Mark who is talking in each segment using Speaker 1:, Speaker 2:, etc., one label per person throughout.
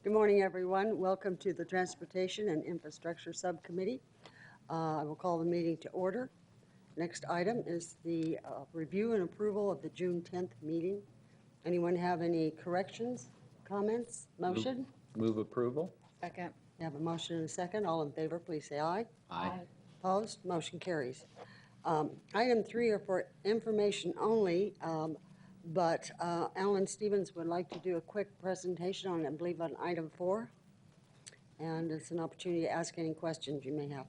Speaker 1: Good morning, everyone. Welcome to the Transportation and Infrastructure Subcommittee. I will call the meeting to order. Next item is the review and approval of the June 10th meeting. Anyone have any corrections, comments, motion?
Speaker 2: Move approval.
Speaker 3: Second.
Speaker 1: We have a motion and a second. All in favor, please say aye.
Speaker 2: Aye.
Speaker 1: Opposed? Motion carries. Item 3 are for information only, but Alan Stevens would like to do a quick presentation on, I believe, on item 4. And it's an opportunity to ask any questions you may have.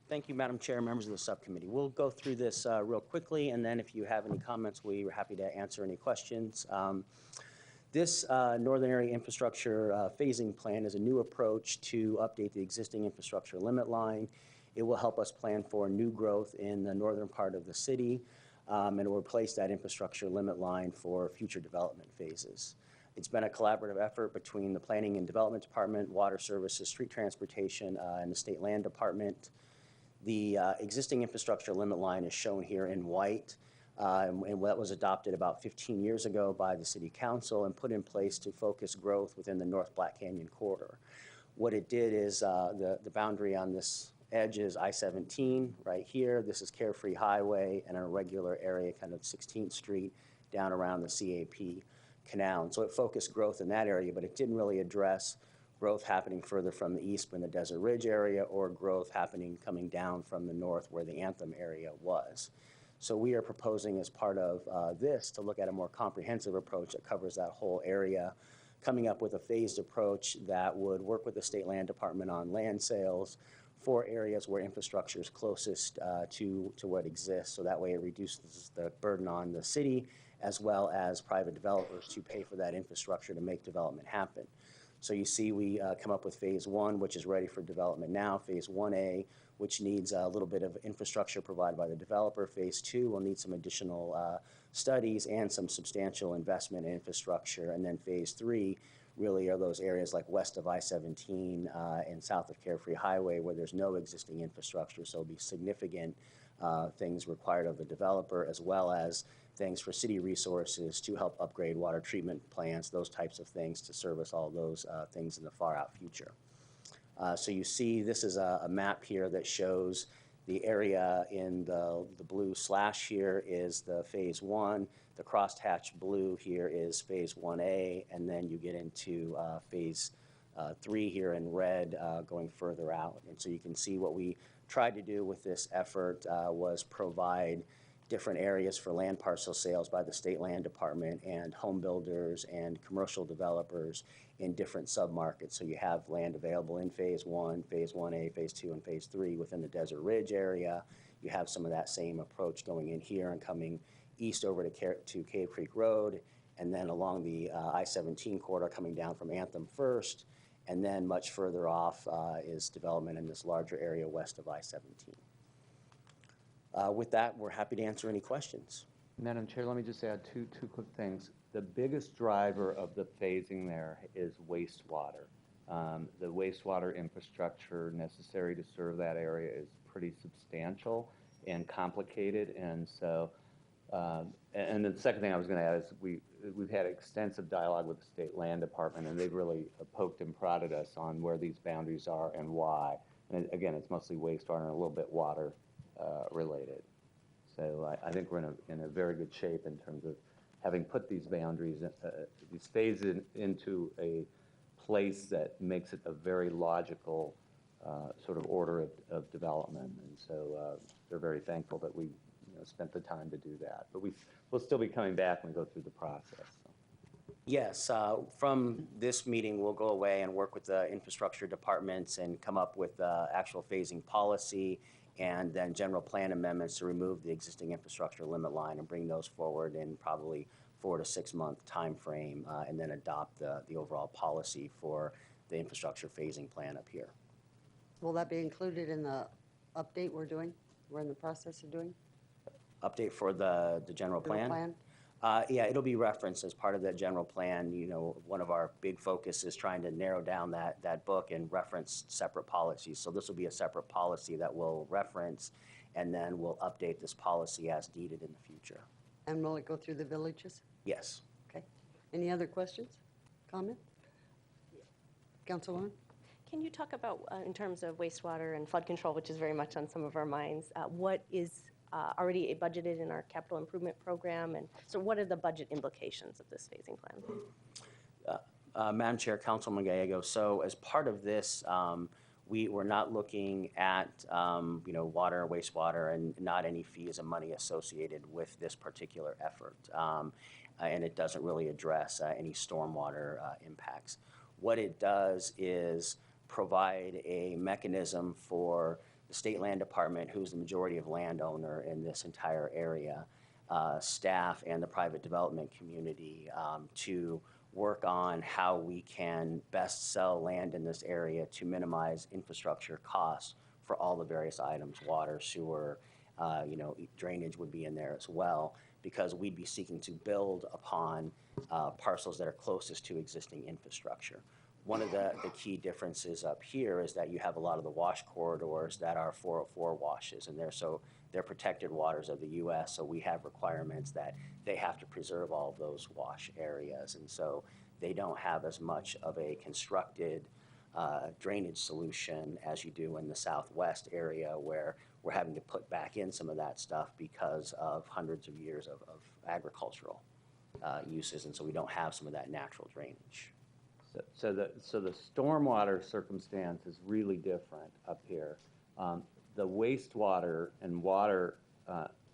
Speaker 4: Thank you, Madam Chair, members of the subcommittee. We'll go through this real quickly, and then if you have any comments, we're happy to answer any questions. This Northern Area Infrastructure Phasing Plan is a new approach to update the existing infrastructure limit line. It will help us plan for new growth in the northern part of the city, and it will replace that infrastructure limit line for future development phases. It's been a collaborative effort between the Planning and Development Department, Water Services, Street Transportation, and the State Land Department. The existing infrastructure limit line is shown here in white, and that was adopted about 15 years ago by the City Council and put in place to focus growth within the North Black Canyon corridor. What it did is the boundary on this edge is I-17 right here. This is Carefree Highway and a regular area, kind of 16th Street down around the CAP Canal. And so it focused growth in that area, but it didn't really address growth happening further from the east in the Desert Ridge area or growth happening coming down from the north where the Anthem area was. So we are proposing as part of this to look at a more comprehensive approach that covers that whole area, coming up with a phased approach that would work with the State Land Department on land sales for areas where infrastructure is closest to what exists. So that way it reduces the burden on the city as well as private developers to pay for that infrastructure to make development happen. So you see we come up with phase 1, which is ready for development now. Phase 1A, which needs a little bit of infrastructure provided by the developer. Phase 2 will need some additional studies and some substantial investment in infrastructure. And then phase 3 really are those areas like west of I-17 and south of Carefree Highway where there's no existing infrastructure. So it'll be significant things required of the developer as well as things for city resources to help upgrade water treatment plants, those types of things to service all those things in the far out future. So you see this is a map here that shows the area in the blue slash here is the phase 1. The crosshatch blue here is phase 1A, and then you get into phase 3 here in red going further out. And so you can see what we tried to do with this effort was provide different areas for land parcel sales by the State Land Department and home builders and commercial developers in different submarkets. So you have land available in phase 1, phase 1A, phase 2, and phase 3 within the Desert Ridge area. You have some of that same approach going in here and coming east over to Cave Creek Road, and then along the I-17 corridor coming down from Anthem first, and then much further off is development in this larger area west of I-17. With that, we're happy to answer any questions.
Speaker 2: Madam Chair, let me just add two quick things. The biggest driver of the phasing there is wastewater. The wastewater infrastructure necessary to serve that area is pretty substantial and complicated, and so and the second thing I was going to add is we've had extensive dialogue with the State Land Department, and they've really poked and prodded us on where these boundaries are and why. And again, it's mostly wastewater and a little bit water related. So I think we're in a very good shape in terms of having put these boundaries, these phases into a place that makes it a very logical sort of order of development. And so they're very thankful that we spent the time to do that. But we'll still be coming back when we go through the process. So.
Speaker 4: Yes, from this meeting, we'll go away and work with the infrastructure departments and come up with actual phasing policy and then general plan amendments to remove the existing infrastructure limit line and bring those forward in probably 4 to 6 month time frame, and then adopt the overall policy for the infrastructure phasing plan up here.
Speaker 1: Will that be included in the update we're in the process of doing?
Speaker 4: Update for the general plan? Yeah, it'll be referenced as part of that general plan. One of our big focus is trying to narrow down that book and reference separate policies. So this will be a separate policy that we'll reference, and then we'll update this policy as needed in the future.
Speaker 1: And will it go through the villages?
Speaker 4: Yes.
Speaker 1: Okay. Any other questions, comment? Councilwoman?
Speaker 3: Can you talk about, in terms of wastewater and flood control, which is very much on some of our minds, what is already budgeted in our capital improvement program? And so what are the budget implications of this phasing plan?
Speaker 4: Madam Chair, Councilman Gallego, so as part of this, we were not looking at, water, wastewater, and not any fees and money associated with this particular effort. And it doesn't really address any stormwater impacts. What it does is provide a mechanism for the State Land Department, who's the majority of landowner in this entire area, staff, and the private development community to work on how we can best sell land in this area to minimize infrastructure costs for all the various items, water, sewer, drainage would be in there as well, because we'd be seeking to build upon parcels that are closest to existing infrastructure. One of the key differences up here is that you have a lot of the wash corridors that are 404 washes, and they're protected waters of the U.S., so we have requirements that they have to preserve all of those wash areas, and so they don't have as much of a constructed drainage solution as you do in the southwest area, where we're having to put back in some of that stuff because of hundreds of years of agricultural uses, and so we don't have some of that natural drainage.
Speaker 2: So the stormwater circumstance is really different up here. The wastewater and water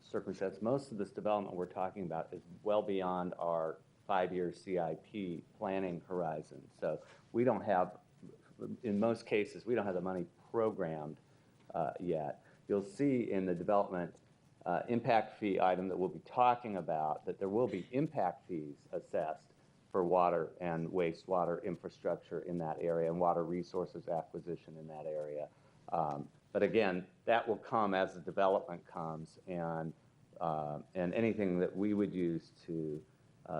Speaker 2: circumstance, most of this development we're talking about is well beyond our 5-year CIP planning horizon. So we don't have, in most cases, we don't have the money programmed yet. You'll see in the development impact fee item that we'll be talking about that there will be impact fees assessed for water and wastewater infrastructure in that area and water resources acquisition in that area. But again, that will come as the development comes, and anything that we would use to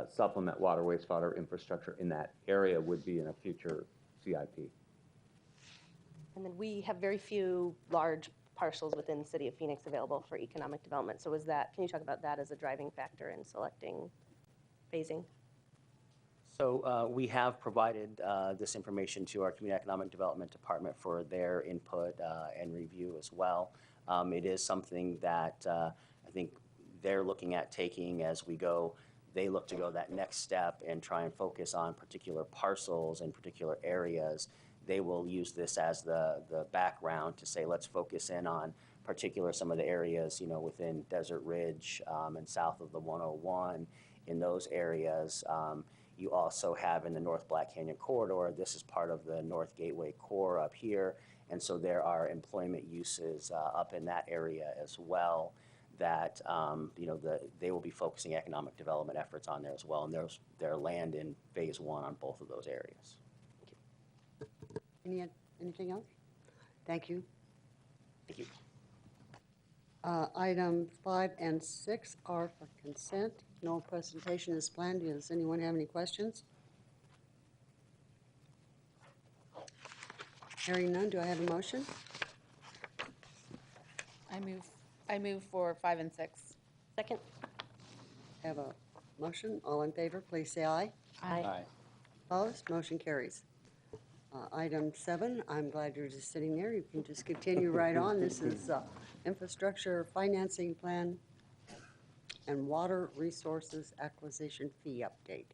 Speaker 2: supplement water, wastewater infrastructure in that area would be in a future CIP.
Speaker 3: And then we have very few large parcels within the city of Phoenix available for economic development. So can you talk about that as a driving factor in selecting phasing?
Speaker 4: So we have provided this information to our Community Economic Development Department for their input and review as well. It is something that I think they're looking at taking as we go. They look to go that next step and try and focus on particular parcels and particular areas. They will use this as the background to say, let's focus in on some of the areas, within Desert Ridge and south of the 101. In those areas, you also have in the North Black Canyon corridor, this is part of the North Gateway core up here, and so there are employment uses up in that area as well that they will be focusing economic development efforts on there as well, and there's land in phase 1 on both of those areas.
Speaker 1: Anything else? Thank you.
Speaker 4: Thank you.
Speaker 1: Items 5 and 6 are for consent. No presentation is planned. Does anyone have any questions? Hearing none, do I have a motion?
Speaker 5: I move for 5 and 6.
Speaker 3: Second?
Speaker 1: Have a motion. All in favor, please say aye.
Speaker 3: Aye.
Speaker 1: Opposed? Motion carries. Item 7, I'm glad you're just sitting there. You can just continue right on. This is infrastructure financing plan and water resources acquisition fee update.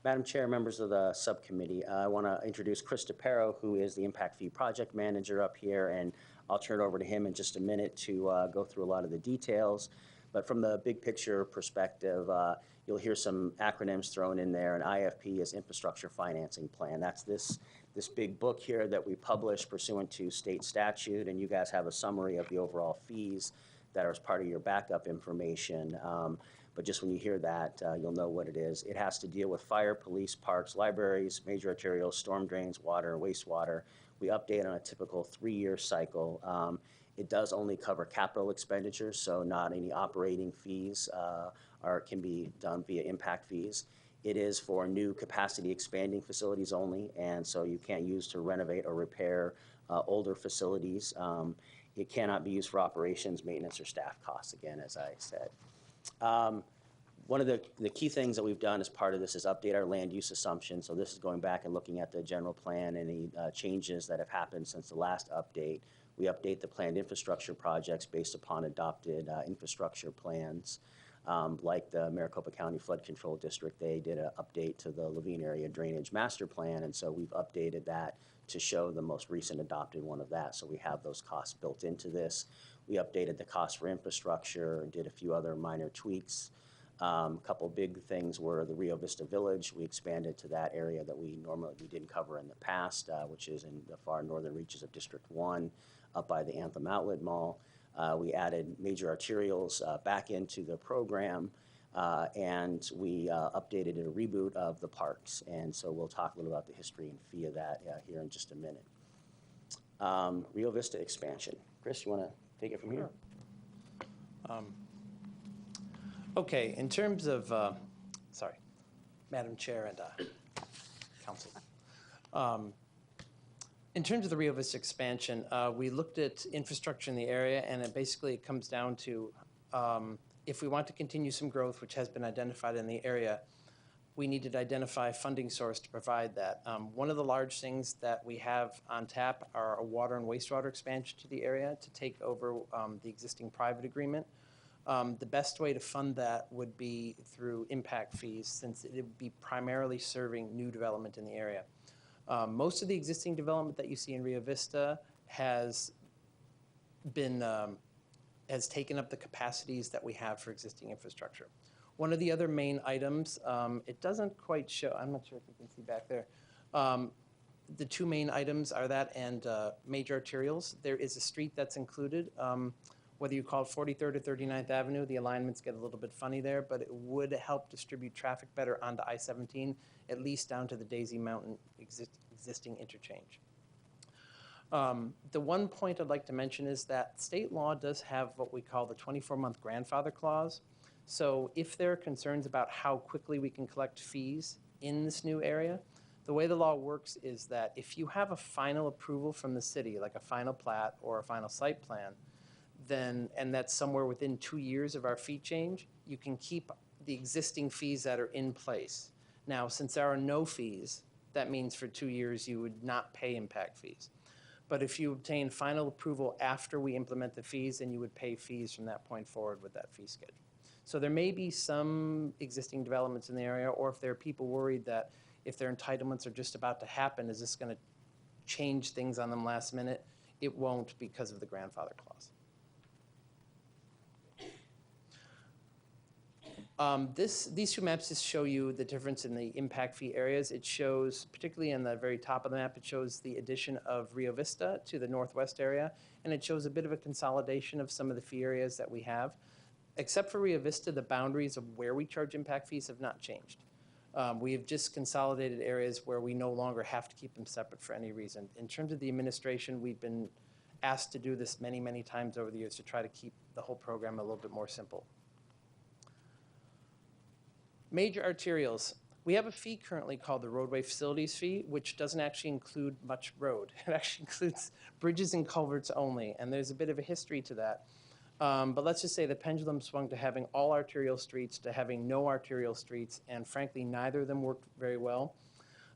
Speaker 4: Madam Chair, members of the subcommittee, I want to introduce Chris DePero, who is the Impact Fee Project Manager up here, and I'll turn it over to him in just a minute to go through a lot of the details. But from the big picture perspective, you'll hear some acronyms thrown in there, and IFP is Infrastructure Financing Plan. That's this big book here that we publish pursuant to state statute, and you guys have a summary of the overall fees that are as part of your backup information. But just when you hear that, you'll know what it is. It has to deal with fire, police, parks, libraries, major arterials, storm drains, water, wastewater. We update on a typical 3-year cycle. It does only cover capital expenditures, so not any operating fees can be done via impact fees. It is for new capacity expanding facilities only, and so you can't use to renovate or repair older facilities. It cannot be used for operations, maintenance, or staff costs, again, as I said. One of the key things that we've done as part of this is update our land use assumption. So this is going back and looking at the general plan, any changes that have happened since the last update. We update the planned infrastructure projects based upon adopted infrastructure plans. Like the Maricopa County Flood Control District, they did an update to the Levine Area Drainage Master Plan, and so we've updated that to show the most recent adopted one of that. So we have those costs built into this. We updated the cost for infrastructure, did a few other minor tweaks. A couple big things were the Rio Vista Village. We expanded to that area that we didn't cover in the past, which is in the far northern reaches of District 1, up by the Anthem Outlet Mall. We added major arterials back into the program, and we updated a reboot of the parks. And so we'll talk a little about the history and fee of that here in just a minute. Rio Vista expansion. Chris, you want to take it from here?
Speaker 6: Okay, in terms of, sorry, Madam Chair and Council. In terms of the Rio Vista expansion, we looked at infrastructure in the area, and it comes down to if we want to continue some growth, which has been identified in the area, we needed to identify a funding source to provide that. One of the large things that we have on tap are a water and wastewater expansion to the area to take over the existing private agreement. The best way to fund that would be through impact fees, since it would be primarily serving new development in the area. Most of the existing development that you see in Rio Vista has taken up the capacities that we have for existing infrastructure. One of the other main items, it doesn't quite show, I'm not sure if you can see back there. The two main items are that and major arterials. There is a street that's included. Whether you call it 43rd or 39th Avenue, the alignments get a little bit funny there, but it would help distribute traffic better onto I-17, at least down to the Daisy Mountain existing interchange. The one point I'd like to mention is that state law does have what we call the 24-month grandfather clause. So if there are concerns about how quickly we can collect fees in this new area, the way the law works is that if you have a final approval from the city, like a final plat or a final site plan, then, and that's somewhere within 2 years of our fee change, you can keep the existing fees that are in place. Now, since there are no fees, that means for 2 years you would not pay impact fees. But if you obtain final approval after we implement the fees, then you would pay fees from that point forward with that fee schedule. So there may be some existing developments in the area, or if there are people worried that if their entitlements are just about to happen, is this going to change things on them last minute? It won't, because of the grandfather clause. These two maps just show you the difference in the impact fee areas. It shows, particularly in the very top of the map, it shows the addition of Rio Vista to the northwest area, and it shows a bit of a consolidation of some of the fee areas that we have. Except for Rio Vista, the boundaries of where we charge impact fees have not changed. We have just consolidated areas where we no longer have to keep them separate for any reason. In terms of the administration, we've been asked to do this many, many times over the years to try to keep the whole program a little bit more simple. Major arterials. We have a fee currently called the roadway facilities fee, which doesn't actually include much road. It actually includes bridges and culverts only, and there's a bit of a history to that. But let's just say the pendulum swung to having all arterial streets to having no arterial streets, and frankly, neither of them worked very well.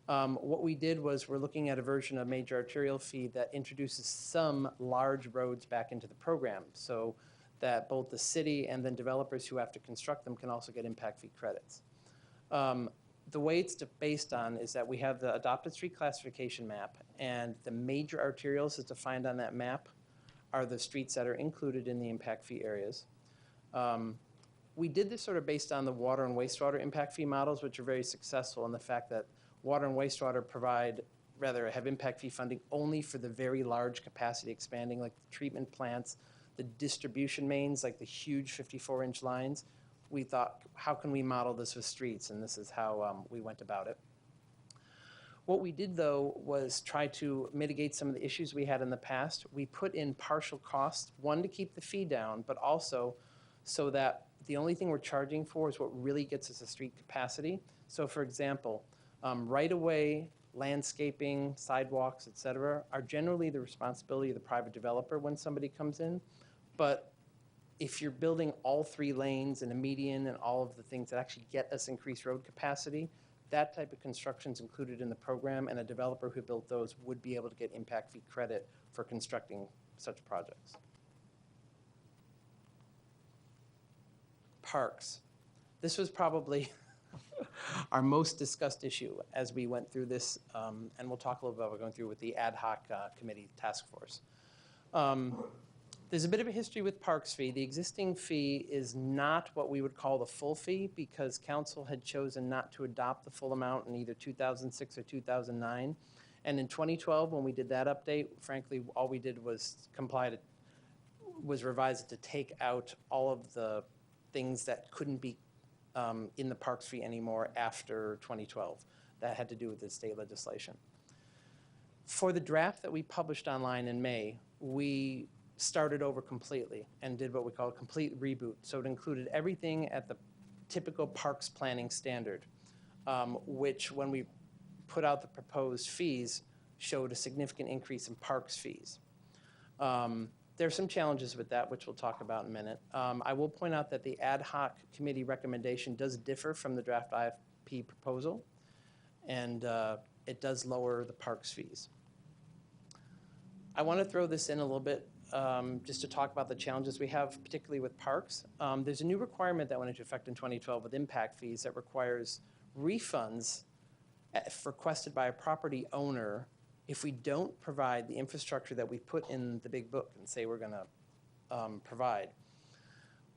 Speaker 6: What we did was we're looking at a version of major arterial fee that introduces some large roads back into the program, so that both the city and then developers who have to construct them can also get impact fee credits. The way it's based on is that we have the adopted street classification map, and the major arterials as defined on that map are the streets that are included in the impact fee areas. We did this sort of based on the water and wastewater impact fee models, which are very successful in the fact that water and wastewater have impact fee funding only for the very large capacity expanding, like the treatment plants, the distribution mains, like the huge 54-inch lines. We thought, how can we model this with streets? And this is how we went about it. What we did, though, was try to mitigate some of the issues we had in the past. We put in partial costs, one, to keep the fee down, but also so that the only thing we're charging for is what really gets us a street capacity. So, for example, right away, landscaping, sidewalks, et cetera, are generally the responsibility of the private developer when somebody comes in. But if you're building all 3 lanes and a median and all of the things that actually get us increased road capacity, that type of construction is included in the program, and a developer who built those would be able to get impact fee credit for constructing such projects. Parks. This was probably our most discussed issue as we went through this, and we'll talk a little bit about going through with the ad hoc committee task force. There's a bit of a history with parks fee. The existing fee is not what we would call the full fee because council had chosen not to adopt the full amount in either 2006 or 2009. And in 2012, when we did that update, frankly, all we did was revise it to take out all of the things that couldn't be in the parks fee anymore after 2012. That had to do with the state legislation. For the draft that we published online in May, we started over completely and did what we call a complete reboot. So it included everything at the typical parks planning standard, which when we put out the proposed fees showed a significant increase in parks fees. There are some challenges with that, which we'll talk about in a minute. I will point out that the ad hoc committee recommendation does differ from the draft IFP proposal, and it does lower the parks fees. I want to throw this in a little bit just to talk about the challenges we have, particularly with parks. There's a new requirement that went into effect in 2012 with impact fees that requires refunds requested by a property owner if we don't provide the infrastructure that we put in the big book and say we're going to provide.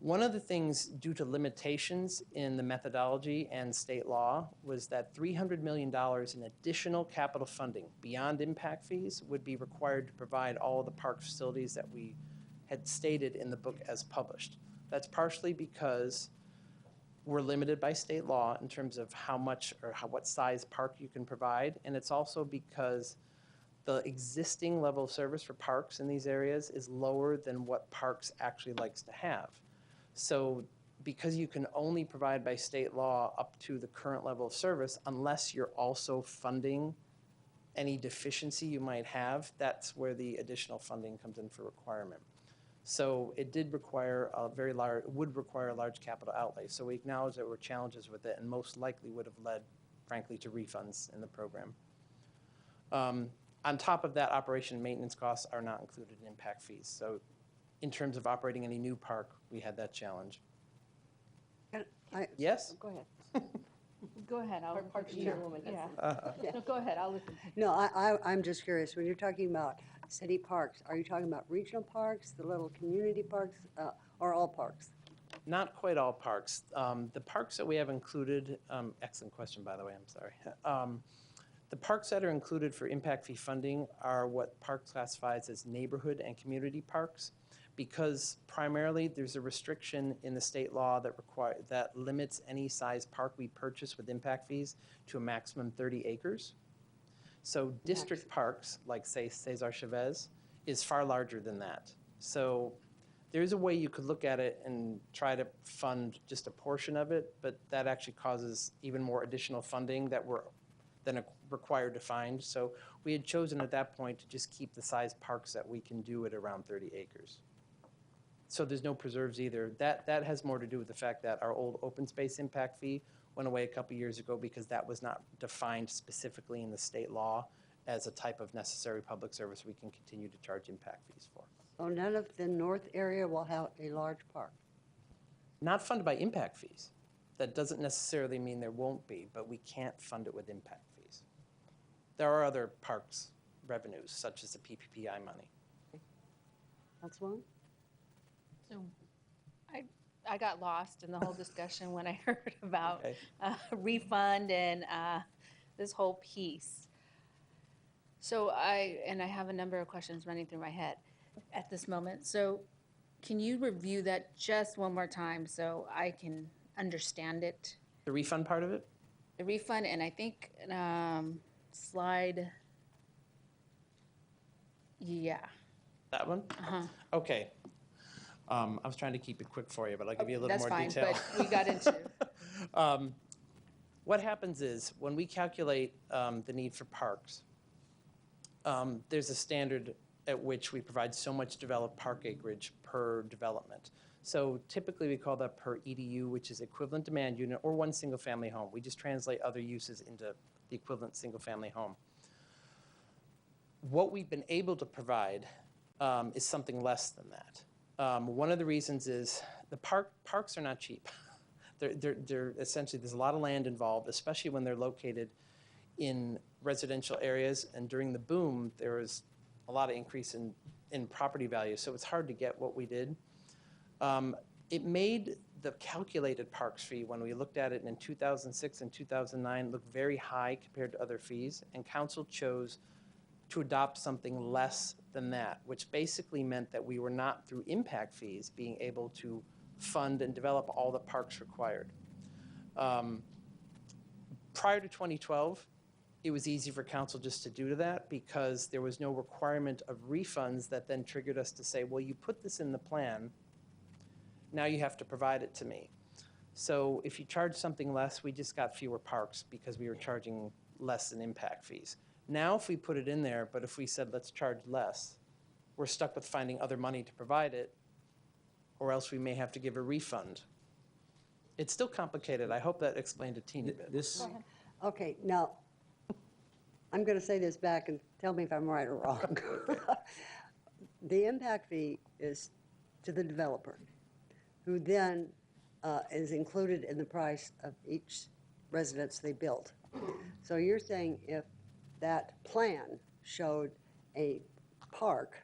Speaker 6: One of the things due to limitations in the methodology and state law was that $300 million in additional capital funding beyond impact fees would be required to provide all of the park facilities that we had stated in the book as published. That's partially because we're limited by state law in terms of how much or what size park you can provide, and it's also because the existing level of service for parks in these areas is lower than what parks actually likes to have. So because you can only provide by state law up to the current level of service, unless you're also funding any deficiency you might have, that's where the additional funding comes in for requirement. So it did require would require a large capital outlay. So we acknowledge there were challenges with it and most likely would have led, frankly, to refunds in the program. On top of that, operation and maintenance costs are not included in impact fees. So in terms of operating any new park, we had that challenge. Yes?
Speaker 3: Go ahead.
Speaker 5: Go ahead, I'll.
Speaker 3: Park Chairwoman has
Speaker 5: Yeah. No, go ahead, I'll listen.
Speaker 1: No, I'm just curious, when you're talking about city parks, are you talking about regional parks, the little community parks, or all parks?
Speaker 6: Not quite all parks. The parks that we have included, excellent question, by the way, I'm sorry. The parks that are included for impact fee funding are what Parks classifies as neighborhood and community parks, because primarily there's a restriction in the state law that limits any size park we purchase with impact fees to a maximum 30 acres. So district parks, like say Cesar Chavez, is far larger than that. So there's a way you could look at it and try to fund just a portion of it, but that actually causes even more additional funding than required to find. So we had chosen at that point to just keep the size parks that we can do at around 30 acres. So there's no preserves either. That has more to do with the fact that our old open space impact fee went away a couple years ago because that was not defined specifically in the state law as a type of necessary public service we can continue to charge impact fees for.
Speaker 1: So none of the north area will have a large park?
Speaker 6: Not funded by impact fees. That doesn't necessarily mean there won't be, but we can't fund it with impact fees. There are other parks revenues, such as the PPPI money.
Speaker 1: That's one?
Speaker 5: So I got lost in the whole discussion when I heard about
Speaker 6: Okay.
Speaker 5: refund and this whole piece. So I have a number of questions running through my head at this moment. So can you review that just one more time so I can understand it?
Speaker 6: The refund part of it?
Speaker 5: The refund, and I think slide, yeah.
Speaker 6: That one?
Speaker 5: Uh-huh.
Speaker 6: Okay. I was trying to keep it quick for you, but I'll give you a little more detail.
Speaker 5: That's fine, but we got into.
Speaker 6: what happens is when we calculate the need for parks, there's a standard at which we provide so much developed park acreage per development. So typically we call that per EDU, which is equivalent demand unit, or one single family home. We just translate other uses into the equivalent single family home. What we've been able to provide is something less than that. One of the reasons is the parks are not cheap. They're essentially, there's a lot of land involved, especially when they're located in residential areas. And during the boom, there was a lot of increase in property value. So it's hard to get what we did. It made the calculated parks fee, when we looked at it in 2006 and 2009, look very high compared to other fees. And council chose to adopt something less than that, which basically meant that we were not, through impact fees, being able to fund and develop all the parks required. Prior to 2012, it was easy for council just to do that because there was no requirement of refunds that then triggered us to say, well, you put this in the plan, now you have to provide it to me. So if you charge something less, we just got fewer parks because we were charging less than impact fees. Now if we put it in there, but if we said let's charge less, we're stuck with finding other money to provide it, or else we may have to give a refund. It's still complicated. I hope that explained a teeny bit.
Speaker 1: Okay, now, I'm going to say this back and tell me if I'm right or wrong. The impact fee is to the developer, who then is included in the price of each residence they built. So you're saying if that plan showed a park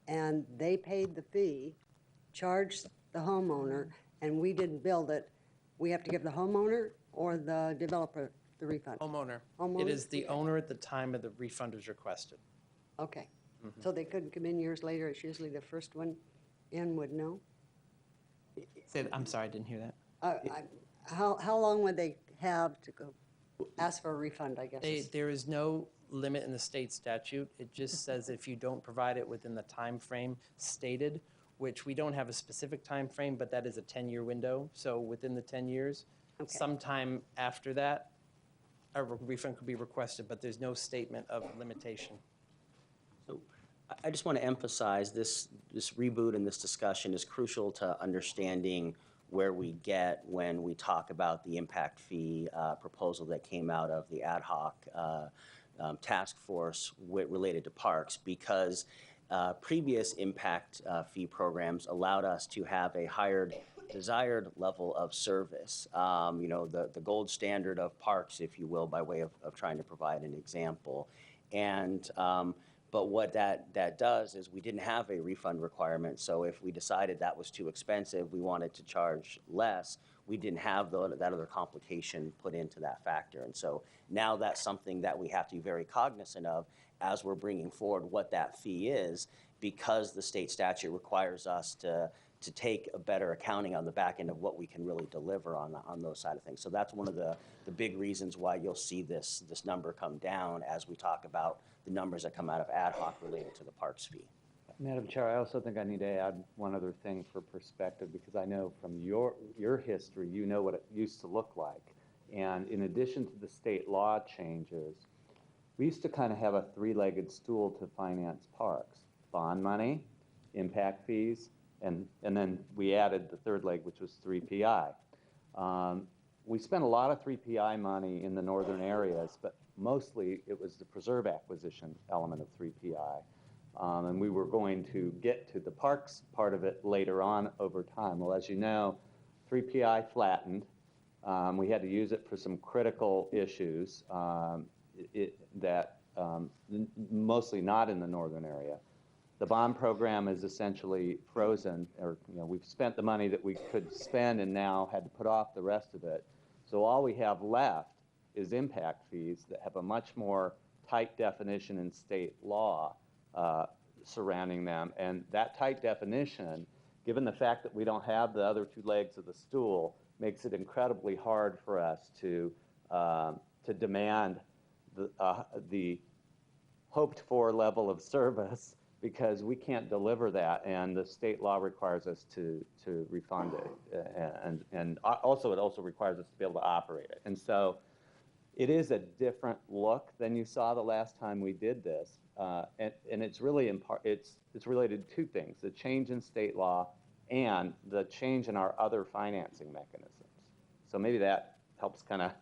Speaker 1: and they paid the fee, charged the homeowner, and we didn't build it, we have to give the homeowner or the developer the refund?
Speaker 6: Homeowner.
Speaker 1: Homeowner?
Speaker 6: It is the owner at the time of the refund is requested.
Speaker 1: Okay. So they couldn't come in years later? It's usually the first one in would know?
Speaker 6: I'm sorry, I didn't hear that.
Speaker 1: How long would they have to go ask for a refund, I guess?
Speaker 6: There is no limit in the state statute. It just says if you don't provide it within the time frame stated, which we don't have a specific time frame, but that is a 10-year window. So within the 10 years,
Speaker 1: Okay.
Speaker 6: sometime after that, a refund could be requested, but there's no statement of limitation.
Speaker 4: So I just want to emphasize this reboot and this discussion is crucial to understanding where we get when we talk about the impact fee proposal that came out of the ad hoc task force related to parks, because previous impact fee programs allowed us to have a higher desired level of service, the gold standard of parks, if you will, by way of trying to provide an example. And but what that does is we didn't have a refund requirement. So if we decided that was too expensive, we wanted to charge less, we didn't have that other complication put into that factor. And so now that's something that we have to be very cognizant of as we're bringing forward what that fee is, because the state statute requires us to take a better accounting on the back end of what we can really deliver on those side of things. So that's one of the big reasons why you'll see this number come down as we talk about the numbers that come out of ad hoc related to the parks fee.
Speaker 2: Madam Chair, I also think I need to add one other thing for perspective, because I know from your history, you know what it used to look like. And in addition to the state law changes, we used to kind of have a three-legged stool to finance parks: bond money, impact fees, and then we added the third leg, which was 3PI. We spent a lot of 3PI money in the northern areas, but mostly it was the preserve acquisition element of 3PI. And we were going to get to the parks part of it later on over time. Well, as you know, 3PI flattened. We had to use it for some critical issues mostly not in the northern area. The bond program is essentially frozen, or we've spent the money that we could spend and now had to put off the rest of it. So all we have left is impact fees that have a much more tight definition in state law surrounding them. And that tight definition, given the fact that we don't have the other two legs of the stool, makes it incredibly hard for us to demand the hoped-for level of service because we can't deliver that, and the state law requires us to refund it. And also, it also requires us to be able to operate it. And so it is a different look than you saw the last time we did this. And it's really it's related to two things: the change in state law and the change in our other financing mechanisms. So maybe that helps kind of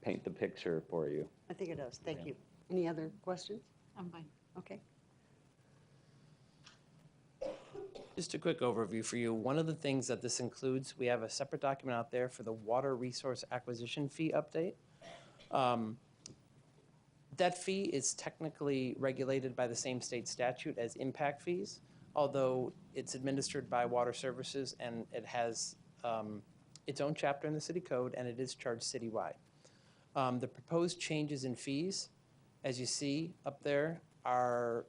Speaker 2: paint the picture for you.
Speaker 1: I think it does. Thank you. Any other questions?
Speaker 5: I'm fine.
Speaker 1: Okay.
Speaker 6: Just a quick overview for you. One of the things that this includes, we have a separate document out there for the water resource acquisition fee update. That fee is technically regulated by the same state statute as impact fees, although it's administered by Water Services and it has its own chapter in the city code, and it is charged citywide. The proposed changes in fees, as you see up there, are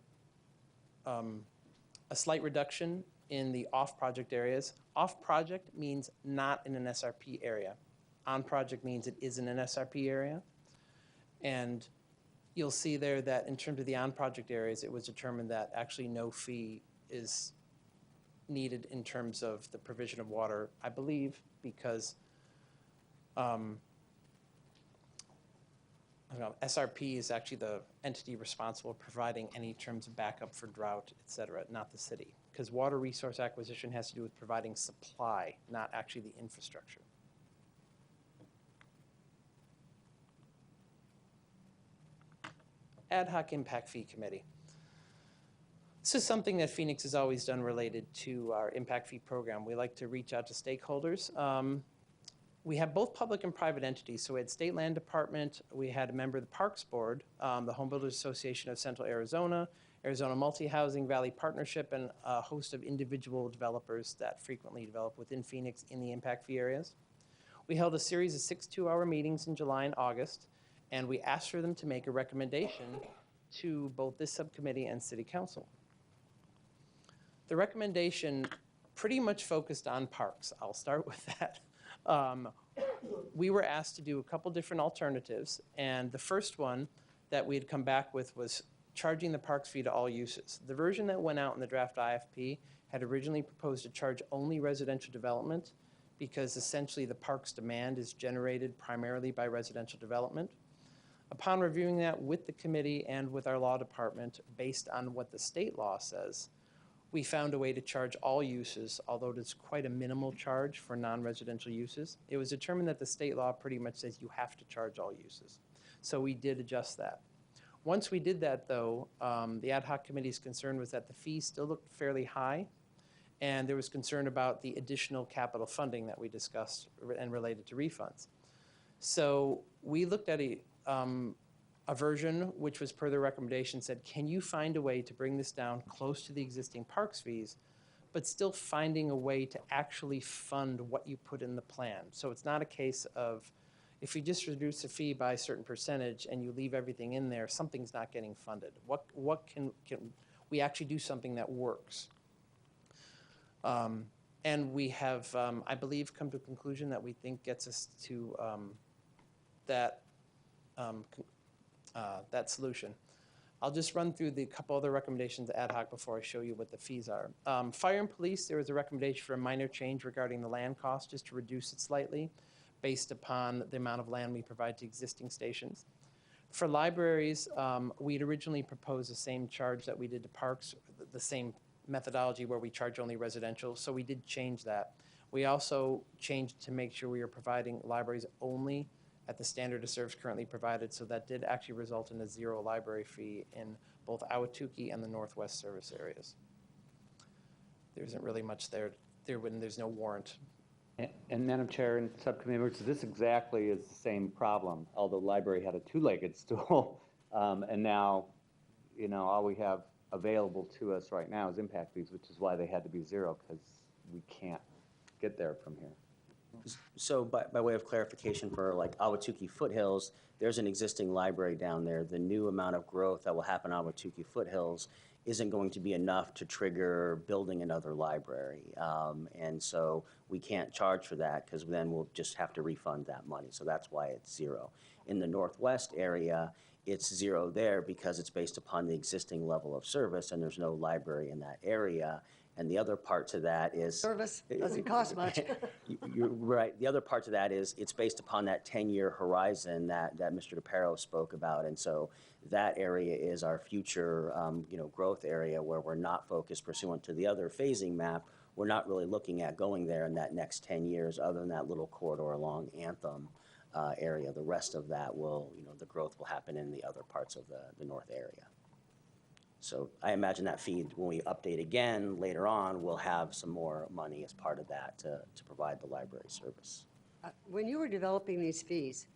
Speaker 6: a slight reduction in the off-project areas. Off-project means not in an SRP area. On-project means it is in an SRP area. And you'll see there that in terms of the on-project areas, it was determined that actually no fee is needed in terms of the provision of water, I believe, because SRP is actually the entity responsible for providing any terms of backup for drought, et cetera, not the city. Because water resource acquisition has to do with providing supply, not actually the infrastructure. Ad hoc impact fee committee. This is something that Phoenix has always done related to our impact fee program. We like to reach out to stakeholders. We have both public and private entities. So we had State Land Department, we had a member of the Parks Board, the Home Builders Association of Central Arizona, Arizona Multi-Housing Valley Partnership, and a host of individual developers that frequently develop within Phoenix in the impact fee areas. We held a series of 6 two-hour meetings in July and August, and we asked for them to make a recommendation to both this subcommittee and City Council. The recommendation pretty much focused on parks. I'll start with that. We were asked to do a couple different alternatives, and the first one that we had come back with was charging the parks fee to all uses. The version that went out in the draft IFP had originally proposed to charge only residential development because essentially the park's demand is generated primarily by residential development. Upon reviewing that with the committee and with our law department, based on what the state law says, we found a way to charge all uses, although it's quite a minimal charge for non-residential uses. It was determined that the state law pretty much says you have to charge all uses. So we did adjust that. Once we did that, though, the ad hoc committee's concern was that the fee still looked fairly high, and there was concern about the additional capital funding that we discussed and related to refunds. So we looked at a version which was per the recommendation said, can you find a way to bring this down close to the existing parks fees, but still finding a way to actually fund what you put in the plan? So it's not a case of, if you just reduce the fee by a certain percentage and you leave everything in there, something's not getting funded. What can we actually do something that works? And we have, I believe, come to a conclusion that we think gets us to that solution. I'll just run through the couple other recommendations ad hoc before I show you what the fees are. Fire and police, there was a recommendation for a minor change regarding the land cost, just to reduce it slightly based upon the amount of land we provide to existing stations. For libraries, we'd originally proposed the same charge that we did to parks, the same methodology where we charge only residential, so we did change that. We also changed to make sure we are providing libraries only at the standard of service currently provided, so that did actually result in a zero library fee in both Ahwatukee and the Northwest service areas. There isn't really much there when there's no warrant.
Speaker 2: And Madam Chair and Subcommittee members, this exactly is the same problem, although library had a two-legged stool, and now, all we have available to us right now is impact fees, which is why they had to be zero, because we can't get there from here.
Speaker 4: So by way of clarification for like Ahwatukee Foothills, there's an existing library down there. The new amount of growth that will happen on Ahwatukee Foothills isn't going to be enough to trigger building another library. And so we can't charge for that because then we'll just have to refund that money. So that's why it's zero. In the Northwest area, it's zero there because it's based upon the existing level of service, and there's no library in that area. And the other part to that is.
Speaker 1: Service doesn't cost much.
Speaker 4: You're right. The other part to that is it's based upon that 10-year horizon that Mr. DePero spoke about. And so that area is our future, growth area where we're not focused pursuant to the other phasing map. We're not really looking at going there in that next 10 years other than that little corridor along Anthem area. The rest of that will, the growth will happen in the other parts of the north area. So I imagine that feed, when we update again later on, we'll have some more money as part of that to provide the library service.
Speaker 1: When you were developing these fees,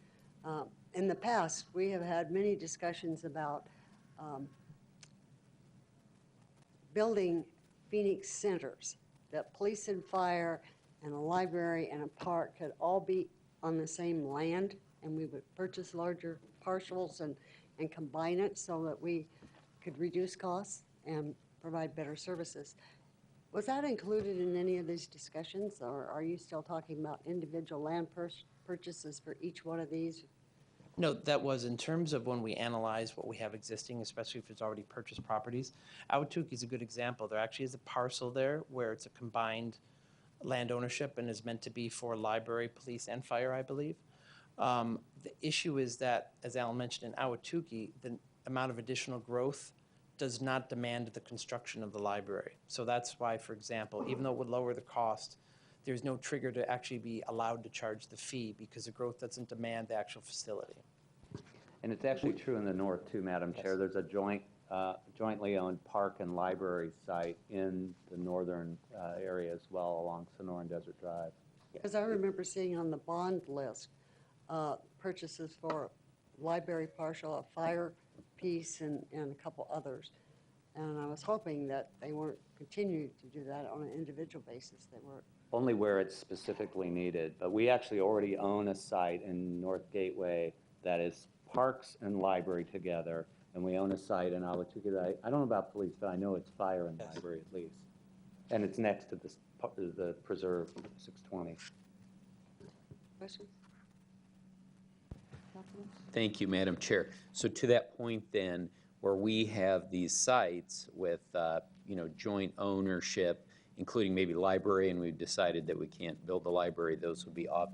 Speaker 1: in the past, we have had many discussions about building Phoenix centers, that police and fire and a library and a park could all be on the same land, and we would purchase larger parcels and combine it so that we could reduce costs and provide better services. Was that included in any of these discussions, or are you still talking about individual land purchases for each one of these?
Speaker 6: No, that was in terms of when we analyze what we have existing, especially if it's already purchased properties. Ahwatukee is a good example. There actually is a parcel there where it's a combined land ownership and is meant to be for library, police, and fire, I believe. The issue is that, as Alan mentioned, in Ahwatukee, the amount of additional growth does not demand the construction of the library. So that's why, for example, even though it would lower the cost, there's no trigger to actually be allowed to charge the fee because the growth doesn't demand the actual facility.
Speaker 2: And it's actually true in the north too, Madam Chair. There's a jointly owned park and library site in the northern area as well along Sonoran Desert Drive.
Speaker 1: Because I remember seeing on the bond list purchases for library partial, a fire piece, and a couple others. And I was hoping that they weren't continuing to do that on an individual basis. They weren't.
Speaker 2: Only where it's specifically needed. But we actually already own a site in North Gateway that is parks and library together. And we own a site in Ahwatukee that I don't know about police, but I know it's fire and library at least. And it's next to the preserve 620.
Speaker 1: Questions?
Speaker 7: Thank you, Madam Chair. So to that point then, where we have these sites with, joint ownership, including maybe library, and we've decided that we can't build the library, those would be off.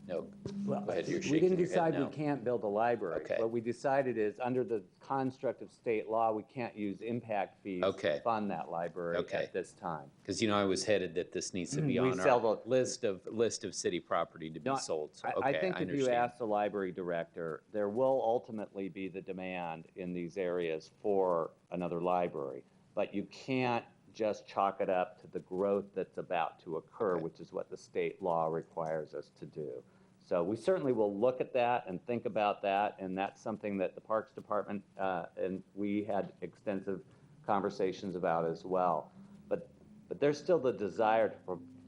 Speaker 7: No,
Speaker 2: Well,
Speaker 7: go ahead, you're
Speaker 2: we
Speaker 7: shaking
Speaker 2: didn't
Speaker 7: your head
Speaker 2: decide
Speaker 7: no.
Speaker 2: we can't build a library.
Speaker 7: Okay.
Speaker 2: What we decided is, under the construct of state law, we can't use impact fees
Speaker 7: Okay.
Speaker 2: to fund that library
Speaker 7: Okay.
Speaker 2: at this time.
Speaker 7: Because, I was headed that this needs to be
Speaker 2: We
Speaker 7: on
Speaker 2: sell
Speaker 7: our
Speaker 2: the-
Speaker 7: list of city property to be
Speaker 2: No,
Speaker 7: sold. So,
Speaker 2: I
Speaker 7: okay,
Speaker 2: think if you
Speaker 7: understand.
Speaker 2: ask the library director, there will ultimately be the demand in these areas for another library. But you can't just chalk it up to the growth that's about to occur,
Speaker 7: Okay.
Speaker 2: which is what the state law requires us to do. So we certainly will look at that and think about that, and that's something that the Parks Department and we had extensive conversations about as well. But there's still the desire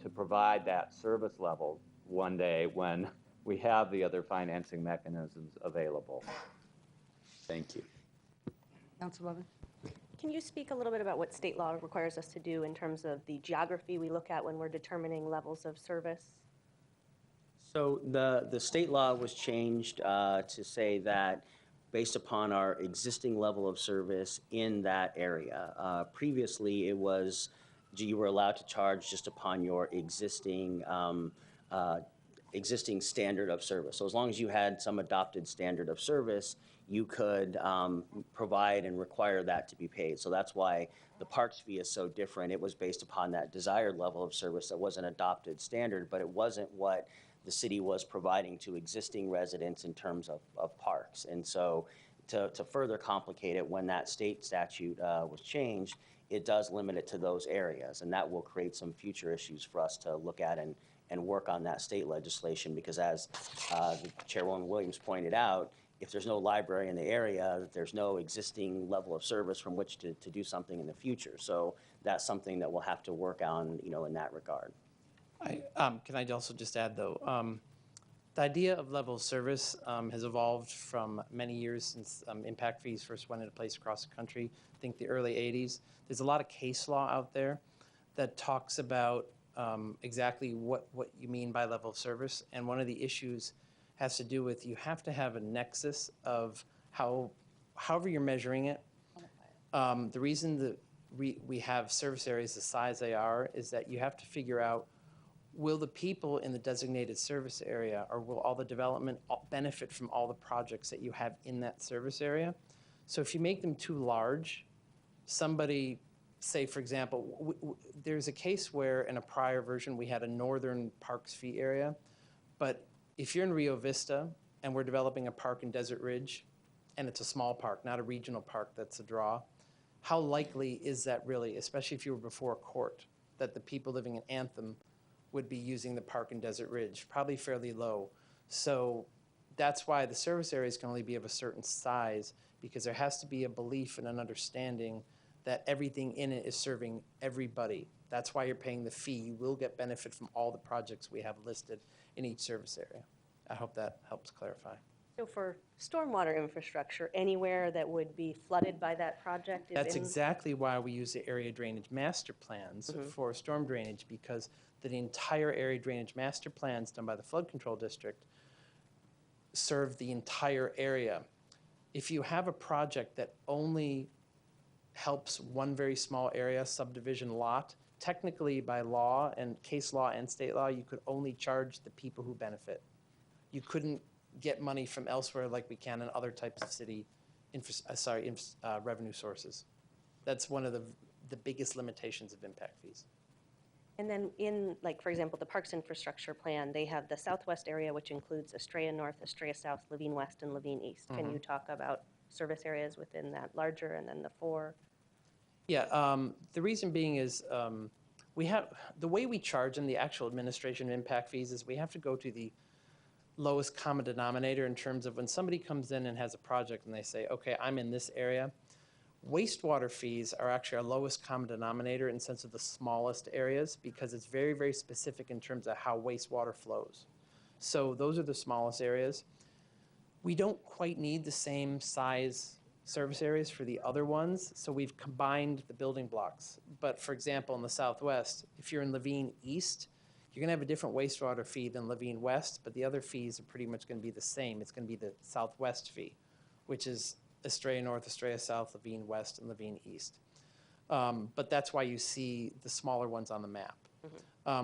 Speaker 2: to provide that service level one day when we have the other financing mechanisms available.
Speaker 7: Thank you.
Speaker 1: Councilwoman?
Speaker 3: Can you speak a little bit about what state law requires us to do in terms of the geography we look at when we're determining levels of service?
Speaker 4: So the state law was changed to say that based upon our existing level of service in that area. Previously, it was you were allowed to charge just upon your existing standard of service. So as long as you had some adopted standard of service, you could provide and require that to be paid. So that's why the parks fee is so different. It was based upon that desired level of service that was an adopted standard, but it wasn't what the city was providing to existing residents in terms of parks. And so to further complicate it, when that state statute was changed, it does limit it to those areas. And that will create some future issues for us to look at and work on that state legislation, because as Chairwoman Williams pointed out, if there's no library in the area, there's no existing level of service from which to do something in the future. So that's something that we'll have to work on, in that regard.
Speaker 6: Can I also just add, though, the idea of level of service has evolved from many years since impact fees first went into place across the country. I think the early 80s. There's a lot of case law out there that talks about exactly what you mean by level of service. And one of the issues has to do with you have to have a nexus of however you're measuring it. The reason that we have service areas the size they are is that you have to figure out, will the people in the designated service area, or will all the development benefit from all the projects that you have in that service area? So if you make them too large, somebody, say for example, there's a case where in a prior version we had a northern Parks fee area, but if you're in Rio Vista and we're developing a park in Desert Ridge, and it's a small park, not a regional park that's a draw, how likely is that really, especially if you were before a court, that the people living in Anthem would be using the park in Desert Ridge? Probably fairly low. So that's why the service areas can only be of a certain size, because there has to be a belief and an understanding that everything in it is serving everybody. That's why you're paying the fee. You will get benefit from all the projects we have listed in each service area. I hope that helps clarify.
Speaker 3: So for stormwater infrastructure, anywhere that would be flooded by that project is
Speaker 6: That's
Speaker 3: in?
Speaker 6: exactly why we use the area drainage master plans for storm drainage, because the entire area drainage master plans done by the flood control district serve the entire area. If you have a project that only helps one very small area, subdivision lot, technically by law and case law and state law, you could only charge the people who benefit. You couldn't get money from elsewhere like we can in other types of city revenue sources. That's one of the biggest limitations of impact fees.
Speaker 3: And then in, like, for example, the Parks Infrastructure Plan, they have the southwest area, which includes Estrella North, Estrella South, Levine West, and Levine East. Can you talk about service areas within that larger and then the four?
Speaker 6: Yeah, the reason being is we have, the way we charge in the actual administration of impact fees is we have to go to the lowest common denominator in terms of when somebody comes in and has a project and they say, okay, I'm in this area. Wastewater fees are actually our lowest common denominator in the sense of the smallest areas, because it's very, very specific in terms of how wastewater flows. So those are the smallest areas. We don't quite need the same size service areas for the other ones, so we've combined the building blocks. But for example, in the Southwest, if you're in Levine East, you're going to have a different wastewater fee than Levine West, but the other fees are pretty much going to be the same. It's going to be the Southwest fee, which is Estrella North, Estrella South, Levine West, and Levine East. But that's why you see the smaller ones on the map.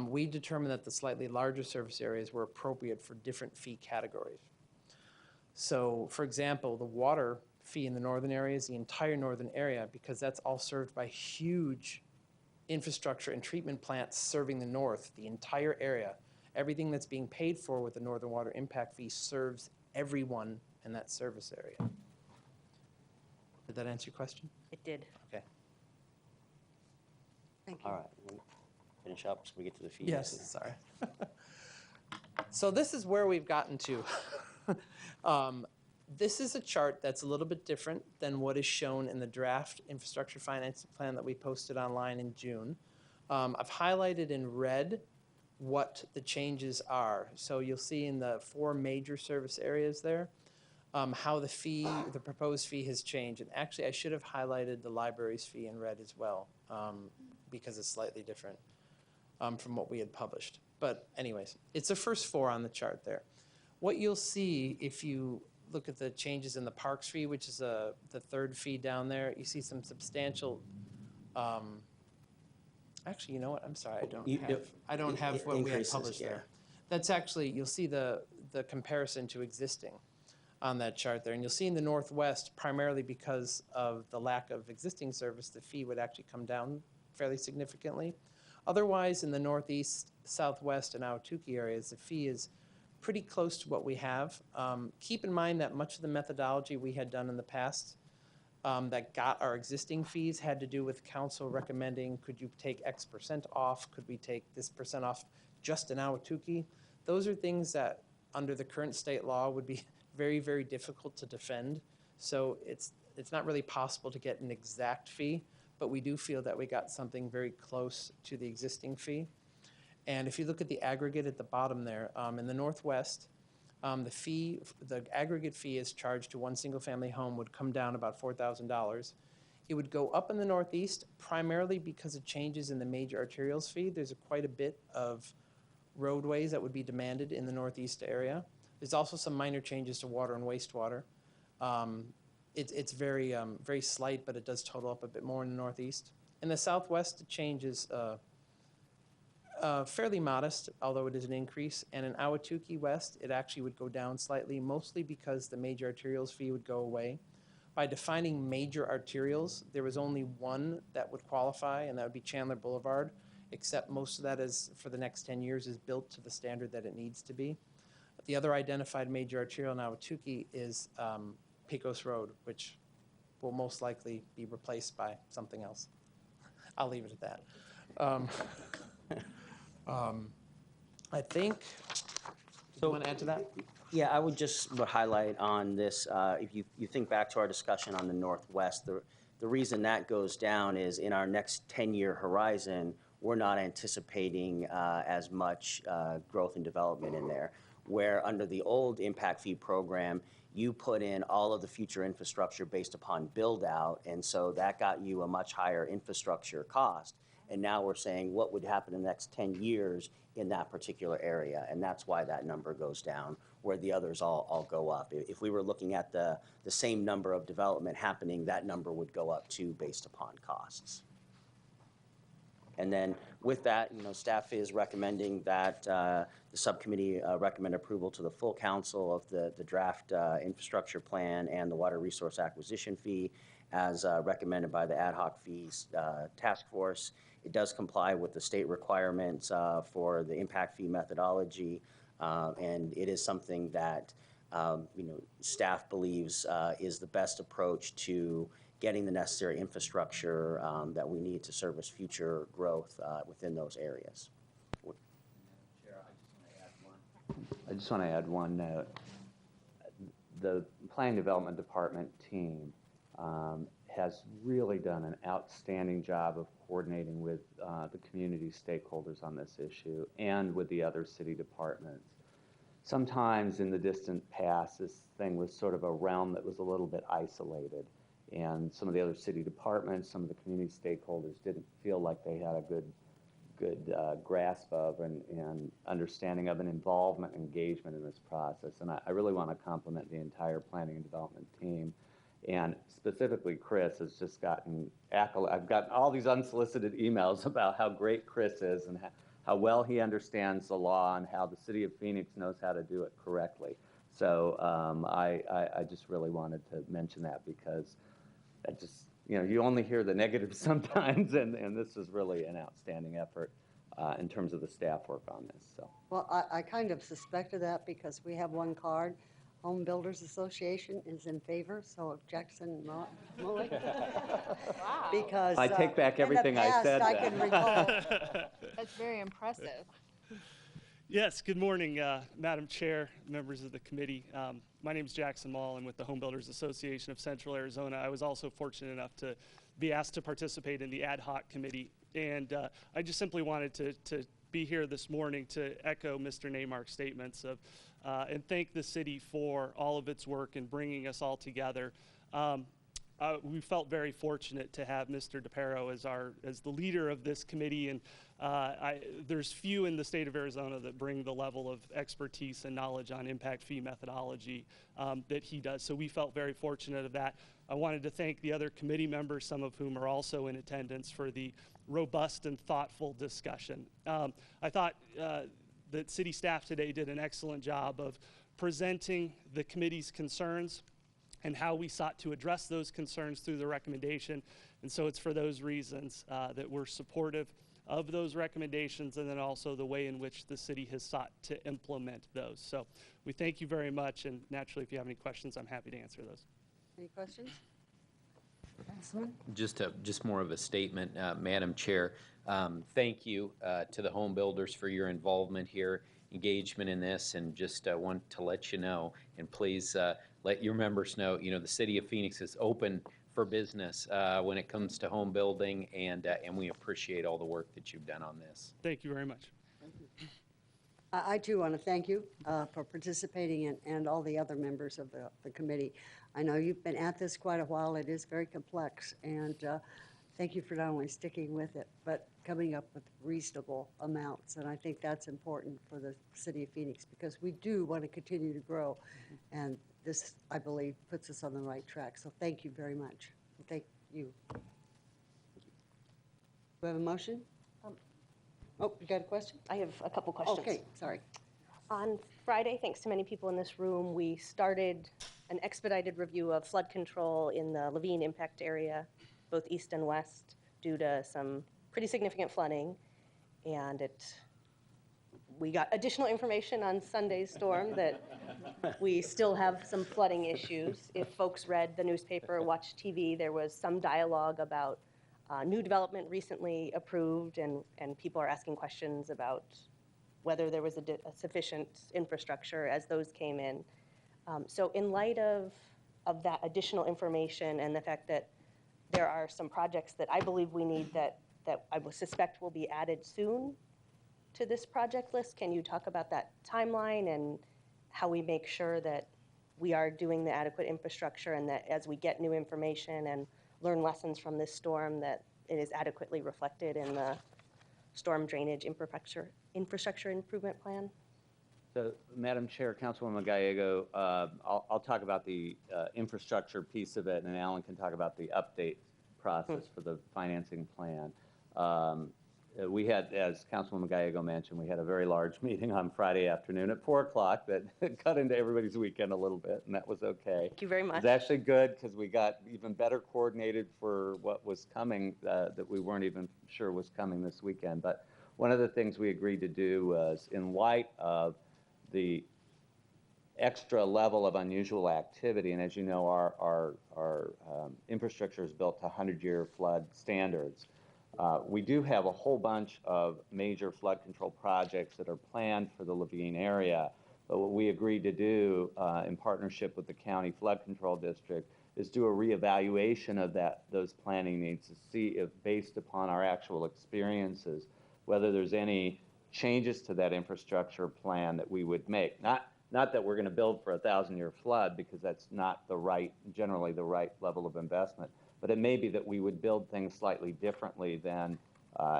Speaker 6: We determined that the slightly larger service areas were appropriate for different fee categories. So, for example, the water fee in the northern area is the entire northern area, because that's all served by huge infrastructure and treatment plants serving the north, the entire area. Everything that's being paid for with the Northern Water Impact Fee serves everyone in that service area. Did that answer your question?
Speaker 3: It did.
Speaker 6: Okay.
Speaker 1: Thank you.
Speaker 4: All right, we'll finish up so we get to the fees.
Speaker 6: Yes, sorry. So this is where we've gotten to. This is a chart that's a little bit different than what is shown in the draft infrastructure financing plan that we posted online in June. I've highlighted in red what the changes are. So you'll see in the 4 major service areas there how the proposed fee has changed. And actually, I should have highlighted the library's fee in red as well, because it's slightly different from what we had published. But anyways, it's the first 4 on the chart there. What you'll see if you look at the changes in the parks fee, which is the 3rd fee down there, you see some substantial, actually, you know what, I'm sorry, I don't have what we had
Speaker 4: Increases,
Speaker 6: published
Speaker 4: yeah.
Speaker 6: there. That's actually, you'll see the comparison to existing on that chart there. And you'll see in the Northwest, primarily because of the lack of existing service, the fee would actually come down fairly significantly. Otherwise, in the Northeast, Southwest, and Ahwatukee areas, the fee is pretty close to what we have. Keep in mind that much of the methodology we had done in the past that got our existing fees had to do with council recommending, could you take X percent off? Could we take this percent off just in Ahwatukee? Those are things that under the current state law would be very, very difficult to defend. So it's not really possible to get an exact fee, but we do feel that we got something very close to the existing fee. And if you look at the aggregate at the bottom there, in the Northwest, the aggregate fee is charged to one single-family home would come down about $4,000. It would go up in the Northeast primarily because of changes in the major arterials fee. There's quite a bit of roadways that would be demanded in the Northeast area. There's also some minor changes to water and wastewater. it's very, very slight, but it does total up a bit more in the northeast. In the southwest, the change is fairly modest, although it is an increase. And in Ahwatukee West, it actually would go down slightly, mostly because the major arterials fee would go away. By defining major arterials, there was only one that would qualify, and that would be Chandler Boulevard, except most of that is, for the next 10 years, is built to the standard that it needs to be. The other identified major arterial in Ahwatukee is Pecos Road, which will most likely be replaced by something else. I'll leave it at that. I think, do you want to add to that?
Speaker 4: Yeah, I would just highlight on this, if you think back to our discussion on the Northwest, the reason that goes down is in our next 10-year horizon, we're not anticipating as much growth and development in there. Where under the old impact fee program, you put in all of the future infrastructure based upon build out, and so that got you a much higher infrastructure cost. And now we're saying what would happen in the next 10 years in that particular area, and that's why that number goes down, where the others all go up. If we were looking at the same number of development happening, that number would go up too based upon costs. And then with that, staff is recommending that the subcommittee recommend approval to the full council of the draft infrastructure plan and the water resource acquisition fee as recommended by the ad hoc fees task force. It does comply with the state requirements for the impact fee methodology, and it is something that staff believes is the best approach to getting the necessary infrastructure that we need to service future growth within those areas.
Speaker 2: I just want to add one note. The Planning Development Department team has really done an outstanding job of coordinating with the community stakeholders on this issue and with the other city departments. Sometimes in the distant past, this thing was sort of a realm that was a little bit isolated, and some of the other city departments, some of the community stakeholders didn't feel like they had a good grasp of and understanding of an involvement, engagement in this process. And I really want to compliment the entire planning and development team. And specifically, Chris has just gotten I've gotten all these unsolicited emails about how great Chris is and how well he understands the law and how the city of Phoenix knows how to do it correctly. So I just really wanted to mention that because that just, you only hear the negatives sometimes, and this is really an outstanding effort in terms of the staff work on this. So.
Speaker 1: Well, I kind of suspected that because we have one card. Home Builders Association is in favor, so Jackson Mullick.
Speaker 5: Wow.
Speaker 1: Because
Speaker 2: I take back everything I said.
Speaker 1: I can recall.
Speaker 5: That's very impressive.
Speaker 8: Yes, good morning, Madam Chair, members of the committee. My name is Jackson Mall. I'm with the Home Builders Association of Central Arizona. I was also fortunate enough to be asked to participate in the ad hoc committee. And I just simply wanted to be here this morning to echo Mr. Neymark's statements of, and thank the city for all of its work in bringing us all together. We felt very fortunate to have Mr. DePero as the leader of this committee, and there's few in the state of Arizona that bring the level of expertise and knowledge on impact fee methodology that he does. So we felt very fortunate of that. I wanted to thank the other committee members, some of whom are also in attendance, for the robust and thoughtful discussion. I thought that city staff today did an excellent job of presenting the committee's concerns and how we sought to address those concerns through the recommendation. And so it's for those reasons that we're supportive of those recommendations, and then also the way in which the city has sought to implement those. So we thank you very much, and naturally, if you have any questions, I'm happy to answer those.
Speaker 1: Any questions? Councilman?
Speaker 7: Just more of a statement, Madam Chair. Thank you to the home builders for your involvement here, engagement in this, and just want to let you know, and please let your members know, the city of Phoenix is open for business when it comes to home building, and we appreciate all the work that you've done on this.
Speaker 8: Thank you very much.
Speaker 1: I too want to thank you for participating and all the other members of the committee. I know you've been at this quite a while. It is very complex, and thank you for not only sticking with it, but coming up with reasonable amounts. And I think that's important for the city of Phoenix because we do want to continue to grow. And this, I believe, puts us on the right track. So thank you very much. Thank you. Do we have a motion? Oh, you got a question?
Speaker 3: I have a couple questions.
Speaker 1: Okay, sorry.
Speaker 3: On Friday, thanks to many people in this room, we started an expedited review of flood control in the Levine impact area, both east and west, due to some pretty significant flooding. And we got additional information on Sunday's storm that we still have some flooding issues. If folks read the newspaper, watched TV, there was some dialogue about new development recently approved, and people are asking questions about whether there was a sufficient infrastructure as those came in. So in light of that additional information and the fact that there are some projects that I believe we need that I would suspect will be added soon to this project list, can you talk about that timeline and how we make sure that we are doing the adequate infrastructure, and that as we get new information and learn lessons from this storm, that it is adequately reflected in the storm drainage infrastructure improvement plan?
Speaker 2: So, Madam Chair, Councilwoman Gallego, I'll talk about the infrastructure piece of it, and Alan can talk about the update process for the financing plan. We had, as Councilwoman Gallego mentioned, we had a very large meeting on Friday afternoon at 4 o'clock that cut into everybody's weekend a little bit, and that was okay.
Speaker 3: Thank you very much.
Speaker 2: It was actually good because we got even better coordinated for what was coming that we weren't even sure was coming this weekend. But one of the things we agreed to do was, in light of the extra level of unusual activity, and as you know, our infrastructure is built to 100-year flood standards. We do have a whole bunch of major flood control projects that are planned for the Levine area, but what we agreed to do in partnership with the County Flood Control District is do a reevaluation of those planning needs to see if, based upon our actual experiences, whether there's any changes to that infrastructure plan that we would make. Not that we're going to build for a 1,000-year flood, because that's not generally the right level of investment, but it may be that we would build things slightly differently than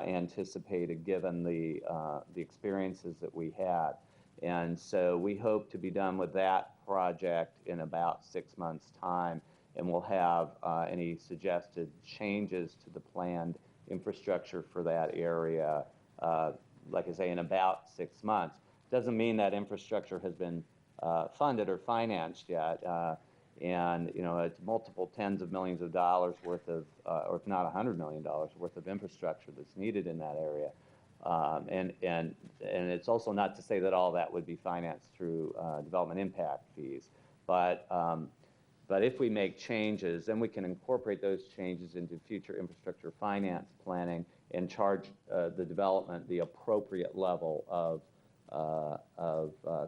Speaker 2: anticipated, given the experiences that we had. And so we hope to be done with that project in about 6 months' time, and we'll have any suggested changes to the planned infrastructure for that area, like I say, in about 6 months. Doesn't mean that infrastructure has been funded or financed yet. And, you know, it's multiple tens of millions of dollars worth of, or if not $100 million worth of infrastructure that's needed in that area. And it's also not to say that all that would be financed through development impact fees. But if we make changes, then we can incorporate those changes into future infrastructure finance planning and charge the development the appropriate level of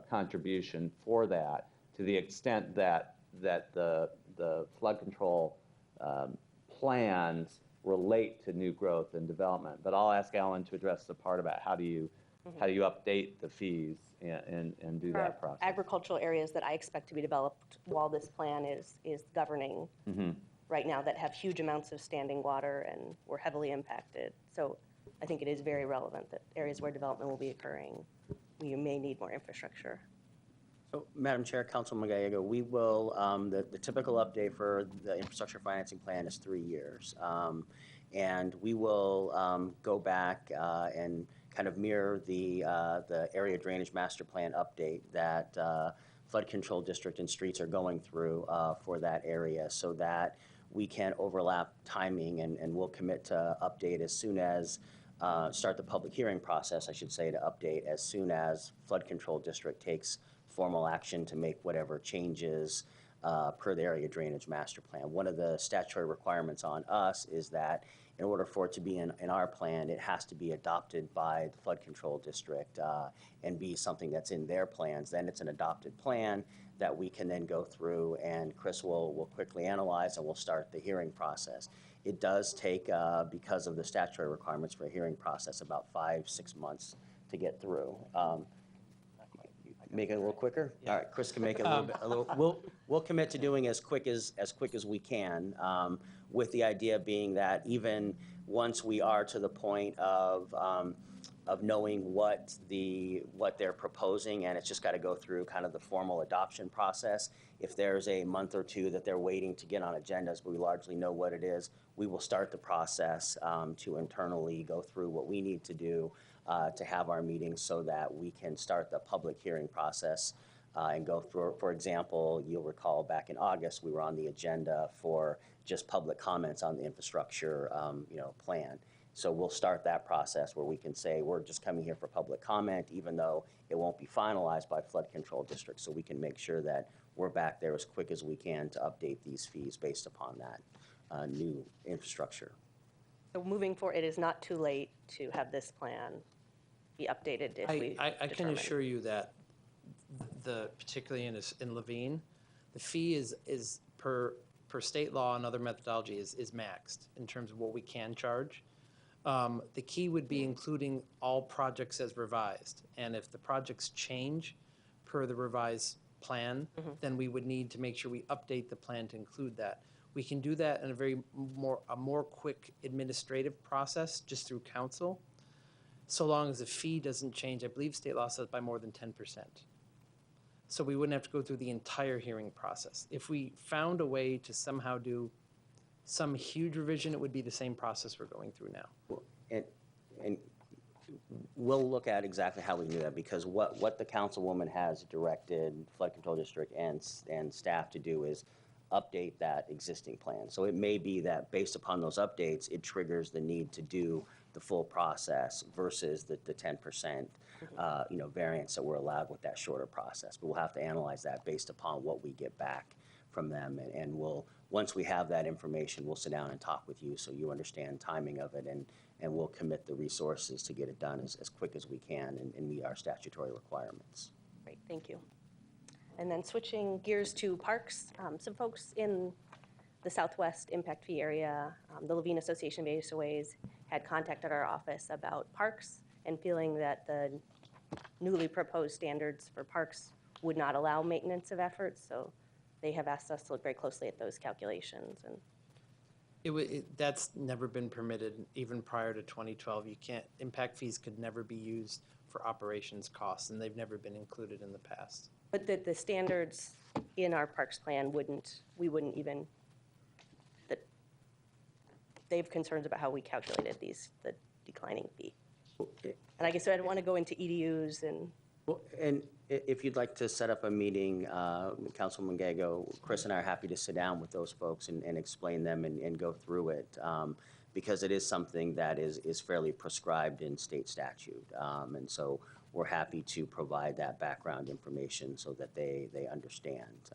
Speaker 2: contribution for that, to the extent that the flood control plans relate to new growth and development. But I'll ask Alan to address the part about how do you update the fees and do that process.
Speaker 3: Agricultural areas that I expect to be developed while this plan is governing right now, that have huge amounts of standing water and were heavily impacted. So I think it is very relevant that areas where development will be occurring, we may need more infrastructure.
Speaker 4: So, Madam Chair, Councilman Gallego, we will, the typical update for the infrastructure financing plan is 3 years. And we will go back and kind of mirror the area drainage master plan update that flood control district and streets are going through for that area, so that we can overlap timing, and we'll commit to update as soon as, start the public hearing process, I should say, to update as soon as flood control district takes formal action to make whatever changes per the area drainage master plan. One of the statutory requirements on us is that in order for it to be in our plan, it has to be adopted by the flood control district and be something that's in their plans. Then it's an adopted plan that we can then go through, and Chris will quickly analyze, and we'll start the hearing process. It does take, because of the statutory requirements for a hearing process, about 5-6 months to get through. Make it a little quicker? Yeah. All right, Chris can make it a little, we'll commit to doing as quick as we can, with the idea being that even once we are to the point of knowing what they're proposing, and it's just got to go through kind of the formal adoption process. If there's a month or two that they're waiting to get on agendas, but we largely know what it is, we will start the process to internally go through what we need to do to have our meetings so that we can start the public hearing process and go through. For example, you'll recall back in August, we were on the agenda for just public comments on the infrastructure plan. So we'll start that process where we can say we're just coming here for public comment, even though it won't be finalized by flood control districts. So we can make sure that we're back there as quick as we can to update these fees based upon that new infrastructure.
Speaker 3: So moving forward, it is not too late to have this plan be updated if we
Speaker 6: I can
Speaker 3: determine.
Speaker 6: assure you that particularly in Levine, the fee is per state law and other methodology is maxed in terms of what we can charge. The key would be including all projects as revised. And if the projects change per the revised plan, then we would need to make sure we update the plan to include that. We can do that in a more quick administrative process just through council, so long as the fee doesn't change. I believe state law says by more than 10%. So we wouldn't have to go through the entire hearing process. If we found a way to somehow do some huge revision, it would be the same process we're going through now.
Speaker 4: And we'll look at exactly how we do that, because what the councilwoman has directed flood control district and staff to do is update that existing plan. So it may be that based upon those updates, it triggers the need to do the full process versus the 10% variance that we're allowed with that shorter process. But we'll have to analyze that based upon what we get back from them, and once we have that information, we'll sit down and talk with you so you understand timing of it, and we'll commit the resources to get it done as quick as we can and meet our statutory requirements.
Speaker 3: Great, thank you. And then switching gears to parks, some folks in the Southwest impact fee area, the Levine Association of HOAs had contacted our office about parks and feeling that the newly proposed standards for parks would not allow maintenance of efforts, so they have asked us to look very closely at those calculations. And
Speaker 6: That's never been permitted, even prior to 2012. Impact fees could never be used for operations costs, and they've never been included in the past.
Speaker 3: but the standards in our parks plan we wouldn't even, they have concerns about how we calculated the declining fee. And I guess I don't want to go into EDUs and.
Speaker 4: Well, and if you'd like to set up a meeting, Councilwoman Gago, Chris and I are happy to sit down with those folks and explain them and go through it, because it is something that is fairly prescribed in state statute. And so we're happy to provide that background information so that they understand,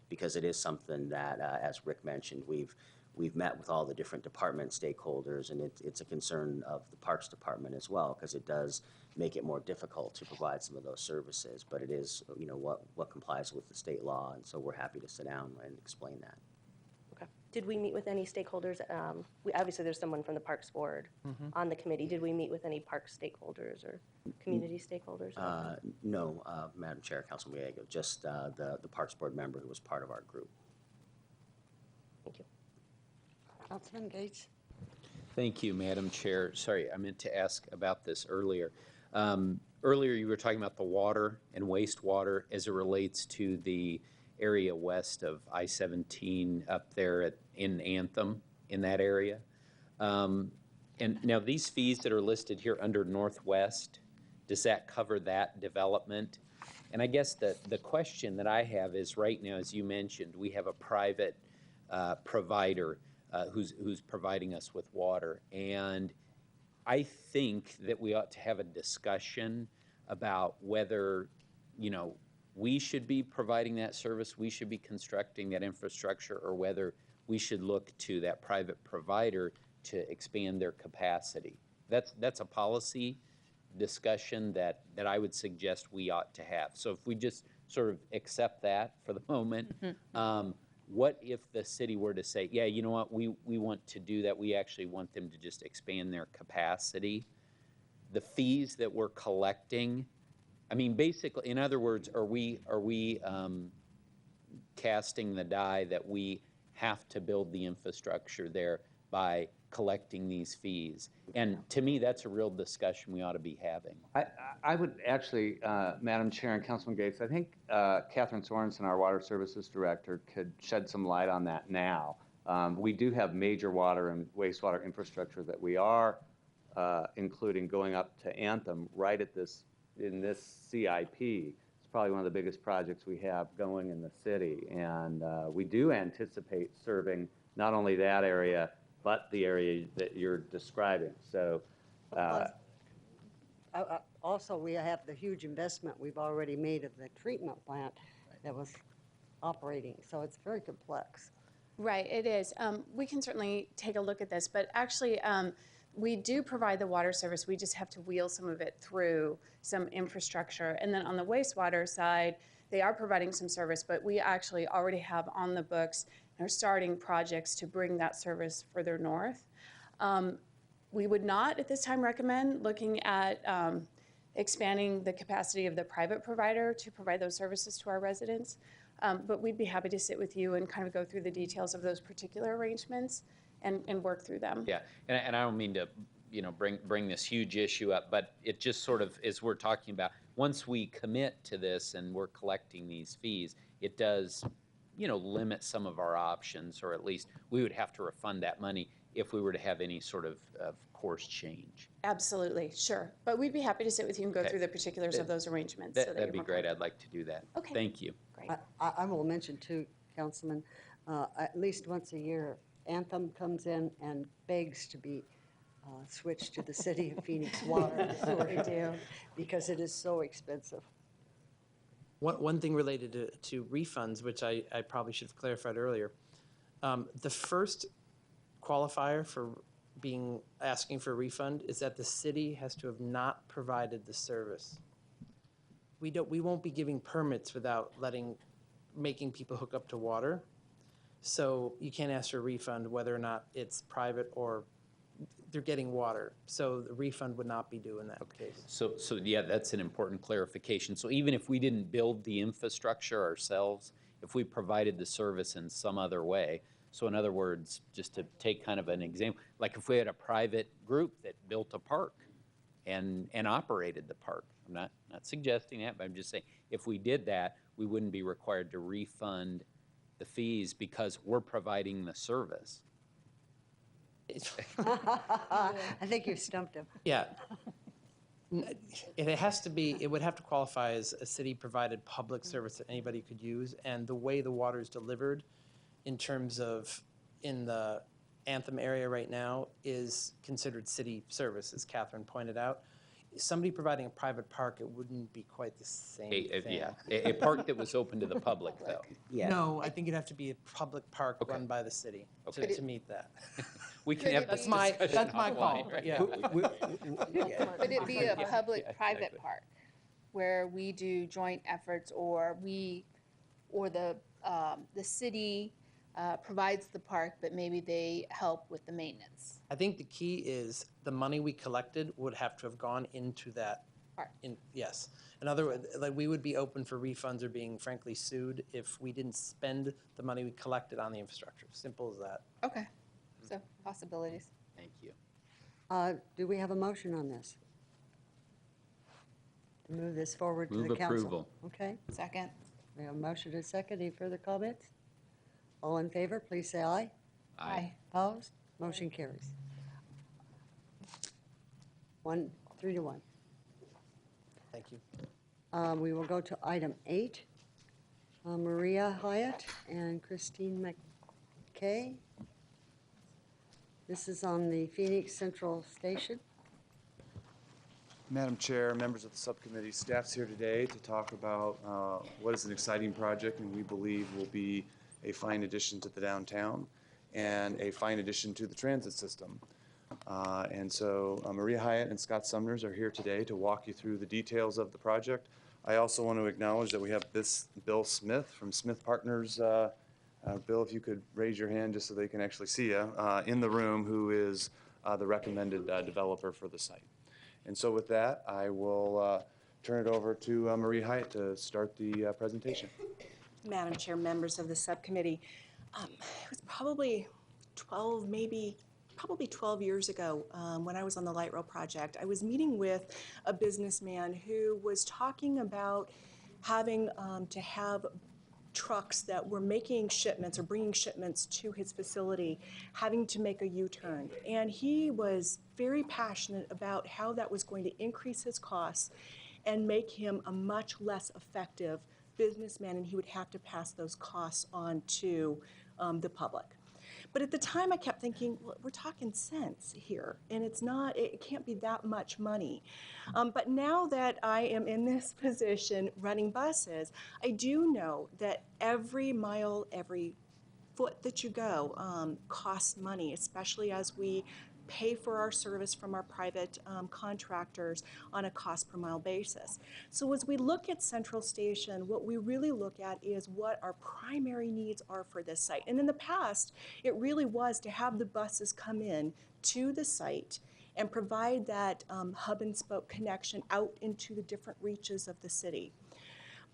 Speaker 4: because it is something that, as Rick mentioned, we've met with all the different department stakeholders, and it's a concern of the Parks Department as well, because it does make it more difficult to provide some of those services. But it is, what complies with the state law, and so we're happy to sit down and explain that.
Speaker 3: Okay. Did we meet with any stakeholders? Obviously, there's someone from the Parks Board on the committee. Did we meet with any parks stakeholders or community stakeholders?
Speaker 4: No, Madam Chair, Councilman Gallego, just the Parks Board member who was part of our group.
Speaker 3: Thank you.
Speaker 1: Councilman Gates?
Speaker 7: Thank you, Madam Chair. Sorry, I meant to ask about this earlier. Earlier, you were talking about the water and wastewater as it relates to the area west of I-17 up there in Anthem, in that area. And now these fees that are listed here under Northwest, does that cover that development? And I guess the question that I have is, right now, as you mentioned, we have a private provider who's providing us with water. And I think that we ought to have a discussion about whether, we should be providing that service, we should be constructing that infrastructure, or whether we should look to that private provider to expand their capacity. That's a policy discussion that I would suggest we ought to have. So if we just sort of accept that for the moment, what if the city were to say, yeah, you know what, we want to do that, we actually want them to just expand their capacity? The fees that we're collecting, I mean, basically, in other words, are we casting the die that we have to build the infrastructure there by collecting these fees. And to me, that's a real discussion we ought to be having.
Speaker 2: I would actually, Madam Chair and Councilman Gates, I think Catherine Sorensen, our Water Services Director, could shed some light on that now. We do have major water and wastewater infrastructure that we are including going up to Anthem right at in this CIP. It's probably one of the biggest projects we have going in the city. And we do anticipate serving not only that area, but the area that you're describing. So
Speaker 1: Also, we have the huge investment we've already made of the treatment plant that was operating, so it's very complex.
Speaker 9: Right, it is. We can certainly take a look at this, but actually, we do provide the water service. We just have to wheel some of it through some infrastructure. And then on the wastewater side, they are providing some service, but we actually already have on the books and are starting projects to bring that service further north. We would not at this time recommend looking at expanding the capacity of the private provider to provide those services to our residents. But we'd be happy to sit with you and kind of go through the details of those particular arrangements and work through them.
Speaker 7: Yeah, and I don't mean to, bring this huge issue up, but it just sort of, as we're talking about, once we commit to this and we're collecting these fees, it does, limit some of our options, or at least we would have to refund that money if we were to have any sort of course change.
Speaker 9: Absolutely, sure. But we'd be happy to sit with you and go
Speaker 7: Okay.
Speaker 9: through the particulars of those arrangements. so that
Speaker 7: That'd
Speaker 9: you're
Speaker 7: be
Speaker 9: more
Speaker 7: great.
Speaker 9: comfortable.
Speaker 7: I'd like to do that.
Speaker 9: Okay.
Speaker 7: Thank you.
Speaker 9: Great.
Speaker 1: I will mention too, Councilman, at least once a year, Anthem comes in and begs to be switched to the city of Phoenix water.
Speaker 9: They do.
Speaker 1: Because it is so expensive.
Speaker 6: One thing related to refunds, which I probably should have clarified earlier. The first qualifier for asking for a refund is that the city has to have not provided the service. We won't be giving permits without making people hook up to water. So you can't ask for a refund whether or not it's private or they're getting water. So the refund would not be due in that case.
Speaker 7: So yeah, that's an important clarification. So even if we didn't build the infrastructure ourselves, if we provided the service in some other way, so in other words, just to take kind of an example, like if we had a private group that built a park and operated the park, I'm not suggesting that, but I'm just saying, if we did that, we wouldn't be required to refund the fees because we're providing the service.
Speaker 1: I think you stumped him.
Speaker 6: Yeah. It would have to qualify as a city-provided public service that anybody could use, and the way the water is delivered in terms of in the Anthem area right now is considered city service, as Catherine pointed out. Somebody providing a private park, it wouldn't be quite the same thing.
Speaker 7: A park that was open to the public, though.
Speaker 4: Yeah.
Speaker 6: No, I think it'd have to be a public park
Speaker 7: Okay.
Speaker 6: run by the city
Speaker 7: Okay.
Speaker 6: to meet that.
Speaker 7: We can have this
Speaker 6: That's my
Speaker 7: discussion
Speaker 6: call,
Speaker 7: offline, right?
Speaker 6: yeah.
Speaker 5: Could it be a public-private park where we do joint efforts, or the city provides the park, but maybe they help with the maintenance?
Speaker 6: I think the key is the money we collected would have to have gone into that.
Speaker 5: Park.
Speaker 6: Yes. In other words, like, we would be open for refunds or being frankly sued if we didn't spend the money we collected on the infrastructure. Simple as that.
Speaker 5: Okay, so possibilities.
Speaker 7: Thank you.
Speaker 1: Do we have a motion on this? To move this forward to
Speaker 7: Move
Speaker 1: the council?
Speaker 7: approval.
Speaker 1: Okay,
Speaker 5: Second.
Speaker 1: we have a motion and a second. Any further comments? All in favor, please say aye.
Speaker 5: Aye.
Speaker 1: Opposed? Motion carries. 3 to 1.
Speaker 6: Thank you.
Speaker 1: We will go to item 8. Maria Hyatt and Christine McKay. This is on the Phoenix Central Station.
Speaker 10: Madam Chair, members of the subcommittee, staff's here today to talk about what is an exciting project and we believe will be a fine addition to the downtown and a fine addition to the transit system. And so Maria Hyatt and Scott Sumners are here today to walk you through the details of the project. I also want to acknowledge that we have Bill Smith from Smith Partners. Bill, if you could raise your hand just so they can actually see you, in the room, who is the recommended developer for the site. And so with that, I will turn it over to Maria Hyatt to start the presentation.
Speaker 11: Madam Chair, members of the subcommittee, it was probably 12, maybe probably 12 years ago, when I was on the light rail project, I was meeting with a businessman who was talking about having to have trucks that were making shipments or bringing shipments to his facility having to make a U-turn. And he was very passionate about how that was going to increase his costs and make him a much less effective businessman, and he would have to pass those costs on to the public. But at the time, I kept thinking, well, we're talking cents here, and it can't be that much money. But now that I am in this position running buses, I do know that every mile, every foot that you go costs money, especially as we pay for our service from our private contractors on a cost per mile basis. So as we look at Central Station, what we really look at is what our primary needs are for this site. And in the past, it really was to have the buses come in to the site and provide that hub and spoke connection out into the different reaches of the city.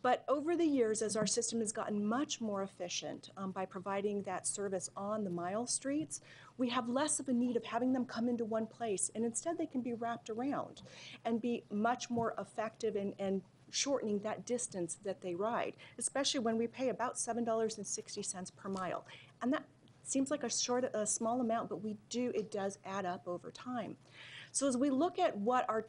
Speaker 11: But over the years, as our system has gotten much more efficient by providing that service on the mile streets, we have less of a need of having them come into one place, and instead they can be wrapped around and be much more effective in shortening that distance that they ride, especially when we pay about $7.60 per mile. And that seems like a small amount, but it does add up over time. So as we look at what our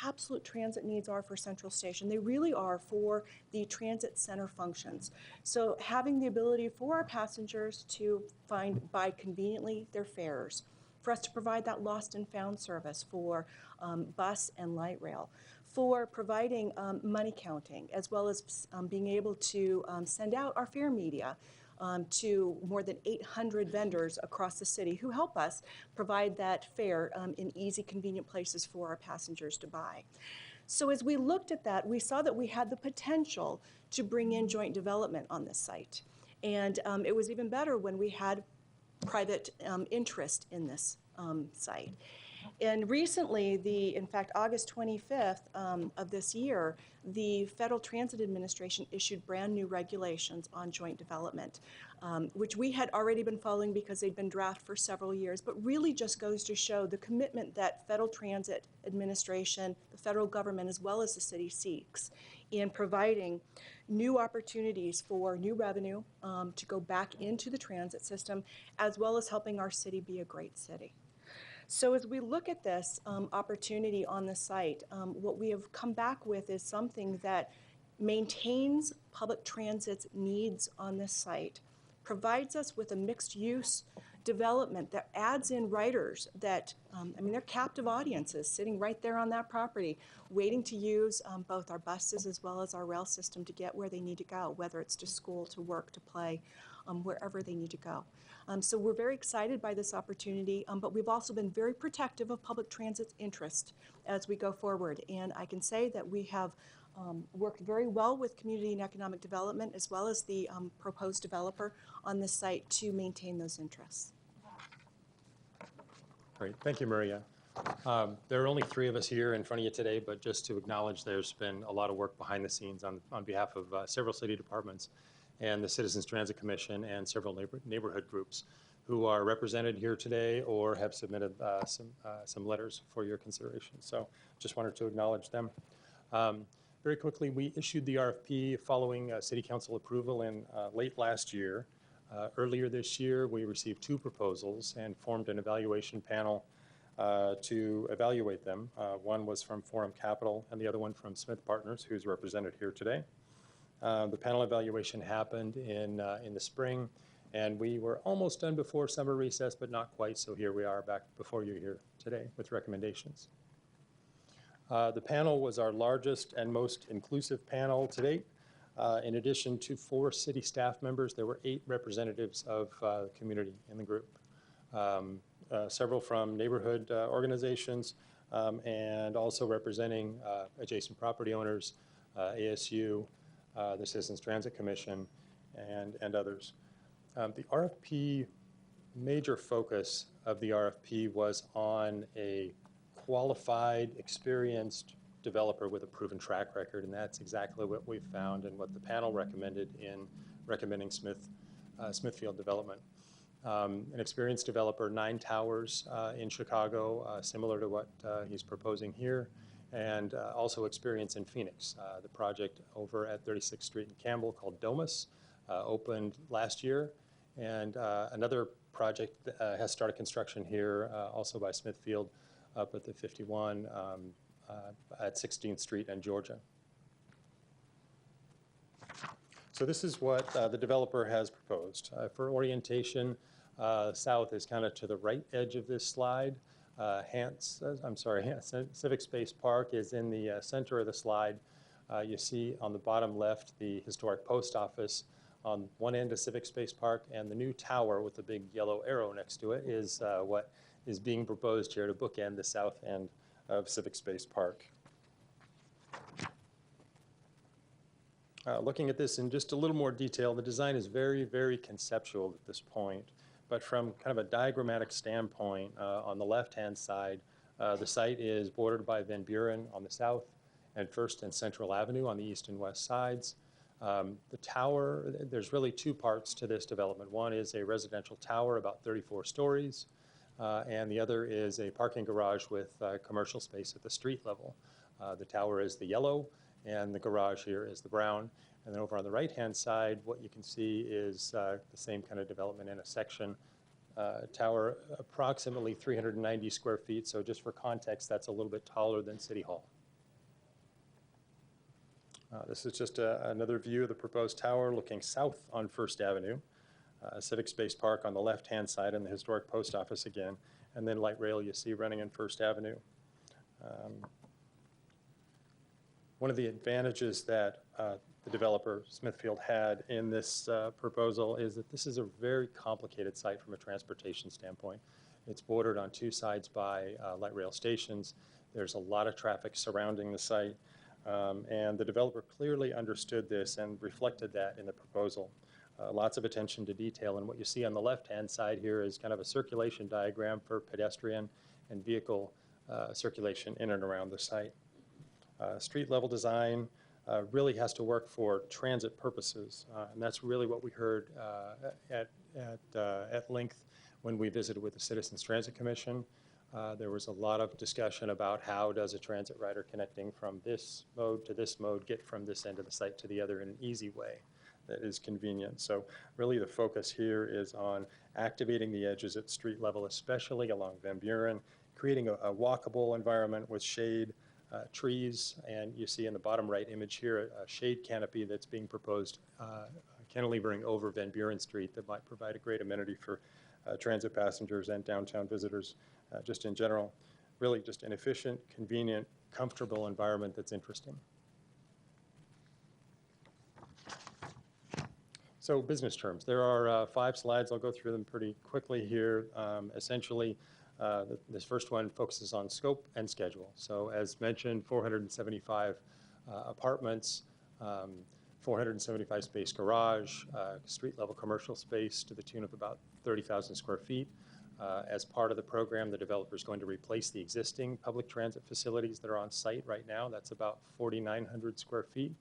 Speaker 11: absolute transit needs are for Central Station, they really are for the transit center functions. So having the ability for our passengers to buy conveniently their fares, for us to provide that lost and found service for bus and light rail, for providing money counting, as well as being able to send out our fare media to more than 800 vendors across the city who help us provide that fare in easy, convenient places for our passengers to buy. So as we looked at that, we saw that we had the potential to bring in joint development on this site. And it was even better when we had private interest in this site. And recently, in fact, August 25th of this year, the Federal Transit Administration issued brand new regulations on joint development, which we had already been following because they'd been drafted for several years, but really just goes to show the commitment that Federal Transit Administration, the federal government, as well as the city seeks in providing new opportunities for new revenue to go back into the transit system, as well as helping our city be a great city. So as we look at this opportunity on the site, what we have come back with is something that maintains public transit's needs on this site, provides us with a mixed-use development that adds in riders that, they're captive audiences sitting right there on that property, waiting to use both our buses as well as our rail system to get where they need to go, whether it's to school, to work, to play, wherever they need to go. So we're very excited by this opportunity, but we've also been very protective of public transit's interest as we go forward. And I can say that we have worked very well with Community and Economic Development as well as the proposed developer on this site to maintain those interests.
Speaker 12: Great, thank you, Maria. There are only 3 of us here in front of you today, but just to acknowledge there's been a lot of work behind the scenes on behalf of several city departments and the Citizens Transit Commission and several neighborhood groups who are represented here today or have submitted some letters for your consideration. So just wanted to acknowledge them. Very quickly, we issued the RFP following City Council approval in late last year. Earlier this year, we received 2 proposals and formed an evaluation panel to evaluate them. One was from Forum Capital and the other one from Smith Partners, who's represented here today. The panel evaluation happened in the spring, and we were almost done before summer recess, but not quite, so here we are back before you here today with recommendations. The panel was our largest and most inclusive panel to date. In addition to 4 city staff members, there were 8 representatives of the community in the group. Several from neighborhood organizations and also representing adjacent property owners, ASU, the Citizens Transit Commission, and others. The RFP, major focus of the RFP was on a qualified, experienced developer with a proven track record, and that's exactly what we found and what the panel recommended in recommending Smithfield development. An experienced developer, 9 towers in Chicago, similar to what he's proposing here, and also experience in Phoenix. The project over at 36th Street in Campbell called Domus opened last year, and another project has started construction here, also by Smithfield, up at the 51 at 16th Street and Georgia. So this is what the developer has proposed. For orientation, south is kind of to the right edge of this slide. Civic Space Park is in the center of the slide. You see on the bottom left the historic post office. On one end of Civic Space Park, and the new tower with the big yellow arrow next to it is what is being proposed here to bookend the south end of Civic Space Park. Looking at this in just a little more detail, the design is very, very conceptual at this point. But from kind of a diagrammatic standpoint, on the left-hand side, the site is bordered by Van Buren on the south and First and Central Avenue on the east and west sides. The tower, there's really 2 parts to this development. One is a residential tower about 34 stories, and the other is a parking garage with commercial space at the street level. The tower is the yellow, and the garage here is the brown. And then over on the right-hand side, what you can see is the same kind of development in a section. Tower approximately 390 square feet, so just for context, that's a little bit taller than City Hall. This is just another view of the proposed tower looking south on First Avenue. Civic Space Park on the left-hand side and the historic post office again, and then light rail you see running on First Avenue. One of the advantages that the developer, Smithfield, had in this proposal is that this is a very complicated site from a transportation standpoint. It's bordered on 2 sides by light rail stations. There's a lot of traffic surrounding the site, and the developer clearly understood this and reflected that in the proposal. Lots of attention to detail, and what you see on the left-hand side here is kind of a circulation diagram for pedestrian and vehicle circulation in and around the site. Street level design really has to work for transit purposes, and that's really what we heard at length when we visited with the Citizens Transit Commission. There was a lot of discussion about how does a transit rider connecting from this mode to this mode get from this end of the site to the other in an easy way that is convenient. So really the focus here is on activating the edges at street level, especially along Van Buren, creating a walkable environment with shade, trees, and you see in the bottom right image here a shade canopy that's being proposed, cantilevering over Van Buren Street that might provide a great amenity for transit passengers and downtown visitors just in general. Really just an efficient, convenient, comfortable environment that's interesting. So business terms. There are 5 slides. I'll go through them pretty quickly here. Essentially, this first one focuses on scope and schedule. So as mentioned, 475 apartments, 475 space garage, street level commercial space to the tune of about 30,000 square feet. As part of the program, the developer is going to replace the existing public transit facilities that are on site right now. That's about 4,900 square feet.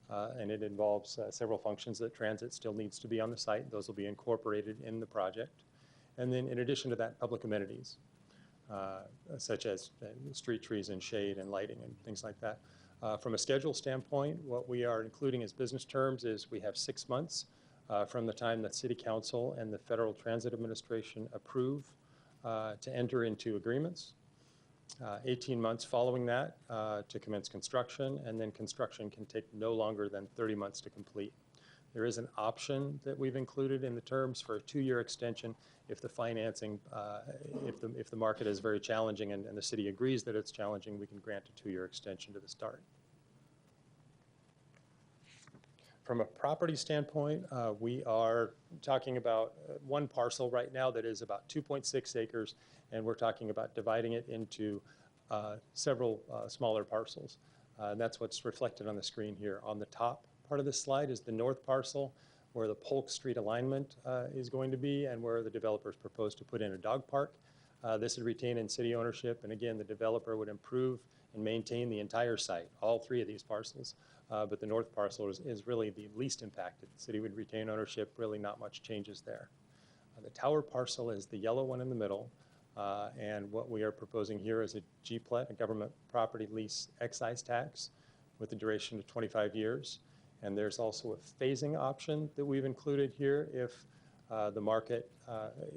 Speaker 12: And it involves several functions that transit still needs to be on the site. Those will be incorporated in the project. And then in addition to that, public amenities, such as street trees and shade and lighting and things like that. From a schedule standpoint, what we are including as business terms is we have 6 months from the time that City Council and the Federal Transit Administration approve to enter into agreements. 18 months following that to commence construction, and then construction can take no longer than 30 months to complete. There is an option that we've included in the terms for a 2-year extension if the financing, if the market is very challenging and the city agrees that it's challenging, we can grant a 2-year extension to the start. From a property standpoint, we are talking about one parcel right now that is about 2.6 acres, and we're talking about dividing it into several smaller parcels. And that's what's reflected on the screen here. On the top part of this slide is the north parcel, where the Polk Street alignment is going to be, and where the developers proposed to put in a dog park. This would retain in city ownership, and again, the developer would improve and maintain the entire site, all 3 of these parcels. But the north parcel is really the least impacted. The city would retain ownership, really not much changes there. The tower parcel is the yellow one in the middle, and what we are proposing here is a GPLET, a government property lease excise tax, with a duration of 25 years. And there's also a phasing option that we've included here if the market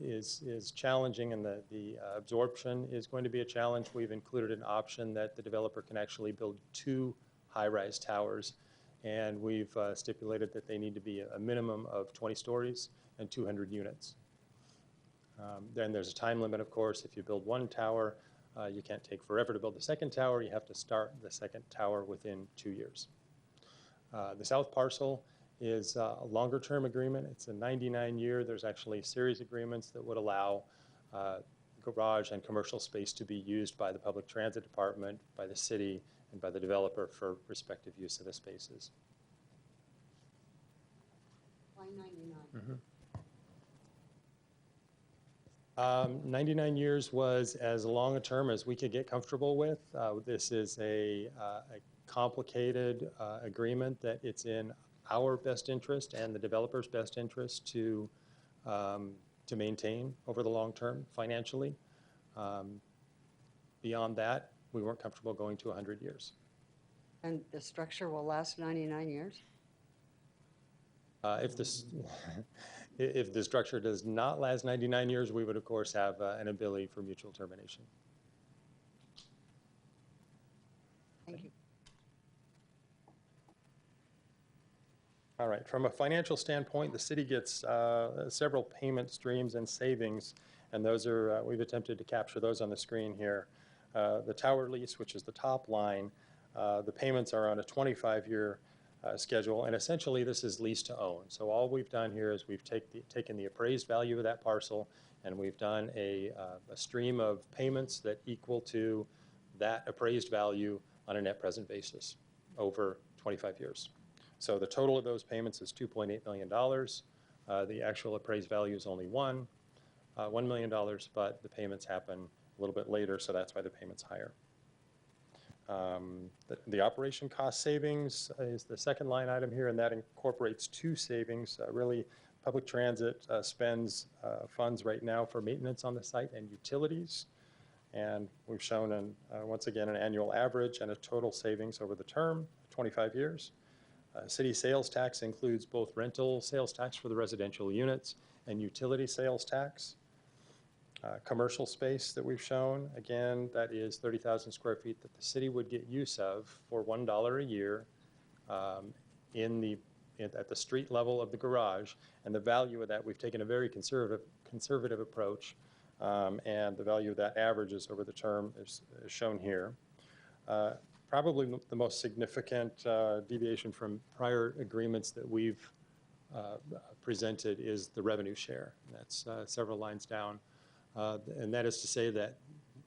Speaker 12: is challenging and the absorption is going to be a challenge. We've included an option that the developer can actually build 2 high-rise towers, and we've stipulated that they need to be a minimum of 20 stories and 200 units. Then there's a time limit, of course. If you build 1 tower, you can't take forever to build the second tower. You have to start the second tower within 2 years. The south parcel is a longer-term agreement. It's a 99-year. There's actually a series agreements that would allow garage and commercial space to be used by the public transit department, by the city, and by the developer for respective use of the spaces.
Speaker 1: Why 99?
Speaker 12: 99 years was as long a term as we could get comfortable with. This is a complicated agreement that it's in our best interest and the developer's best interest to maintain over the long term financially. Beyond that, we weren't comfortable going to 100 years.
Speaker 1: And the structure will last 99 years?
Speaker 12: If the structure does not last 99 years, we would, of course, have an ability for mutual termination.
Speaker 1: Thank you.
Speaker 12: All right, from a financial standpoint, the city gets several payment streams and savings, and those are, we've attempted to capture those on the screen here. The tower lease, which is the top line, the payments are on a 25-year schedule, and essentially this is lease to own. So all we've done here is we've taken the appraised value of that parcel, and we've done a stream of payments that equal to that appraised value on a net present basis over 25 years. So the total of those payments is $2.8 million. The actual appraised value is only $1 million, but the payments happen a little bit later, so that's why the payment's higher. The operation cost savings is the second line item here, and that incorporates 2 savings. Really, public transit spends funds right now for maintenance on the site and utilities. And we've shown, once again, an annual average and a total savings over the term, 25 years. City sales tax includes both rental sales tax for the residential units and utility sales tax. Commercial space that we've shown, again, that is 30,000 square feet that the city would get use of for $1 a year at the street level of the garage. And the value of that, we've taken a very conservative approach, and the value of that averages over the term is shown here. Probably the most significant deviation from prior agreements that we've presented is the revenue share. That's several lines down. And that is to say that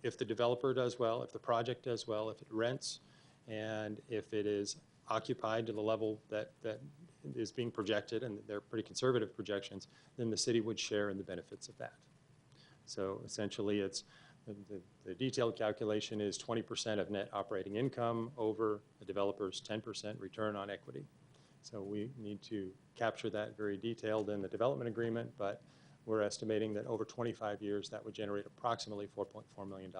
Speaker 12: if the developer does well, if the project does well, if it rents, and if it is occupied to the level that is being projected, and they're pretty conservative projections, then the city would share in the benefits of that. So essentially, it's the detailed calculation is 20% of net operating income over the developer's 10% return on equity. So we need to capture that very detailed in the development agreement, but we're estimating that over 25 years that would generate approximately $4.4 million.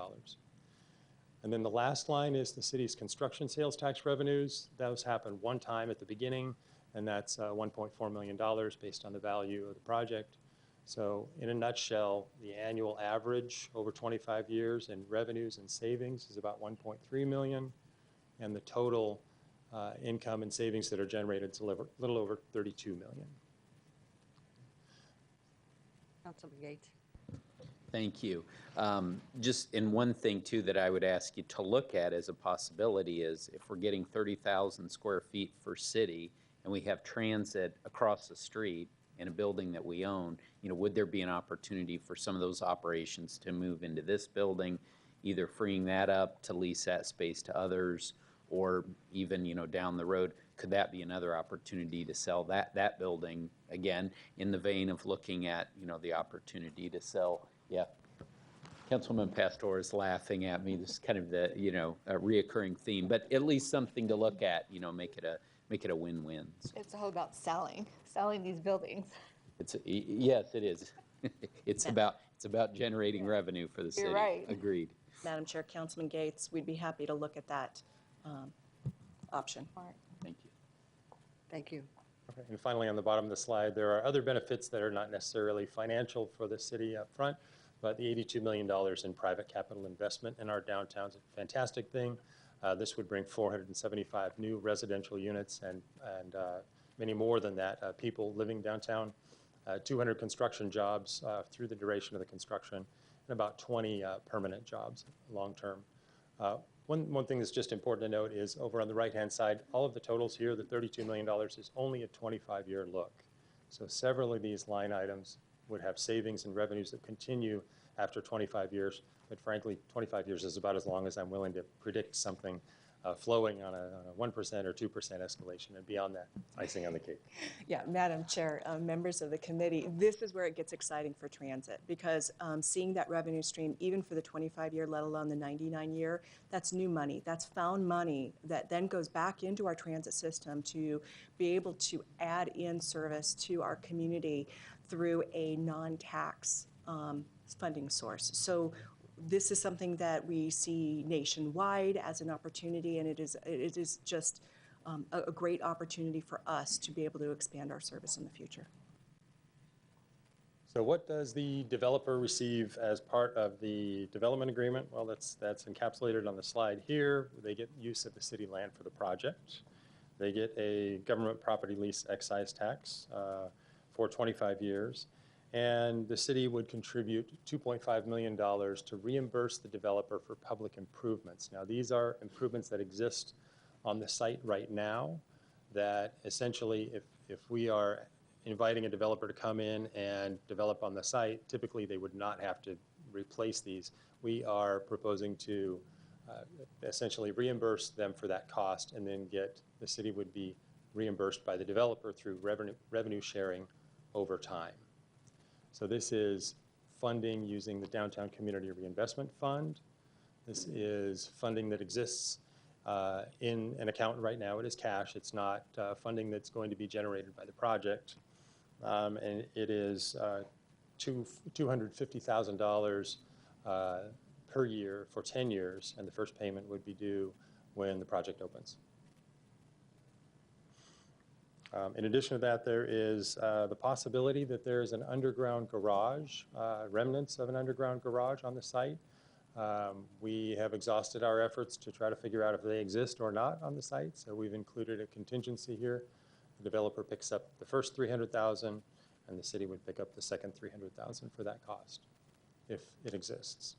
Speaker 12: And then the last line is the city's construction sales tax revenues. Those happen one time at the beginning, and that's $1.4 million based on the value of the project. So in a nutshell, the annual average over 25 years in revenues and savings is about $1.3 million, and the total income and savings that are generated is a little over $32 million.
Speaker 1: Councilman Gates.
Speaker 7: Thank you. Just in one thing, too, that I would ask you to look at as a possibility is if we're getting 30,000 square feet for city and we have transit across the street in a building that we own, would there be an opportunity for some of those operations to move into this building, either freeing that up to lease that space to others, or even, down the road, could that be another opportunity to sell that building, again, in the vein of looking at, the opportunity to sell, yeah. Councilman Pastor is laughing at me. This is kind of the, a reoccurring theme, but at least something to look at, make it a win-win.
Speaker 13: It's all about selling these buildings.
Speaker 7: Yes, it is. It's about generating revenue for the city.
Speaker 11: right.
Speaker 7: Agreed.
Speaker 11: Madam Chair, Councilman Gates, we'd be happy to look at that option.
Speaker 7: Thank you.
Speaker 1: Thank you.
Speaker 12: Okay, and finally, on the bottom of the slide, there are other benefits that are not necessarily financial for the city up front, but the $82 million in private capital investment in our downtown is a fantastic thing. This would bring 475 new residential units and many more than that, people living downtown, 200 construction jobs through the duration of the construction, and about 20 permanent jobs long-term. One thing that's just important to note is over on the right-hand side, all of the totals here, the $32 million is only a 25-year look. So several of these line items would have savings and revenues that continue after 25 years. But frankly, 25 years is about as long as I'm willing to predict something flowing on a 1% or 2% escalation, and beyond that, icing on the cake.
Speaker 11: Yeah, Madam Chair, members of the committee, this is where it gets exciting for transit, because seeing that revenue stream, even for the 25-year, let alone the 99-year, that's new money. That's found money that then goes back into our transit system to be able to add in service to our community through a non-tax funding source. So this is something that we see nationwide as an opportunity, and it is just a great opportunity for us to be able to expand our service in the future.
Speaker 12: So what does the developer receive as part of the development agreement? Well, that's encapsulated on the slide here. They get use of the city land for the project. They get a government property lease excise tax for 25 years. And the city would contribute $2.5 million to reimburse the developer for public improvements. Now, these are improvements that exist on the site right now that essentially, if we are inviting a developer to come in and develop on the site, typically they would not have to replace these. We are proposing to essentially reimburse them for that cost, and then the city would be reimbursed by the developer through revenue sharing over time. So this is funding using the Downtown Community Reinvestment Fund. This is funding that exists in an account right now. It is cash. It's not funding that's going to be generated by the project. And it is $250,000 per year for 10 years, and the first payment would be due when the project opens. In addition to that, there is the possibility that there is an underground garage, remnants of an underground garage on the site. We have exhausted our efforts to try to figure out if they exist or not on the site, so we've included a contingency here. The developer picks up the first $300,000, and the city would pick up the second $300,000 for that cost, if it exists.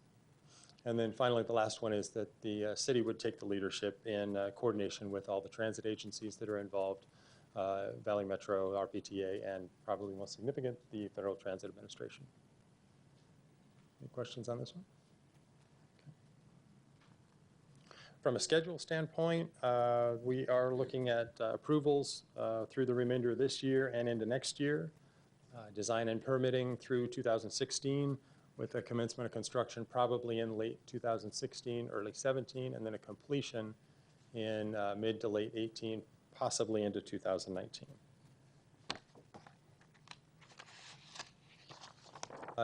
Speaker 12: And then finally, the last one is that the city would take the leadership in coordination with all the transit agencies that are involved, Valley Metro, RPTA, and probably most significant, the Federal Transit Administration. Any questions on this one? Okay. From a schedule standpoint, we are looking at approvals through the remainder of this year and into next year, design and permitting through 2016, with a commencement of construction probably in late 2016, early 17, and then a completion in mid to late 18, possibly into 2019.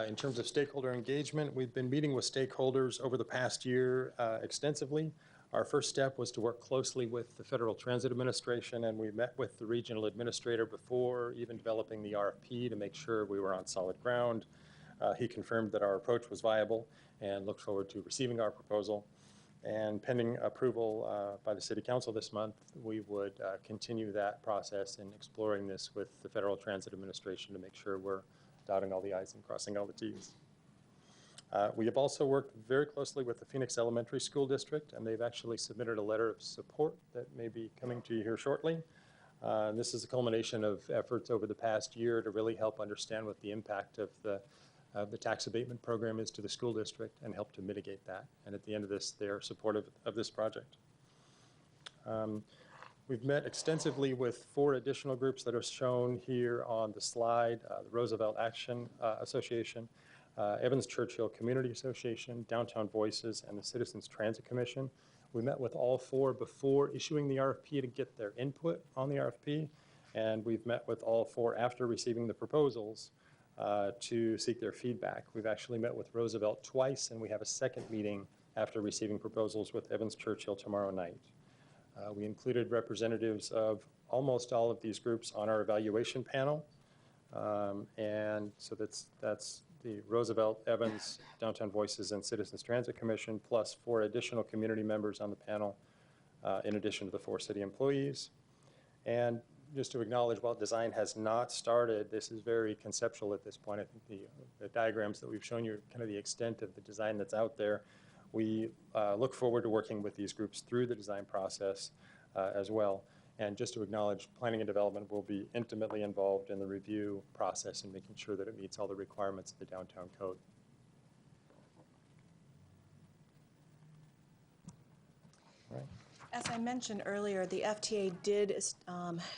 Speaker 12: In terms of stakeholder engagement, we've been meeting with stakeholders over the past year extensively. Our first step was to work closely with the Federal Transit Administration, and we met with the regional administrator before even developing the RFP to make sure we were on solid ground. He confirmed that our approach was viable and looked forward to receiving our proposal. And pending approval by the City Council this month, we would continue that process in exploring this with the Federal Transit Administration to make sure we're dotting all the I's and crossing all the T's. We have also worked very closely with the Phoenix Elementary School District, and they've actually submitted a letter of support that may be coming to you here shortly. This is a culmination of efforts over the past year to really help understand what the impact of the tax abatement program is to the school district and help to mitigate that. And at the end of this, they're supportive of this project. We've met extensively with 4 additional groups that are shown here on the slide: the Roosevelt Action Association, Evans Churchill Community Association, Downtown Voices, and the Citizens Transit Commission. We met with all 4 before issuing the RFP to get their input on the RFP, and we've met with all 4 after receiving the proposals to seek their feedback. We've actually met with Roosevelt twice, and we have a second meeting after receiving proposals with Evans Churchill tomorrow night. We included representatives of almost all of these groups on our evaluation panel. And so that's the Roosevelt, Evans, Downtown Voices, and Citizens Transit Commission, plus 4 additional community members on the panel, in addition to the 4 city employees. And just to acknowledge, while design has not started, this is very conceptual at this point. I think the diagrams that we've shown you are kind of the extent of the design that's out there. We look forward to working with these groups through the design process as well. And just to acknowledge, planning and development will be intimately involved in the review process and making sure that it meets all the requirements of the downtown code. Right.
Speaker 11: As I mentioned earlier, the FTA did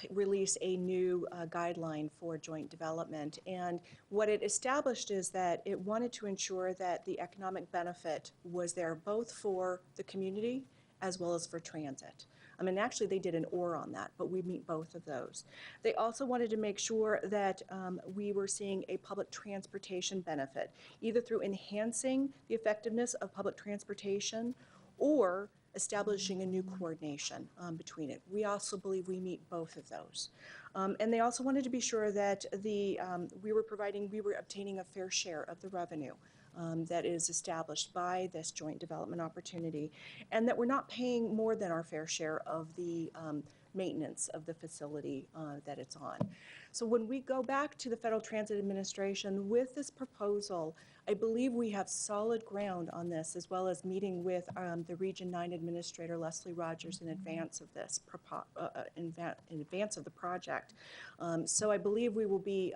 Speaker 11: release a new guideline for joint development. And what it established is that it wanted to ensure that the economic benefit was there both for the community as well as for transit. I mean, actually, they did an or on that, but we meet both of those. They also wanted to make sure that we were seeing a public transportation benefit, either through enhancing the effectiveness of public transportation or establishing a new coordination between it. We also believe we meet both of those. And they also wanted to be sure that we were obtaining a fair share of the revenue that is established by this joint development opportunity, and that we're not paying more than our fair share of the maintenance of the facility that it's on. So when we go back to the Federal Transit Administration with this proposal, I believe we have solid ground on this, as well as meeting with the Region 9 Administrator, Leslie Rogers, in advance of this, in advance of the project. So I believe we will be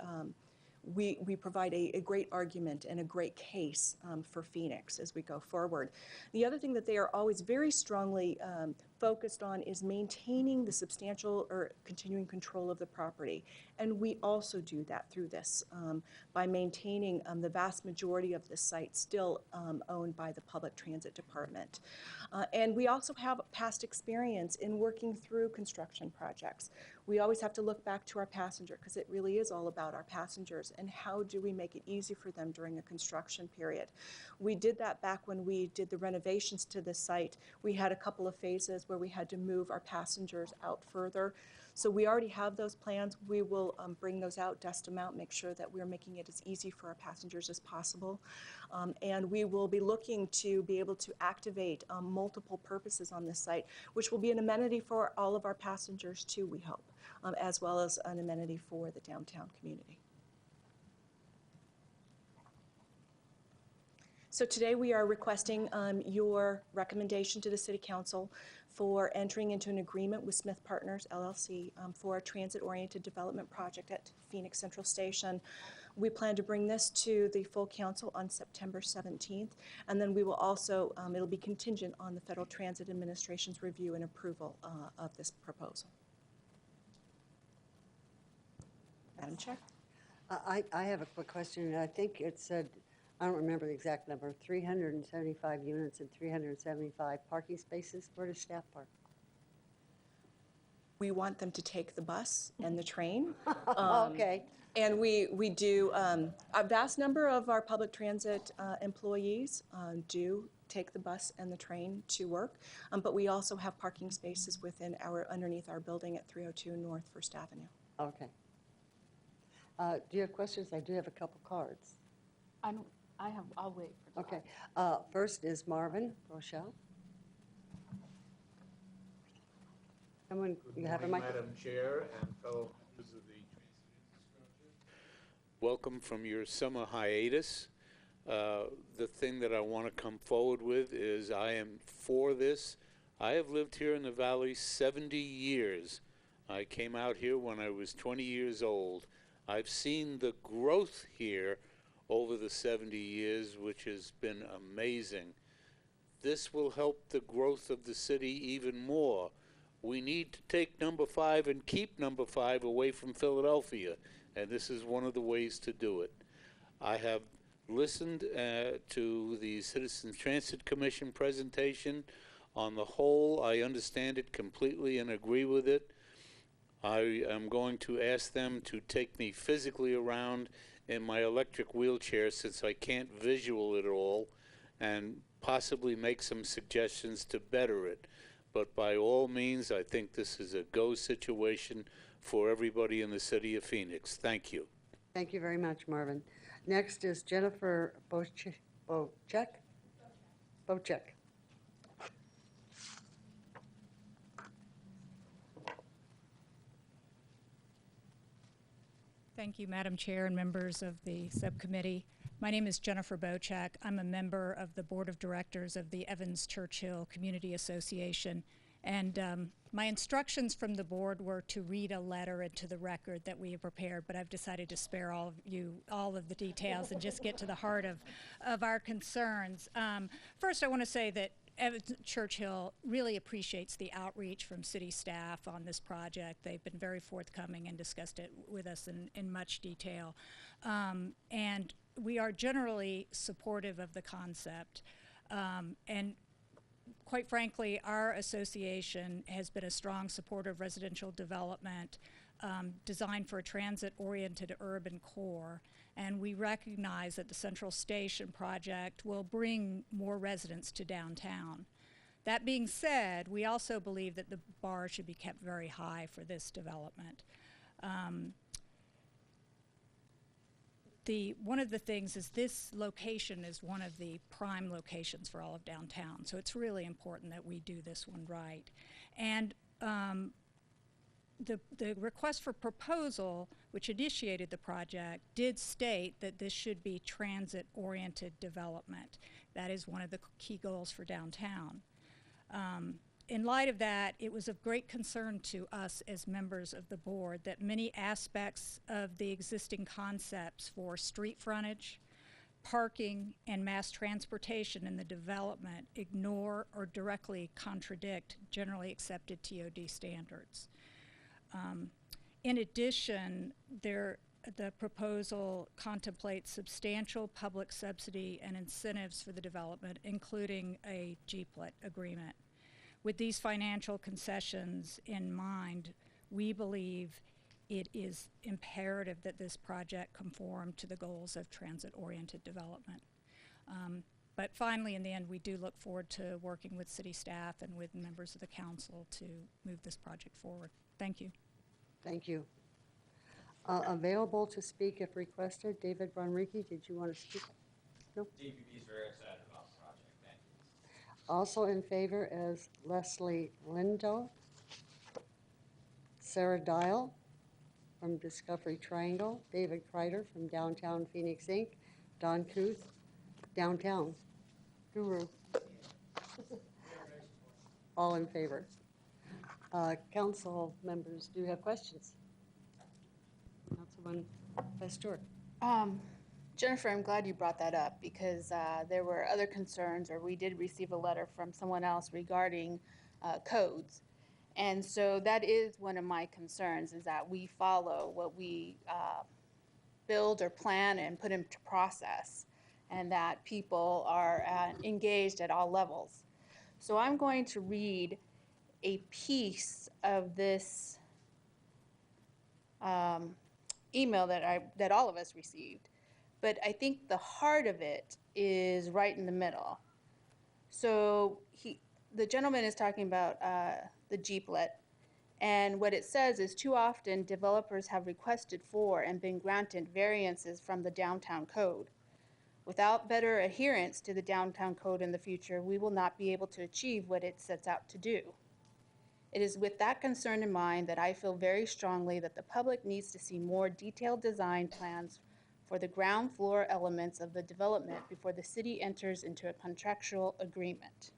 Speaker 11: we provide a great argument and a great case for Phoenix as we go forward. The other thing that they are always very strongly focused on is maintaining the substantial or continuing control of the property. And we also do that through this by maintaining the vast majority of the site still owned by the Public Transit Department. And we also have past experience in working through construction projects. We always have to look back to our passenger, because it really is all about our passengers and how do we make it easy for them during a construction period. We did that back when we did the renovations to the site. We had a couple of phases where we had to move our passengers out further. So we already have those plans. We will bring those out, dust them out, make sure that we're making it as easy for our passengers as possible. And we will be looking to be able to activate multiple purposes on this site, which will be an amenity for all of our passengers too, we hope, as well as an amenity for the downtown community. So today we are requesting your recommendation to the City Council for entering into an agreement with Smith Partners, LLC, for a transit-oriented development project at Phoenix Central Station. We plan to bring this to the full council on September 17th, and then we will also, it'll be contingent on the Federal Transit Administration's review and approval of this proposal. Madam Chair?
Speaker 1: I have a quick question. I think it said, I don't remember the exact number, 375 units and 375 parking spaces. Where does staff park?
Speaker 11: We want them to take the bus and the train.
Speaker 1: Okay.
Speaker 11: And we do, a vast number of our public transit employees do take the bus and the train to work, but we also have parking spaces within underneath our building at 302 North First Avenue.
Speaker 1: Okay. Do you have questions? I do have a couple cards.
Speaker 5: I'll wait for the
Speaker 1: Okay. First is Marvin Rochelle. Someone, you have a mic?
Speaker 13: Madam Chair and fellow members of the Transit Infrastructure. Welcome from your summer hiatus. The thing that I want to come forward with is I am for this. I have lived here in the Valley 70 years. I came out here when I was 20 years old. I've seen the growth here over the 70 years, which has been amazing. This will help the growth of the city even more. We need to take number 5 and keep number 5 away from Philadelphia, and this is one of the ways to do it. I have listened to the Citizens Transit Commission presentation. On the whole, I understand it completely and agree with it. I am going to ask them to take me physically around in my electric wheelchair since I can't visual it all, and possibly make some suggestions to better it. But by all means, I think this is a go situation for everybody in the city of Phoenix. Thank you.
Speaker 1: Thank you very much, Marvin. Next is Jennifer Bocek. Bocek.
Speaker 14: Thank you, Madam Chair and members of the subcommittee. My name is Jennifer Bocek. I'm a member of the Board of Directors of the Evans Churchill Community Association. And my instructions from the board were to read a letter into the record that we have prepared, but I've decided to spare all of you all of the details and just get to the heart of our concerns. First, I want to say that Evans Churchill really appreciates the outreach from city staff on this project. They've been very forthcoming and discussed it with us in much detail. And we are generally supportive of the concept. And quite frankly, our association has been a strong supporter of residential development designed for a transit-oriented urban core. And we recognize that the Central Station project will bring more residents to downtown. That being said, we also believe that the bar should be kept very high for this development. One of the things is this location is one of the prime locations for all of downtown, so it's really important that we do this one right. And the request for proposal, which initiated the project, did state that this should be transit-oriented development. That is one of the key goals for downtown. In light of that, it was of great concern to us as members of the board that many aspects of the existing concepts for street frontage, parking, and mass transportation in the development ignore or directly contradict generally accepted TOD standards. In addition, the proposal contemplates substantial public subsidy and incentives for the development, including a GPLET agreement. With these financial concessions in mind, we believe it is imperative that this project conform to the goals of transit-oriented development. But finally, in the end, we do look forward to working with city staff and with members of the council to move this project forward. Thank you.
Speaker 1: Thank you. Available to speak if requested, David Bonrique, did you want to speak? No?
Speaker 7: DPP is very excited about the project. Thank you.
Speaker 1: Also in favor is Leslie Lindo, Sarah Dial from Discovery Triangle, David Kreider from Downtown Phoenix Inc., Don Kuth, Downtown Guru. All in favor. Council members, do you have questions? Councilman Pastor.
Speaker 5: Jennifer, I'm glad you brought that up because there were other concerns, or we did receive a letter from someone else regarding codes. And so that is one of my concerns, is that we follow what we build or plan and put into process, and that people are engaged at all levels. So I'm going to read a piece of this email that all of us received. But I think the heart of it is right in the middle. So the gentleman is talking about the GPLET, and what it says is too often developers have requested for and been granted variances from the downtown code. Without better adherence to the downtown code in the future, we will not be able to achieve what it sets out to do. It is with that concern in mind that I feel very strongly that the public needs to see more detailed design plans for the ground floor elements of the development before the city enters into a contractual agreement.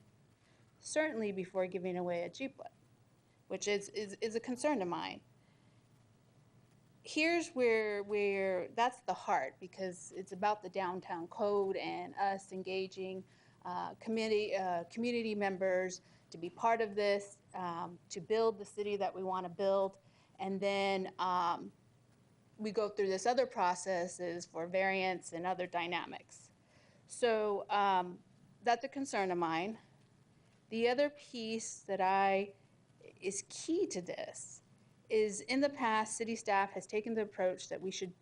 Speaker 5: Certainly before giving away a GPLET, which is a concern of mine. Here's where that's the heart, because it's about the downtown code and us engaging community members to be part of this, to build the city that we want to build. And then we go through this other processes for variance and other dynamics. So that's a concern of mine. The other piece that is key to this is, in the past, city staff has taken the approach that we should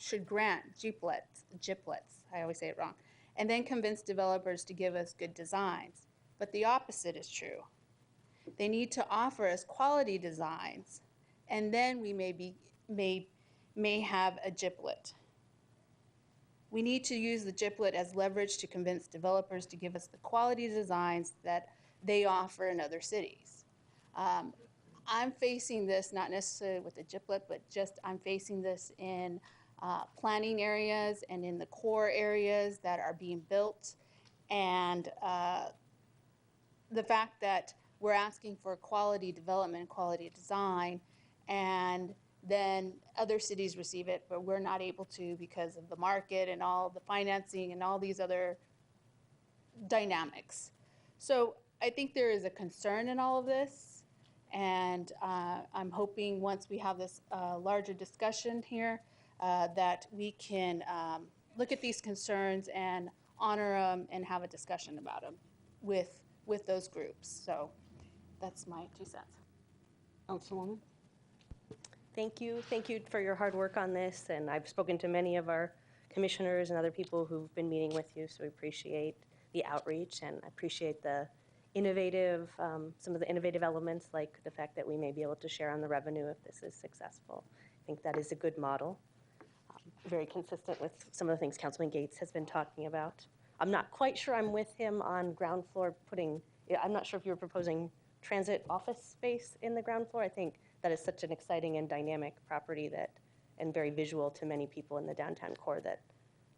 Speaker 5: should grant GIPLETs, I always say it wrong, and then convince developers to give us good designs. But the opposite is true. They need to offer us quality designs, and then we may have a GIPLET. We need to use the GIPLET as leverage to convince developers to give us the quality designs that they offer in other cities. I'm facing this not necessarily with the GIPLET, but just I'm facing this in planning areas and in the core areas that are being built. And the fact that we're asking for quality development, quality design, and then other cities receive it, but we're not able to because of the market and all the financing and all these other dynamics. So I think there is a concern in all of this, and I'm hoping once we have this larger discussion here that we can look at these concerns and honor them and have a discussion about them with those groups. So that's my 2 cents.
Speaker 1: Councilwoman?
Speaker 3: Thank you. Thank you for your hard work on this. And I've spoken to many of our commissioners and other people who've been meeting with you, so we appreciate the outreach and I appreciate the innovative, some of the innovative elements, like the fact that we may be able to share on the revenue if this is successful. I think that is a good model. Very consistent with some of the things Councilman Gates has been talking about. I'm not quite sure I'm with him on ground floor I'm not sure if you were proposing transit office space in the ground floor. I think that is such an exciting and dynamic property and very visual to many people in the downtown core that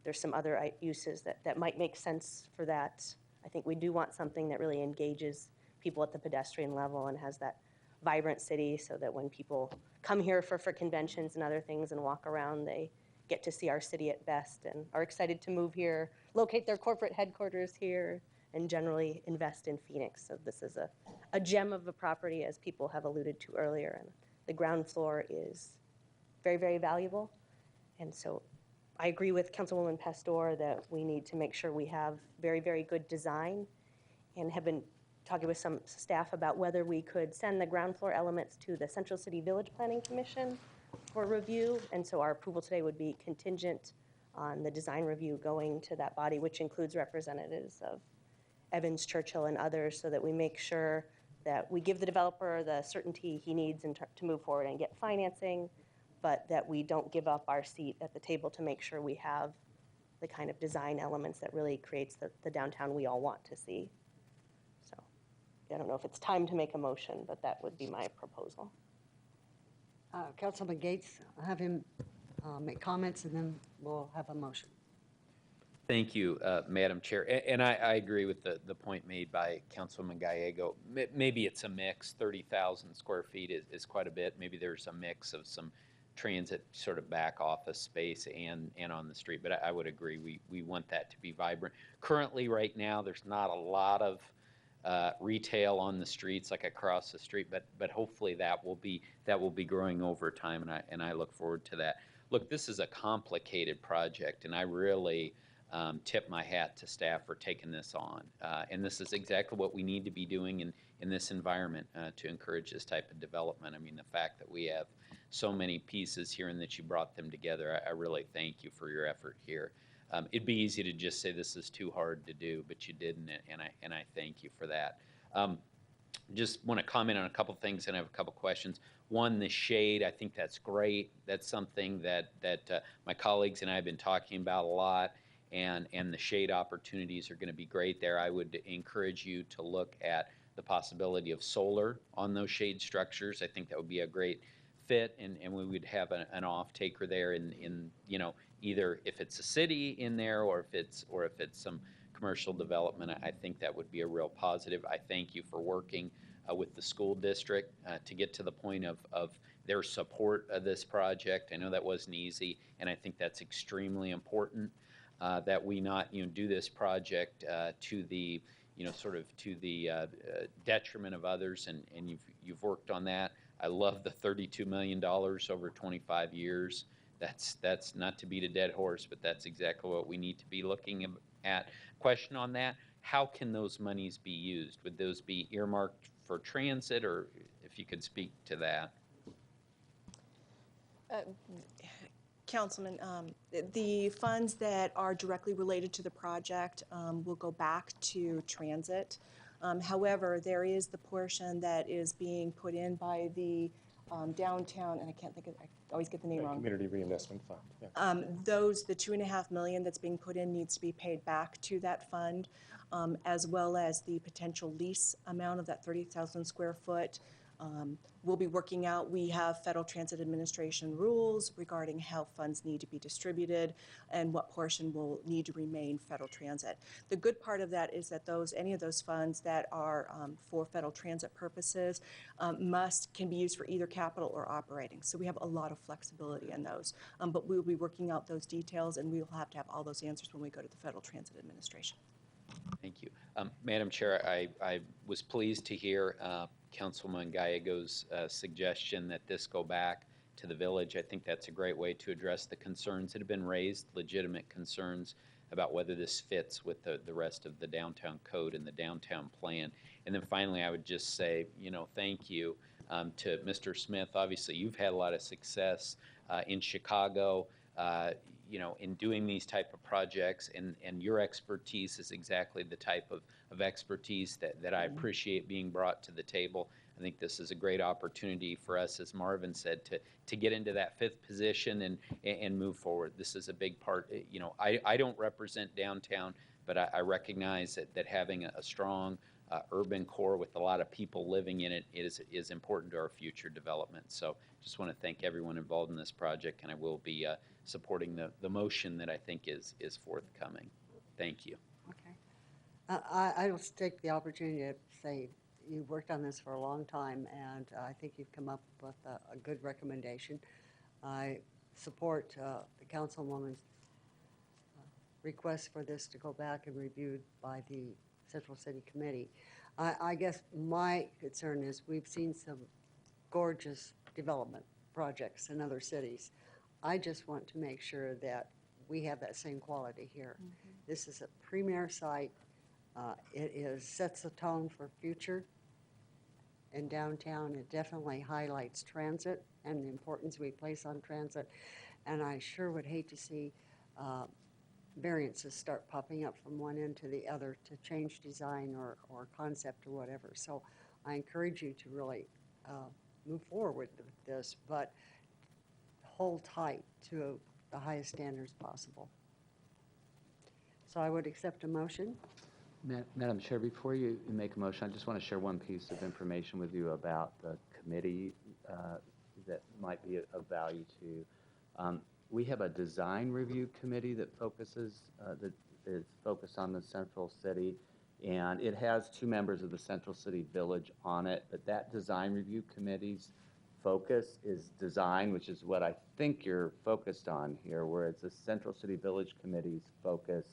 Speaker 3: there's some other uses that might make sense for that. I think we do want something that really engages people at the pedestrian level and has that vibrant city so that when people come here for conventions and other things and walk around, they get to see our city at best and are excited to move here, locate their corporate headquarters here, and generally invest in Phoenix. So this is a gem of a property, as people have alluded to earlier, and the ground floor is very, very valuable. And so I agree with Councilwoman Pastor that we need to make sure we have very, very good design, and have been talking with some staff about whether we could send the ground floor elements to the Central City Village Planning Commission for review. And so our approval today would be contingent on the design review going to that body, which includes representatives of Evans, Churchill, and others, so that we make sure that we give the developer the certainty he needs to move forward and get financing, but that we don't give up our seat at the table to make sure we have the kind of design elements that really creates the downtown we all want to see. So I don't know if it's time to make a motion, but that would be my proposal.
Speaker 1: Councilman Gates, I'll have him make comments and then we'll have a motion.
Speaker 7: Thank you, Madam Chair. And I agree with the point made by Councilwoman Gallego. Maybe it's a mix. 30,000 square feet is quite a bit. Maybe there's a mix of some transit sort of back office space and on the street. But I would agree. We want that to be vibrant. Currently, right now, there's not a lot of retail on the streets like across the street. But hopefully that will be growing over time. And I look forward to that. Look, this is a complicated project, and I really tip my hat to staff for taking this on. And this is exactly what we need to be doing in this environment to encourage this type of development. I mean, the fact that we have so many pieces here and that you brought them together, I really thank you for your effort here. It'd be easy to just say this is too hard to do, but you didn't, and I thank you for that. Just want to comment on a couple things, and I have a couple questions. One, the shade, I think that's great. That's something that my colleagues and I have been talking about a lot. And the shade opportunities are going to be great there. I would encourage you to look at the possibility of solar on those shade structures. I think that would be a great fit, and we would have an off-taker there in either if it's a city in there or if it's some commercial development. I think that would be a real positive. I thank you for working with the school district to get to the point of their support of this project. I know that wasn't easy, and I think that's extremely important. That we not do this project to the detriment of others, and you've worked on that. I love the $32 million over 25 years. That's not to beat a dead horse, but that's exactly what we need to be looking at. Question on that: how can those monies be used? Would those be earmarked for transit, or if you could speak to that?
Speaker 11: Councilman, the funds that are directly related to the project will go back to transit. However, there is the portion that is being put in by the downtown, and I can't think of, I always get the name wrong.
Speaker 12: Community Reinvestment Fund. Yeah.
Speaker 11: The $2.5 million that's being put in needs to be paid back to that fund, as well as the potential lease amount of that 30,000 square foot. We'll be working out, we have Federal Transit Administration rules regarding how funds need to be distributed and what portion will need to remain Federal Transit. The good part of that is that any of those funds that are for Federal Transit purposes can be used for either capital or operating. So we have a lot of flexibility in those. But we'll be working out those details, and we will have to have all those answers when we go to the Federal Transit Administration.
Speaker 7: Thank you. Madam Chair, I was pleased to hear Councilman Gallego's suggestion that this go back to the village. I think that's a great way to address the concerns that have been raised, legitimate concerns about whether this fits with the rest of the downtown code and the downtown plan. And then finally, I would just say, thank you to Mr. Smith. Obviously, you've had a lot of success in Chicago, in doing these type of projects, and your expertise is exactly the type of expertise that I appreciate being brought to the table. I think this is a great opportunity for us, as Marvin said, to get into that fifth position and move forward. This is a big part. I don't represent downtown, but I recognize that having a strong urban core with a lot of people living in it is important to our future development. So just want to thank everyone involved in this project, and I will be supporting the motion that I think is forthcoming. Thank you.
Speaker 1: Okay. I will take the opportunity to say you've worked on this for a long time, and I think you've come up with a good recommendation. I support the councilwoman's request for this to go back and reviewed by the Central City Committee. I guess my concern is we've seen some gorgeous development projects in other cities. I just want to make sure that we have that same quality here. Mm-hmm. This is a premier site. It sets the tone for future in downtown. It definitely highlights transit and the importance we place on transit. And I sure would hate to see variances start popping up from one end to the other to change design or concept or whatever. So I encourage you to really move forward with this, but hold tight to the highest standards possible. So I would accept a motion.
Speaker 2: Madam Chair, before you make a motion, I just want to share one piece of information with you about the committee that might be of value to you. We have a design review committee that is focused on the Central City, and it has 2 members of the Central City Village on it, but that design review committee's focus is design, which is what I think you're focused on here, whereas the Central City Village Committee's focus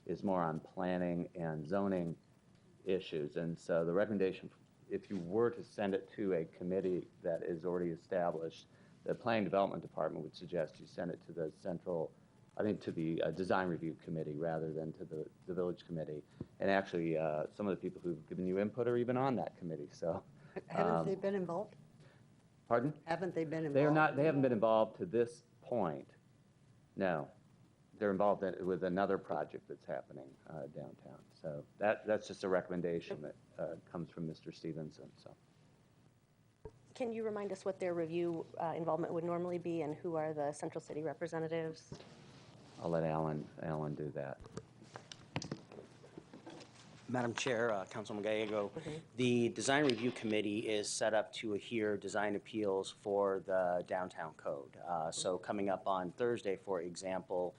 Speaker 2: is more on planning and zoning issues. And so the recommendation, if you were to send it to a committee that is already established, the Planning Development Department would suggest you send it to the to the Design Review Committee rather than to the Village Committee. And actually, some of the people who've given you input are even on that committee. So,
Speaker 1: haven't they been involved?
Speaker 2: Pardon?
Speaker 1: Haven't they been involved?
Speaker 2: They are not. They haven't been involved to this point. No, they're involved with another project that's happening downtown. So that's just a recommendation that comes from Mr. Stevenson. So.
Speaker 3: Can you remind us what their review involvement would normally be, and who are the Central City representatives?
Speaker 2: I'll let Alan do that.
Speaker 4: Madam Chair, Councilman Gallego, the Design Review Committee is set up to hear design appeals for the downtown code. So coming up on Thursday, for example,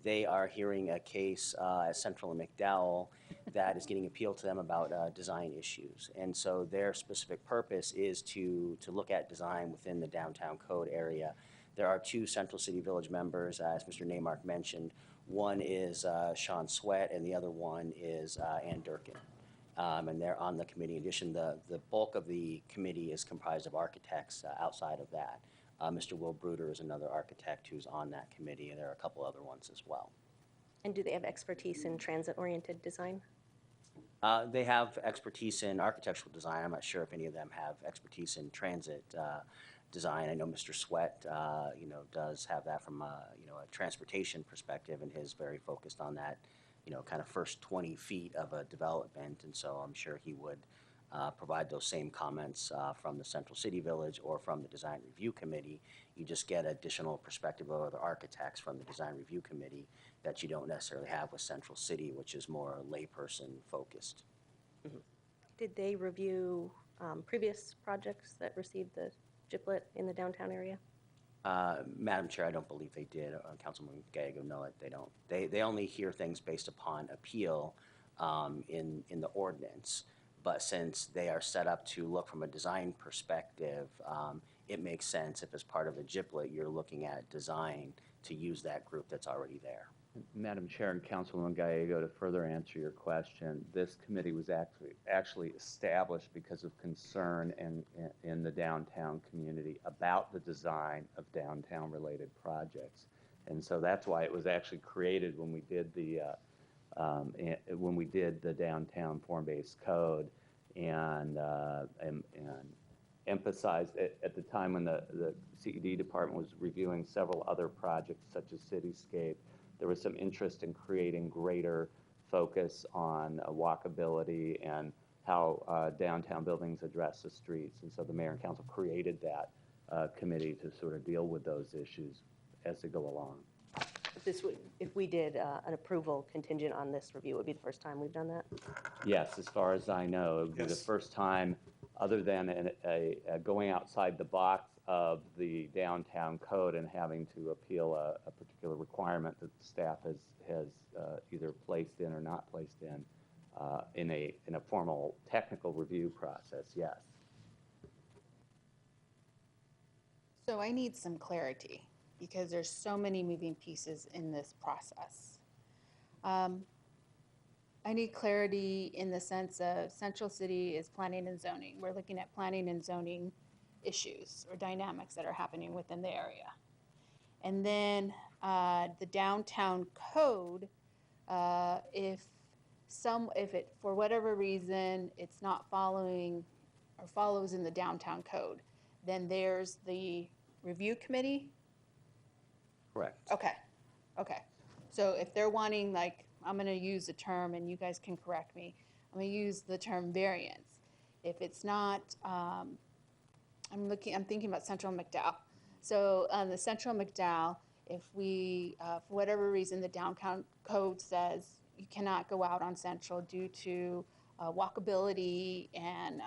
Speaker 4: they are hearing a case at Central and McDowell that is getting appealed to them about design issues. And so their specific purpose is to look at design within the downtown code area. There are 2 Central City Village members, as Mr. Naymark mentioned. One is Sean Sweat, and the other one is Ann Durkin. And they're on the committee. In addition, the bulk of the committee is comprised of architects outside of that. Mr. Will Bruder is another architect who's on that committee, and there are a couple other ones as well.
Speaker 3: And do they have expertise in transit-oriented design?
Speaker 4: They have expertise in architectural design. I'm not sure if any of them have expertise in transit design. I know Mr. Sweat, does have that from a transportation perspective, and is very focused on that, kind of first 20 feet of a development. And so I'm sure he would provide those same comments from the Central City Village or from the Design Review Committee. You just get additional perspective of other architects from the Design Review Committee that you don't necessarily have with Central City, which is more layperson focused.
Speaker 3: Did they review previous projects that received the GIPLET in the downtown area?
Speaker 4: Madam Chair, I don't believe they did. Councilman Gallego, no, they don't. They only hear things based upon appeal in the ordinance. But since they are set up to look from a design perspective, it makes sense if as part of a GIPLET, you're looking at design to use that group that's already there.
Speaker 2: Madam Chair and Councilwoman Gallego, to further answer your question, this committee was actually established because of concern in the downtown community about the design of downtown-related projects. And so that's why it was actually created when we did the downtown form-based code and emphasized at the time when the CED department was reviewing several other projects such as Cityscape. There was some interest in creating greater focus on walkability and how downtown buildings address the streets. And so the mayor and council created that committee to sort of deal with those issues as they go along.
Speaker 3: If we did an approval contingent on this review, it would be the first time we've done that?
Speaker 2: Yes, as far as I know, it would be the first time, other than going outside the box of the downtown code and having to appeal a particular requirement that the staff has either placed in or not placed in a formal technical review process. Yes.
Speaker 5: So I need some clarity because there's so many moving pieces in this process. I need clarity in the sense of Central City is planning and zoning. We're looking at planning and zoning issues or dynamics that are happening within the area. And then the downtown code, if it, for whatever reason, it's not following or follows in the downtown code, then there's the review committee.
Speaker 4: Correct.
Speaker 5: Okay. So if they're wanting, like, I'm going to use a term and you guys can correct me. I'm going to use the term variance. If it's not, I'm thinking about Central McDowell. So the Central McDowell, if we, for whatever reason, the downtown code says you cannot go out on Central due to walkability and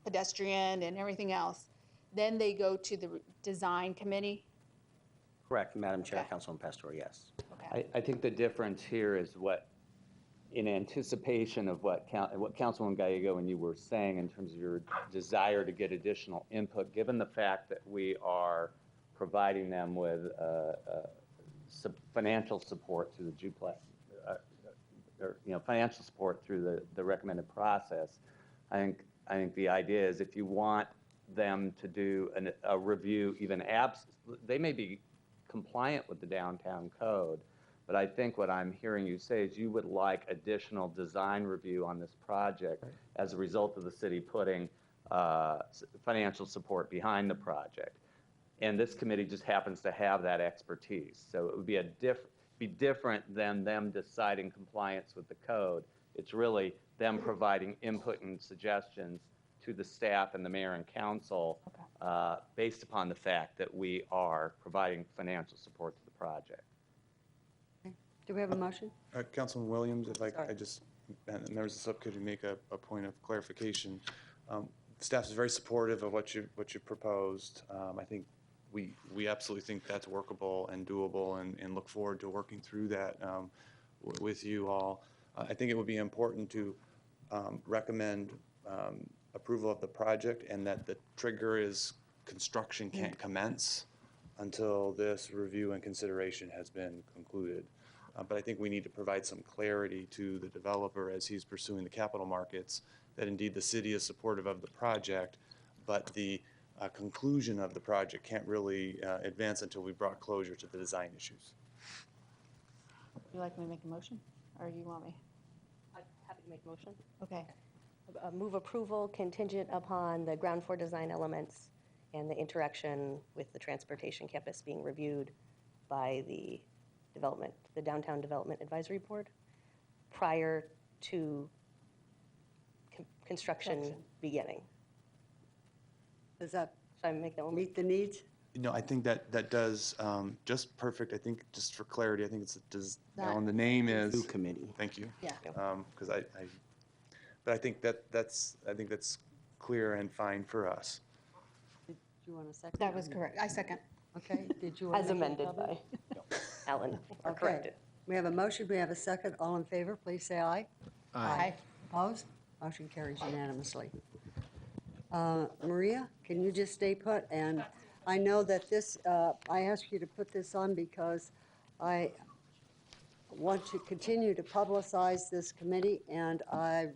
Speaker 5: pedestrian and everything else, then they go to the design committee?
Speaker 4: Correct, Madam Chair,
Speaker 5: Okay.
Speaker 4: Councilman Pastor, yes.
Speaker 5: Okay.
Speaker 2: I think the difference here is in anticipation of what Councilwoman Gallego and you were saying in terms of your desire to get additional input, given the fact that we are providing them with financial support through the GIPLET, financial support through the recommended process, I think the idea is if you want them to do a review, they may be compliant with the downtown code, but I think what I'm hearing you say is you would like additional design review on this project as a result of the city putting financial support behind the project. And this committee just happens to have that expertise. So it would be different than them deciding compliance with the code. It's really them providing input and suggestions to the staff and the mayor and council based upon the fact that we are providing financial support to the project.
Speaker 1: Okay. Do we have a motion?
Speaker 10: Councilman Williams, if
Speaker 1: Sorry.
Speaker 10: I just, and members of the subcommittee make a point of clarification. Staff is very supportive of what you proposed. I think we absolutely think that's workable and doable and look forward to working through that with you all. I think it would be important to recommend approval of the project and that the trigger is construction can't commence until this review and consideration has been concluded. But I think we need to provide some clarity to the developer as he's pursuing the capital markets that indeed the city is supportive of the project, but the conclusion of the project can't really advance until we brought closure to the design issues.
Speaker 5: Would you like me to make a motion or you want me?
Speaker 3: I'm happy to make a motion.
Speaker 5: Okay.
Speaker 3: Move approval contingent upon the ground floor design elements and the interaction with the transportation campus being reviewed by the Downtown Development Advisory Board prior to construction beginning.
Speaker 1: Does that
Speaker 3: Should I make that one?
Speaker 1: meet the needs?
Speaker 10: No, I think that does just perfect. I think just for clarity, I think it's does
Speaker 1: That-
Speaker 10: Alan, the name is.
Speaker 4: Subcommittee.
Speaker 10: Thank you.
Speaker 1: Yeah.
Speaker 10: Because but I think that's clear and fine for us.
Speaker 1: Did you want a second?
Speaker 5: That was correct. I second.
Speaker 1: Okay, did you want
Speaker 3: As
Speaker 1: to make any
Speaker 3: amended
Speaker 1: comment?
Speaker 3: by Alan, or
Speaker 1: Okay.
Speaker 3: corrected.
Speaker 1: We have a motion, we have a second. All in favor, please say aye.
Speaker 5: Aye.
Speaker 1: Opposed? Motion carries unanimously. Maria, can you just stay put? And I know that this, I asked you to put this on because I want to continue to publicize this committee, and I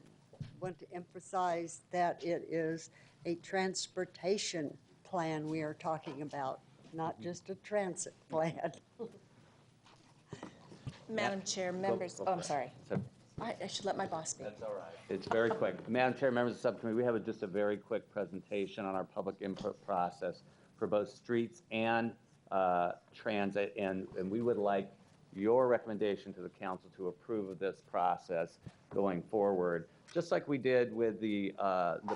Speaker 1: want to emphasize that it is a transportation plan we are talking about, not just a transit plan.
Speaker 11: Madam Chair, members, oh, I'm sorry.
Speaker 2: So
Speaker 11: I should let my boss speak.
Speaker 2: That's all right. It's very quick. Madam Chair, members of the subcommittee, we have just a very quick presentation on our public input process for both streets and transit, and we would like your recommendation to the council to approve of this process going forward, just like we did with the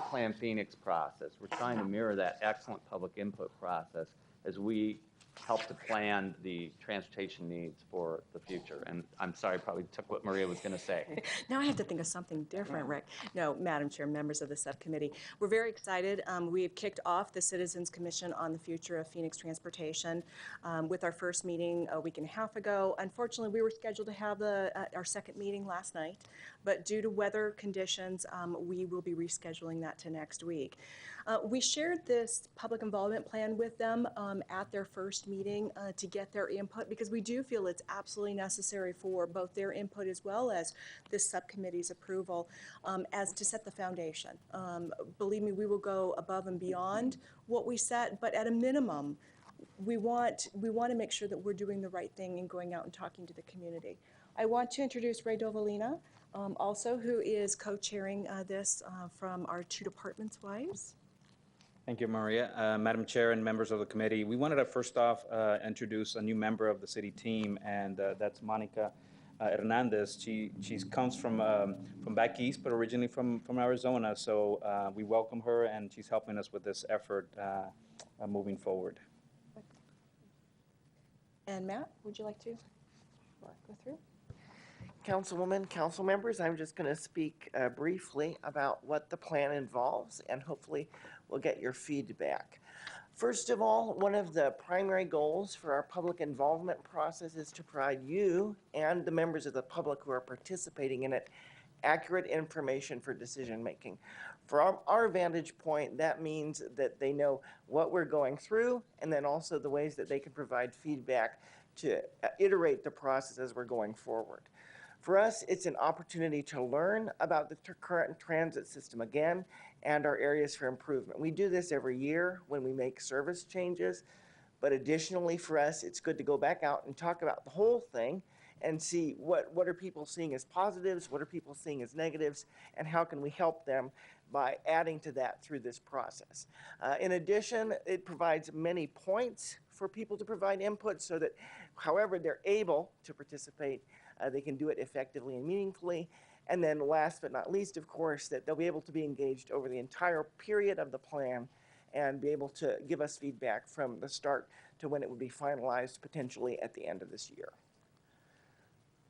Speaker 2: Plan Phoenix process. We're trying to mirror that excellent public input process as we help to plan the transportation needs for the future. And I'm sorry, probably took what Maria was going to say.
Speaker 11: Now I have to think of something different, Rick. No, Madam Chair, members of the subcommittee, we're very excited. We have kicked off the Citizens Commission on the Future of Phoenix Transportation with our first meeting a week and a half ago. Unfortunately, we were scheduled to have our second meeting last night, but due to weather conditions, we will be rescheduling that to next week. We shared this public involvement plan with them at their first meeting to get their input, because we do feel it's absolutely necessary for both their input as well as this subcommittee's approval as to set the foundation. Believe me, we will go above and beyond what we set, but at a minimum, we want to make sure that we're doing the right thing and going out and talking to the community. I want to introduce Ray Dovalina, also, who is co-chairing this from our two departments' wives.
Speaker 15: Thank you, Maria. Madam Chair and members of the committee, we wanted to first off introduce a new member of the city team, and that's Monica Hernandez. She comes from back east, but originally from Arizona. So we welcome her, and she's helping us with this effort moving forward.
Speaker 11: And Matt, would you like to go through?
Speaker 16: Councilwoman, council members, I'm just going to speak briefly about what the plan involves, and hopefully we'll get your feedback. First of all, one of the primary goals for our public involvement process is to provide you and the members of the public who are participating in it accurate information for decision making. From our vantage point, that means that they know what we're going through, and then also the ways that they can provide feedback to iterate the process as we're going forward. For us, it's an opportunity to learn about the current transit system again and our areas for improvement. We do this every year when we make service changes, but additionally for us, it's good to go back out and talk about the whole thing and see what are people seeing as positives, what are people seeing as negatives, and how can we help them by adding to that through this process. In addition, it provides many points for people to provide input so that however they're able to participate, they can do it effectively and meaningfully. And then last but not least, of course, that they'll be able to be engaged over the entire period of the plan and be able to give us feedback from the start to when it would be finalized potentially at the end of this year.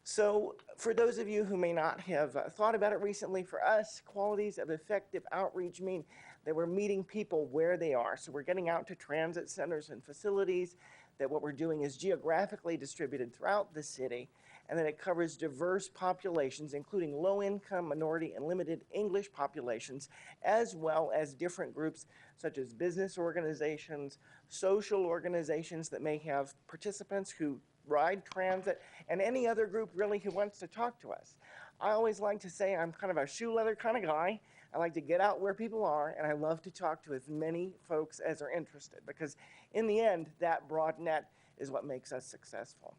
Speaker 16: So for those of you who may not have thought about it recently, for us, qualities of effective outreach mean that we're meeting people where they are. So we're getting out to transit centers and facilities, that what we're doing is geographically distributed throughout the city, and that it covers diverse populations, including low-income, minority, and limited English populations, as well as different groups such as business organizations, social organizations that may have participants who ride transit, and any other group really who wants to talk to us. I always like to say I'm kind of a shoe leather kind of guy. I like to get out where people are, and I love to talk to as many folks as are interested, because in the end, that broad net is what makes us successful.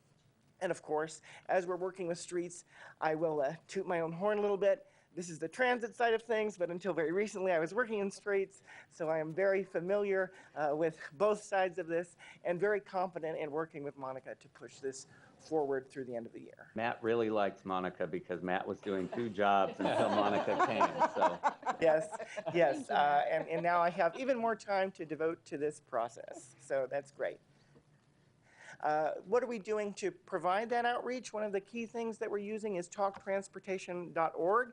Speaker 16: And of course, as we're working with streets, I will toot my own horn a little bit. this is the transit side of things, but until very recently I was working in streets, so I am very familiar with both sides of this and very confident in working with Monica to push this forward through the end of the year.
Speaker 2: Matt really likes Monica because Matt was doing 2 jobs until Monica came, so.
Speaker 16: Yes, yes, and now I have even more time to devote to this process, so that's great. What are we doing to provide that outreach? One of the key things that we're using is talktransportation.org.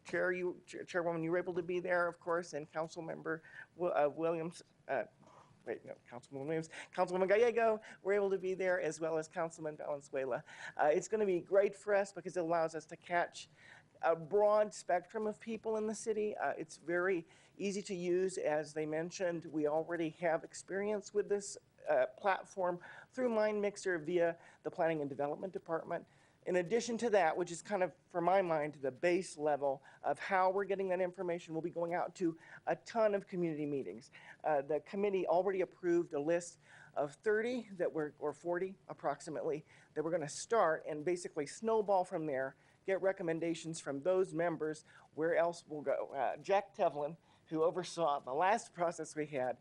Speaker 16: Chairwoman, you were able to be there, of course, and Councilmember Williams, Councilwoman Williams, Councilwoman Gallego were able to be there, as well as Councilman Valenzuela. It's going to be great for us because it allows us to catch a broad spectrum of people in the city. It's very easy to use. As they mentioned, we already have experience with this platform through MindMixer via the Planning and Development Department. In addition to that, which is kind of, for my mind, the base level of how we're getting that information, we'll be going out to a ton of community meetings. The committee already approved a list of 30 or 40 approximately, that we're going to start and basically snowball from there, get recommendations from those members where else we'll go. Jack Tevlin, who oversaw the last process we had,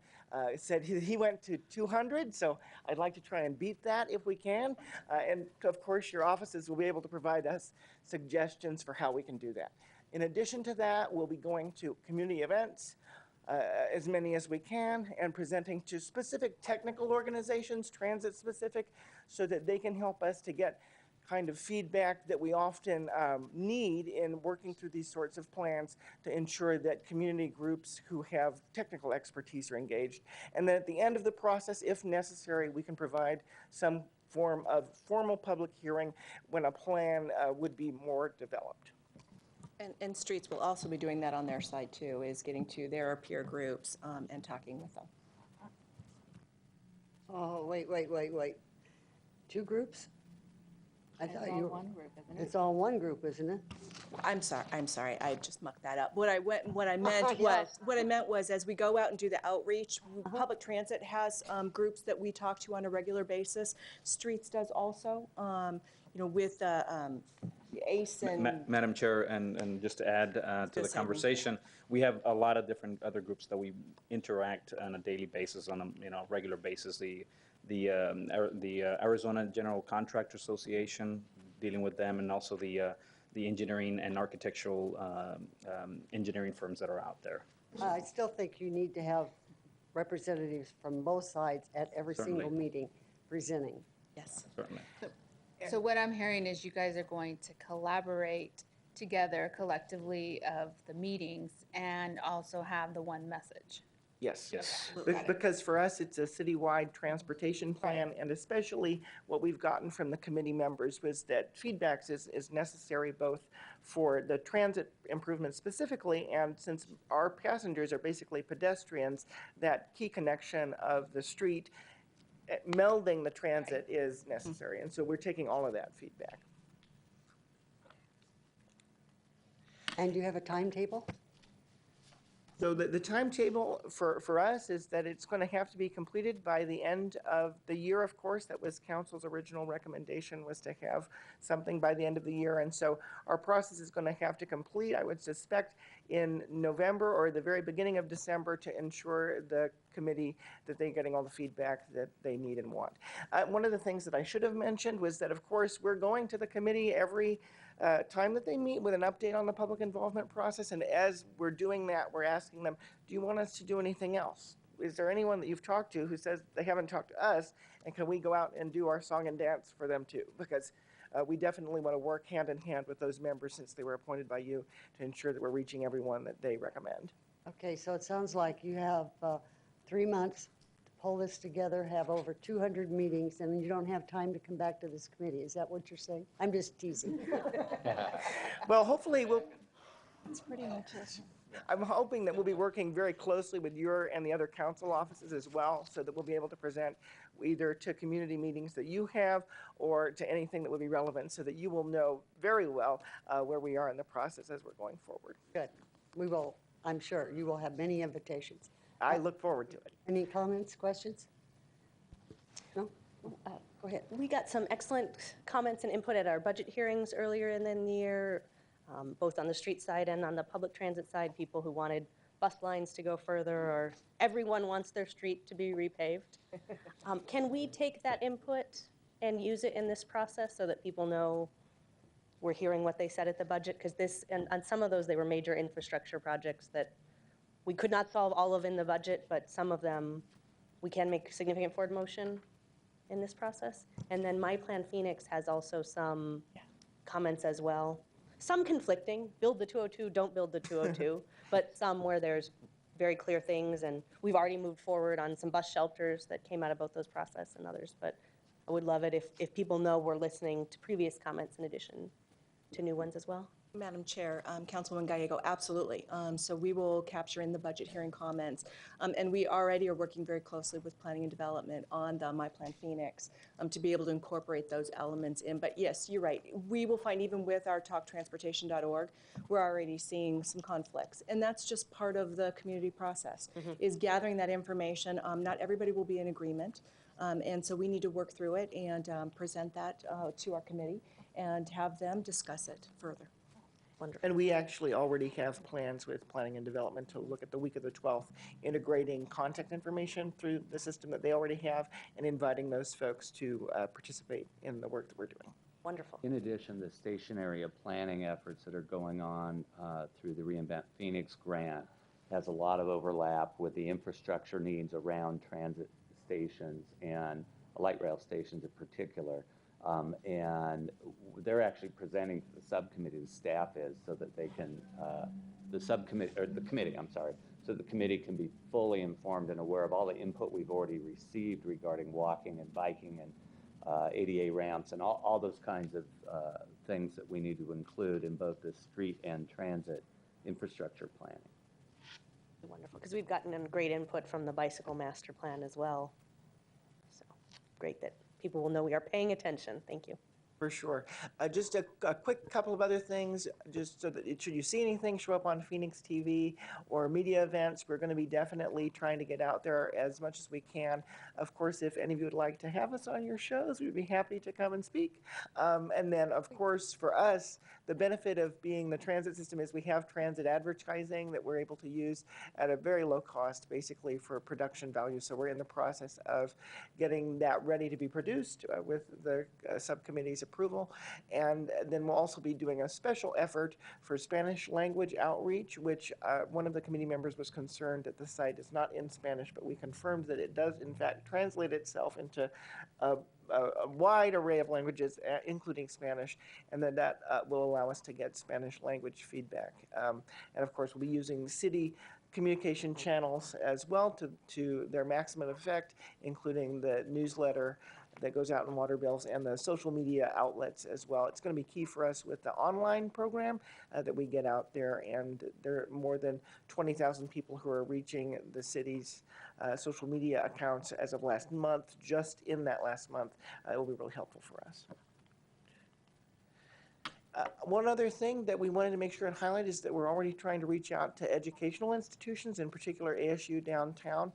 Speaker 16: said he went to 200, so I'd like to try and beat that if we can. And of course, your offices will be able to provide us suggestions for how we can do that. In addition to that, we'll be going to community events, as many as we can, and presenting to specific technical organizations, transit specific, so that they can help us to get kind of feedback that we often need in working through these sorts of plans to ensure that community groups who have technical expertise are engaged. And then at the end of the process, if necessary, we can provide some form of formal public hearing when a plan would be more developed.
Speaker 11: And streets will also be doing that on their side too, is getting to their peer groups and talking with them.
Speaker 1: Oh, wait. 2 groups? I thought
Speaker 5: It's all one group, isn't it?
Speaker 1: It's all one group, isn't it?
Speaker 11: I'm sorry, I just mucked that up. What I meant was as we go out and do the outreach, public transit has groups that we talk to on a regular basis. Streets does also, with ACE and.
Speaker 15: Madam Chair, and just to add to the conversation, we have a lot of different other groups that we interact on a daily basis, on a regular basis. The Arizona General Contractor Association, dealing with them, and also the engineering and architectural engineering firms that are out there.
Speaker 1: I still think you need to have representatives from both sides at every
Speaker 15: Certainly.
Speaker 1: single meeting presenting.
Speaker 11: Yes.
Speaker 15: Certainly.
Speaker 5: So what I'm hearing is you guys are going to collaborate together collectively of the meetings and also have the one message.
Speaker 16: Yes. Because for us, it's a citywide transportation plan, and especially what we've gotten from the committee members was that feedback is necessary both for the transit improvements specifically, and since our passengers are basically pedestrians, that key connection of the street, melding the transit is necessary, and so we're taking all of that feedback.
Speaker 1: And do you have a timetable?
Speaker 16: So the timetable for us is that it's going to have to be completed by the end of the year, of course. That was council's original recommendation, was to have something by the end of the year. And so our process is going to have to complete, I would suspect, in November or the very beginning of December to ensure the committee that they're getting all the feedback that they need and want. One of the things that I should have mentioned was that, of course, we're going to the committee every time that they meet with an update on the public involvement process. And as we're doing that, we're asking them, do you want us to do anything else? Is there anyone that you've talked to who says they haven't talked to us, and can we go out and do our song and dance for them too? Because we definitely want to work hand in hand with those members, since they were appointed by you, to ensure that we're reaching everyone that they recommend.
Speaker 1: Okay, so it sounds like you have 3 months to pull this together, have over 200 meetings, and you don't have time to come back to this committee. Is that what you're saying? I'm just teasing.
Speaker 16: Well, hopefully we'll.
Speaker 11: That's pretty much it.
Speaker 16: I'm hoping that we'll be working very closely with your and the other council offices as well, so that we'll be able to present either to community meetings that you have or to anything that would be relevant, so that you will know very well where we are in the process as we're going forward.
Speaker 1: Good. We will, I'm sure, you will have many invitations.
Speaker 16: I look forward to it.
Speaker 1: Any comments, questions? No? Go ahead.
Speaker 3: We got some excellent comments and input at our budget hearings earlier in the year. both on the street side and on the public transit side, people who wanted bus lines to go further, or everyone wants their street to be repaved. Can we take that input and use it in this process so that people know we're hearing what they said at the budget? Because this, and on some of those, they were major infrastructure projects that we could not solve all of in the budget, but some of them we can make significant forward motion in this process. And then My Plan Phoenix has also some comments as well. Some conflicting, build the 202, don't build the 202, but some where there's very clear things, and we've already moved forward on some bus shelters that came out of both those process and others, but I would love it if people know we're listening to previous comments in addition to new ones as well.
Speaker 11: Madam Chair, Councilwoman Gallego, absolutely. So we will capture in the budget hearing comments. And we already are working very closely with Planning and Development on the My Plan Phoenix to be able to incorporate those elements in. But yes, you're right. We will find, even with our talktransportation.org, we're already seeing some conflicts. And that's just part of the community process, is gathering that information. Not everybody will be in agreement. And so we need to work through it and present that to our committee and have them discuss it further.
Speaker 3: Wonderful.
Speaker 16: And we actually already have plans with Planning and Development to look at the week of the 12th, integrating contact information through the system that they already have and inviting those folks to participate in the work that we're doing.
Speaker 3: Wonderful.
Speaker 2: In addition, the station area planning efforts that are going on through the Reinvent Phoenix grant has a lot of overlap with the infrastructure needs around transit stations and light rail stations in particular. And they're actually presenting to the subcommittee, the staff is, so that they can, the subcommittee, or the committee, I'm sorry, so the committee can be fully informed and aware of all the input we've already received regarding walking and biking and ADA ramps and all those kinds of things that we need to include in both the street and transit infrastructure planning.
Speaker 3: Wonderful, because we've gotten great input from the bicycle master plan as well. So great that people will know we are paying attention. Thank you.
Speaker 16: For sure. Just a quick couple of other things, just so that should you see anything show up on Phoenix TV or media events, we're going to be definitely trying to get out there as much as we can. Of course, if any of you would like to have us on your shows, we'd be happy to come and speak. And then, of course, for us, the benefit of being the transit system is we have transit advertising that we're able to use at a very low cost, basically for production value. So we're in the process of getting that ready to be produced with the subcommittee's approval. And then we'll also be doing a special effort for Spanish language outreach, which one of the committee members was concerned that the site is not in Spanish, but we confirmed that it does in fact translate itself into a wide array of languages, including Spanish, and then that will allow us to get Spanish language feedback. And of course, we'll be using city communication channels as well to their maximum effect, including the newsletter that goes out in water bills and the social media outlets as well. It's going to be key for us with the online program that we get out there, and there are more than 20,000 people who are reaching the city's social media accounts as of last month. Just in that last month, it will be really helpful for us. One other thing that we wanted to make sure and highlight is that we're already trying to reach out to educational institutions, in particular ASU downtown.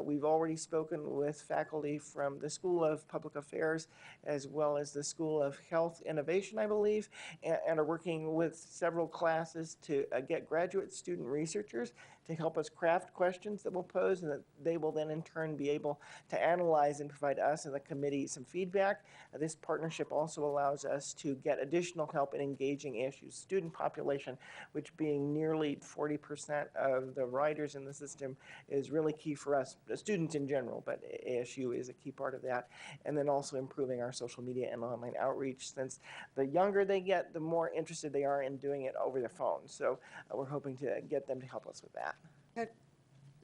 Speaker 16: We've already spoken with faculty from the School of Public Affairs as well as the School of Health Innovation, I believe, and are working with several classes to get graduate student researchers to help us craft questions that we'll pose, and that they will then in turn be able to analyze and provide us and the committee some feedback. This partnership also allows us to get additional help in engaging ASU's student population, which being nearly 40% of the riders in the system is really key for us, students in general, but ASU is a key part of that. And then also improving our social media and online outreach, since the younger they get, the more interested they are in doing it over the phone. So we're hoping to get them to help us with that.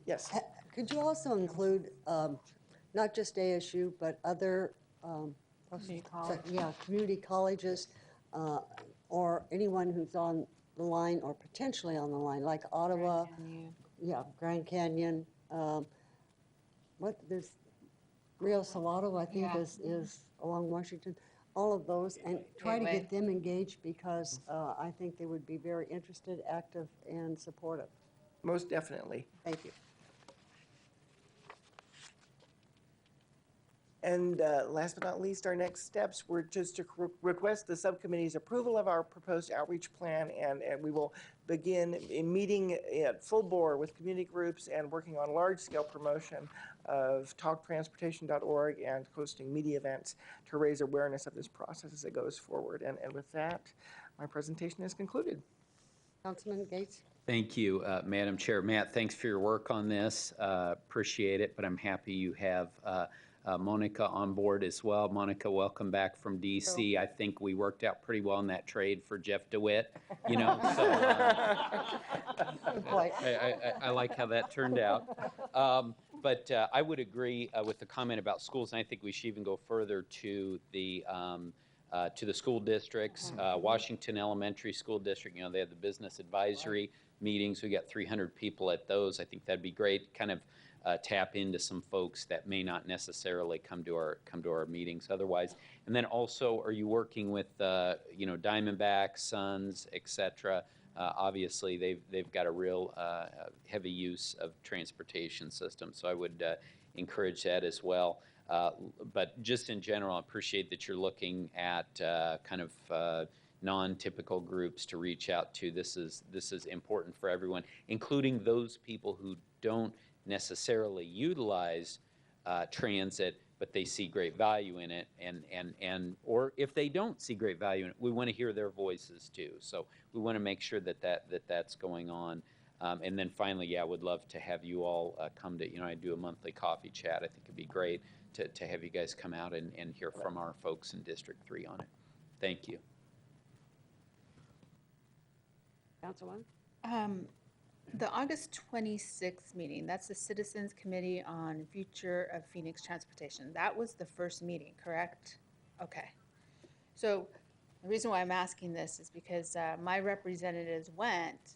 Speaker 16: Yes.
Speaker 1: Could you also include not just ASU, but other community colleges or anyone who's on the line or potentially on the line, like Ottawa, Grand Canyon. There's Rio Salado, I think, is along Washington. All of those, and try to get them engaged, because I think they would be very interested, active, and supportive.
Speaker 16: Most definitely.
Speaker 1: Thank you.
Speaker 16: And last but not least, our next steps were just to request the subcommittee's approval of our proposed outreach plan, and we will begin a meeting at full bore with community groups and working on large-scale promotion of talktransportation.org and hosting media events to raise awareness of this process as it goes forward. And with that, my presentation is concluded.
Speaker 1: Councilman Gates?
Speaker 7: Thank you, Madam Chair. Matt, thanks for your work on this. Appreciate it, but I'm happy you have Monica on board as well. Monica, welcome back from DC. I think we worked out pretty well in that trade for Jeff DeWitt, you know, so I like how that turned out. But I would agree with the comment about schools, and I think we should even go further to the school districts. Washington Elementary School District, you know, they have the business advisory meetings. We got 300 people at those. I think that'd be great. Kind of tap into some folks that may not necessarily come to our meetings otherwise. And then also, are you working with you know, Diamondback, Suns, etc.? Obviously, they've got a real heavy use of transportation systems, so I would encourage that as well. But just in general, I appreciate that you're looking at kind of non-typical groups to reach out to. This is important for everyone, including those people who don't necessarily utilize transit, but they see great value in it, and or if they don't see great value in it, we want to hear their voices too. So we want to make sure that's going on. And then finally, yeah, I would love to have you all come to, you know, I do a monthly coffee chat. I think it'd be great to have you guys come out and hear from our folks in District 3 on it. Thank you.
Speaker 1: Councilwoman?
Speaker 5: The August 26th meeting, that's the Citizens Committee on Future of Phoenix Transportation. That was the first meeting, correct? Okay. So the reason why I'm asking this is because my representatives went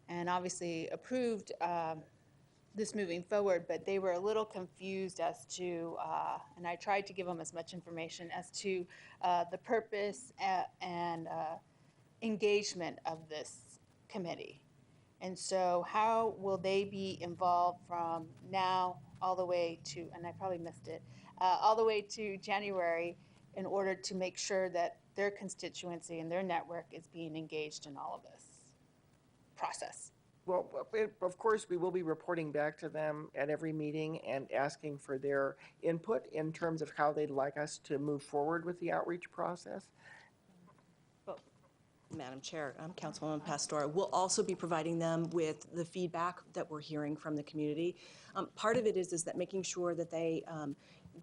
Speaker 5: and obviously approved this moving forward, but they were a little confused as to, and I tried to give them as much information as to the purpose and engagement of this committee. And so how will they be involved from now all the way to, and I probably missed it, all the way to January in order to make sure that their constituency and their network is being engaged in all of this process?
Speaker 16: Well, of course, we will be reporting back to them at every meeting and asking for their input in terms of how they'd like us to move forward with the outreach process.
Speaker 11: Madam Chair, Councilwoman Pastor, we'll also be providing them with the feedback that we're hearing from the community. Part of it is that making sure that they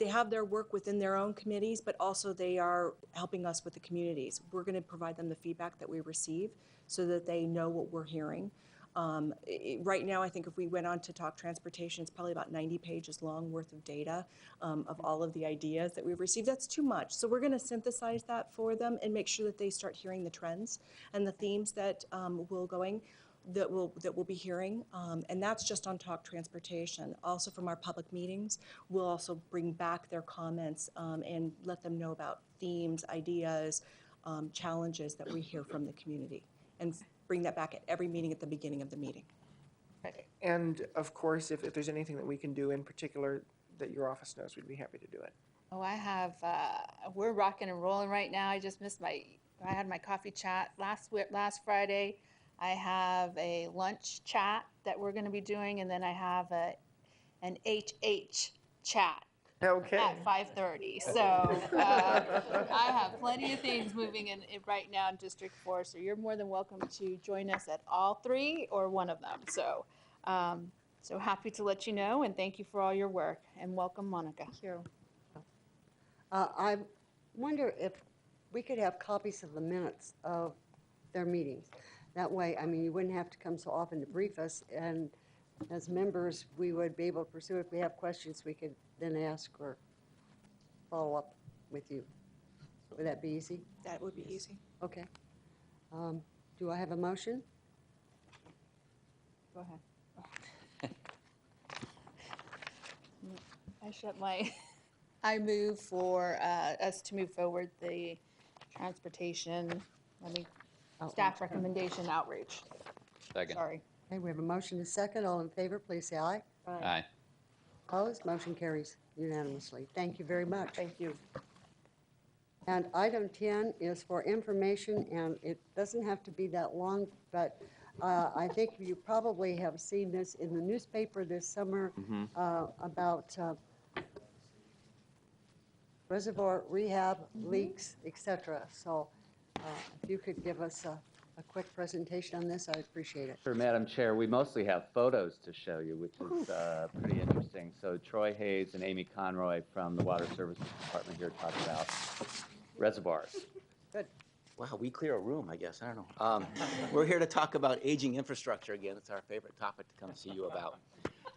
Speaker 11: have their work within their own committees, but also they are helping us with the communities. We're going to provide them the feedback that we receive so that they know what we're hearing. Right now, I think if we went on to talk transportation, it's probably about 90 pages long worth of data of all of the ideas that we've received. That's too much. So we're going to synthesize that for them and make sure that they start hearing the trends and the themes that we'll be hearing. And that's just on talk transportation. Also from our public meetings, we'll also bring back their comments and let them know about themes, ideas, challenges that we hear from the community. And bring that back at every meeting at the beginning of the meeting.
Speaker 16: And of course, if there's anything that we can do in particular that your office knows, we'd be happy to do it.
Speaker 5: Oh, I have, we're rocking and rolling right now. I just missed I had my coffee chat last Friday. I have a lunch chat that we're going to be doing, and then I have an HH chat.
Speaker 16: Okay.
Speaker 5: At 5:30. So I have plenty of things moving in right now in District 4. So you're more than welcome to join us at all three or one of them. So, so happy to let you know, and thank you for all your work. And welcome, Monica.
Speaker 1: Thank you. I wonder if we could have copies of the minutes of their meetings. That way, I mean, you wouldn't have to come so often to brief us, and as members, we would be able to pursue. If we have questions, we could then ask or follow up with you. Would that be easy?
Speaker 11: That would be easy.
Speaker 1: Okay. Do I have a motion?
Speaker 5: Go ahead. I move for us to move forward the transportation, staff recommendation outreach.
Speaker 7: Second.
Speaker 5: Sorry.
Speaker 1: Okay, we have a motion and a second. All in favor, please say aye.
Speaker 7: Aye.
Speaker 1: Opposed? Motion carries. unanimously. Thank you very much.
Speaker 16: Thank you.
Speaker 1: And item 10 is for information, and it doesn't have to be that long, but I think you probably have seen this in the newspaper this summer about reservoir rehab, leaks, etc. So if you could give us a quick presentation on this, I'd appreciate it.
Speaker 2: Sure, Madam Chair, we mostly have photos to show you, which is pretty interesting. So Troy Hayes and Amy Conroy from the Water Services Department here talk about reservoirs.
Speaker 1: Good.
Speaker 4: Wow, we clear a room, I guess. I don't know. We're here to talk about aging infrastructure again. It's our favorite topic to come see you about.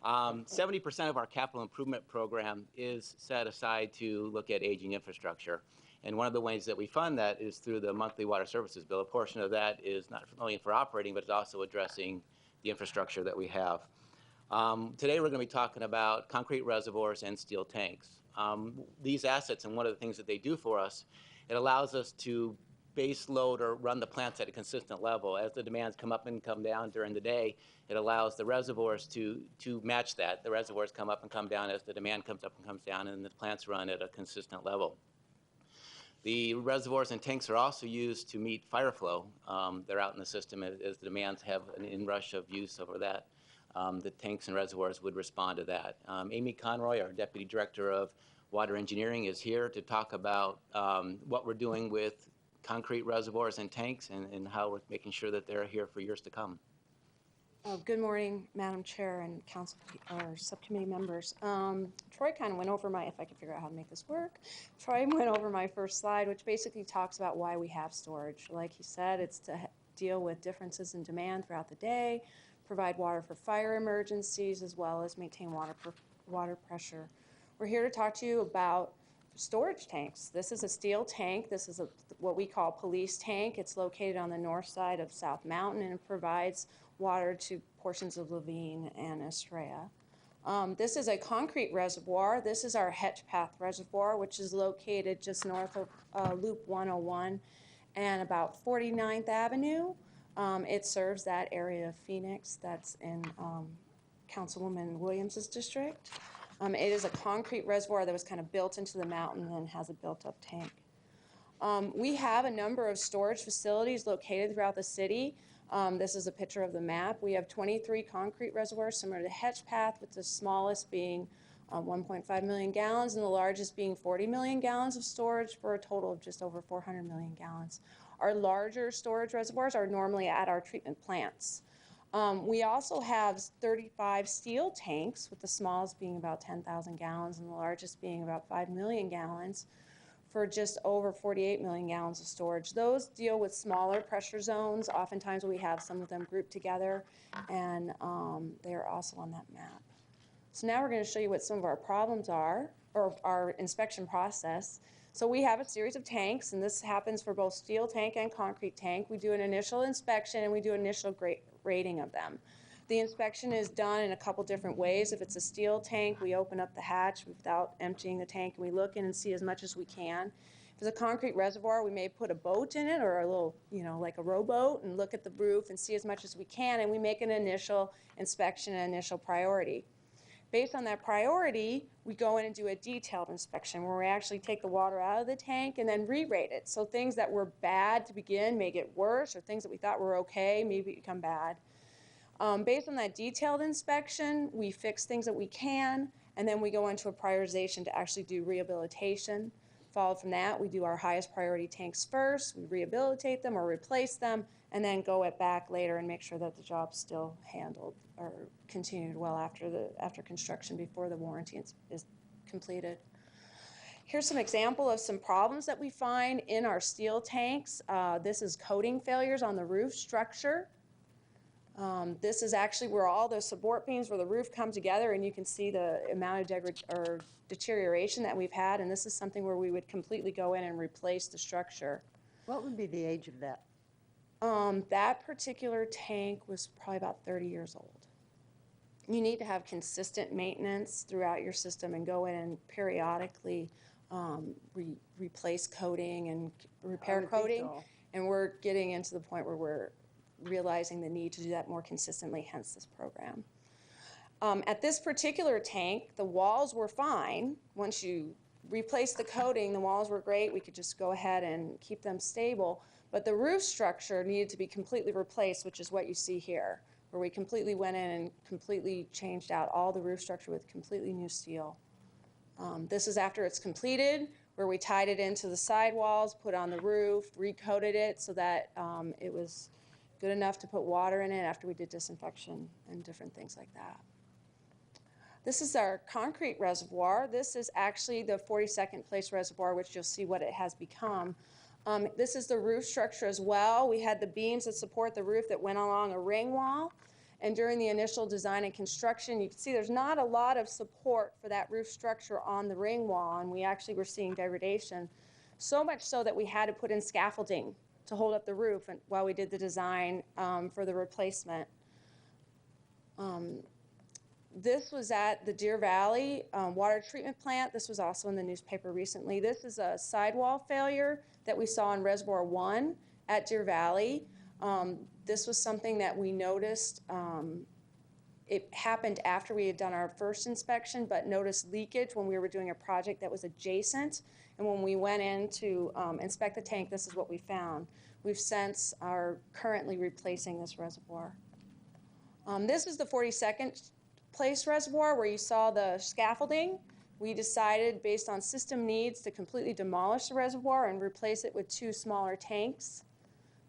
Speaker 4: 70% of our capital improvement program is set aside to look at aging infrastructure. And one of the ways that we fund that is through the monthly water services bill. A portion of that is not only for operating, but it's also addressing the infrastructure that we have. Today we're going to be talking about concrete reservoirs and steel tanks. These assets, and one of the things that they do for us, it allows us to base load or run the plants at a consistent level. As the demands come up and come down during the day, it allows the reservoirs to match that. The reservoirs come up and come down as the demand comes up and comes down, and the plants run at a consistent level. The reservoirs and tanks are also used to meet fire flow. They're out in the system as the demands have an inrush of use over that. The tanks and reservoirs would respond to that. Amy Conroy, our Deputy Director of Water Engineering, is here to talk about what we're doing with concrete reservoirs and tanks and how we're making sure that they're here for years to come.
Speaker 3: Good morning, Madam Chair and Council or Subcommittee members. Troy kind of went over if I can figure out how to make this work. Troy went over my first slide, which basically talks about why we have storage. Like he said, it's to deal with differences in demand throughout the day, provide water for fire emergencies, as well as maintain water pressure. We're here to talk to you about storage tanks. This is a steel tank. This is what we call police tank. It's located on the north side of South Mountain and it provides water to portions of Levine and Estrella. This is a concrete reservoir. This is our Hedge Path Reservoir, which is located just north of Loop 101 and about 49th Avenue. It serves that area of Phoenix that's in Councilwoman Williams's district. It is a concrete reservoir that was kind of built into the mountain and has a built-up tank. We have a number of storage facilities located throughout the city. This is a picture of the map. We have 23 concrete reservoirs similar to Hedge Path, with the smallest being 1.5 million gallons and the largest being 40 million gallons of storage for a total of just over 400 million gallons. Our larger storage reservoirs are normally at our treatment plants. We also have 35 steel tanks, with the smallest being about 10,000 gallons and the largest being about 5 million gallons for just over 48 million gallons of storage. Those deal with smaller pressure zones. Oftentimes we have some of them grouped together, and they are also on that map. So now we're going to show you what some of our problems are, or our inspection process. So we have a series of tanks, and this happens for both steel tank and concrete tank. We do an initial inspection and we do initial rating of them. The inspection is done in a couple different ways. If it's a steel tank, we open up the hatch without emptying the tank and we look in and see as much as we can. If it's a concrete reservoir, we may put a boat in it or a little, like a rowboat, and look at the roof and see as much as we can, and we make an initial inspection and initial priority. Based on that priority, we go in and do a detailed inspection where we actually take the water out of the tank and then re-rate it. So things that were bad to begin may get worse, or things that we thought were okay maybe become bad. Based on that detailed inspection, we fix things that we can, and then we go into a prioritization to actually do rehabilitation. Followed from that, we do our highest priority tanks first, we rehabilitate them or replace them, and then go back later and make sure that the job's still handled or continued well after construction, before the warranty is completed. Here's some example of some problems that we find in our steel tanks. This is coating failures on the roof structure. This is actually where all the support beams where the roof come together, and you can see the amount of deterioration that we've had, and this is something where we would completely go in and replace the structure.
Speaker 1: What would be the age of that?
Speaker 3: That particular tank was probably about 30 years old. You need to have consistent maintenance throughout your system and go in and periodically replace coating and repair coating. So. And we're getting into the point where we're realizing the need to do that more consistently, hence this program.
Speaker 9: At this particular tank, the walls were fine. Once you replaced the coating, the walls were great. We could just go ahead and keep them stable. But the roof structure needed to be completely replaced, which is what you see here, where we completely went in and completely changed out all the roof structure with completely new steel. This is after it's completed, where we tied it into the sidewalls, put on the roof, recoated it so that it was good enough to put water in it after we did disinfection and different things like that. This is our concrete reservoir. This is actually the 42nd Place reservoir, which you'll see what it has become. This is the roof structure as well. We had the beams that support the roof that went along a ring wall. And during the initial design and construction, you can see there's not a lot of support for that roof structure on the ring wall, and we actually were seeing degradation. So much so that we had to put in scaffolding to hold up the roof while we did the design for the replacement. This was at the Deer Valley water treatment plant. This was also in the newspaper recently. This is a sidewall failure that we saw in Reservoir 1 at Deer Valley. This was something that we noticed. It happened after we had done our first inspection, but noticed leakage when we were doing a project that was adjacent. And when we went in to inspect the tank, this is what we found. We've since are currently replacing this reservoir. This is the 42nd Place reservoir where you saw the scaffolding. We decided, based on system needs, to completely demolish the reservoir and replace it with 2 smaller tanks.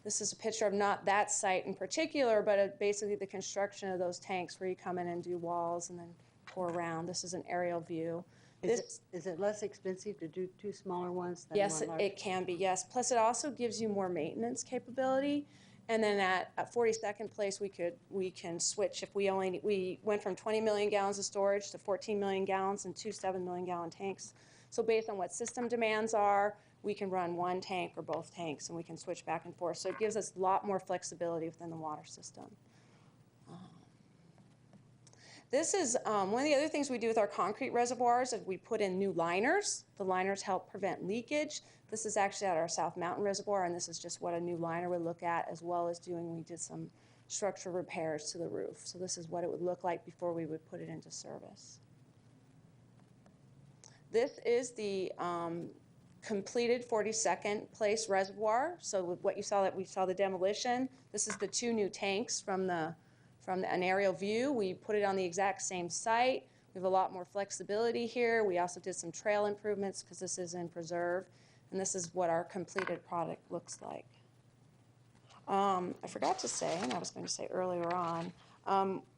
Speaker 9: This is a picture of not that site in particular, but basically the construction of those tanks where you come in and do walls and then pour around. This is an aerial view.
Speaker 1: Is it less expensive to do 2 smaller ones than
Speaker 9: Yes,
Speaker 1: one large?
Speaker 9: it can be, yes. Plus, it also gives you more maintenance capability. And then at 42nd Place, we can switch. If we went from 20 million gallons of storage to 14 million gallons and 2 7-million-gallon tanks. So based on what system demands are, we can run 1 tank or both tanks, and we can switch back and forth. So it gives us a lot more flexibility within the water system. This is one of the other things we do with our concrete reservoirs is we put in new liners. The liners help prevent leakage. This is actually at our South Mountain Reservoir, and this is just what a new liner would look at, as well as we did some structural repairs to the roof. So this is what it would look like before we would put it into service. This is the completed 42nd Place reservoir. So with what you saw, that we saw the demolition. This is the 2 new tanks from an aerial view. We put it on the exact same site. We have a lot more flexibility here. We also did some trail improvements because this is in preserve. And this is what our completed product looks like. I forgot to say, and I was going to say earlier on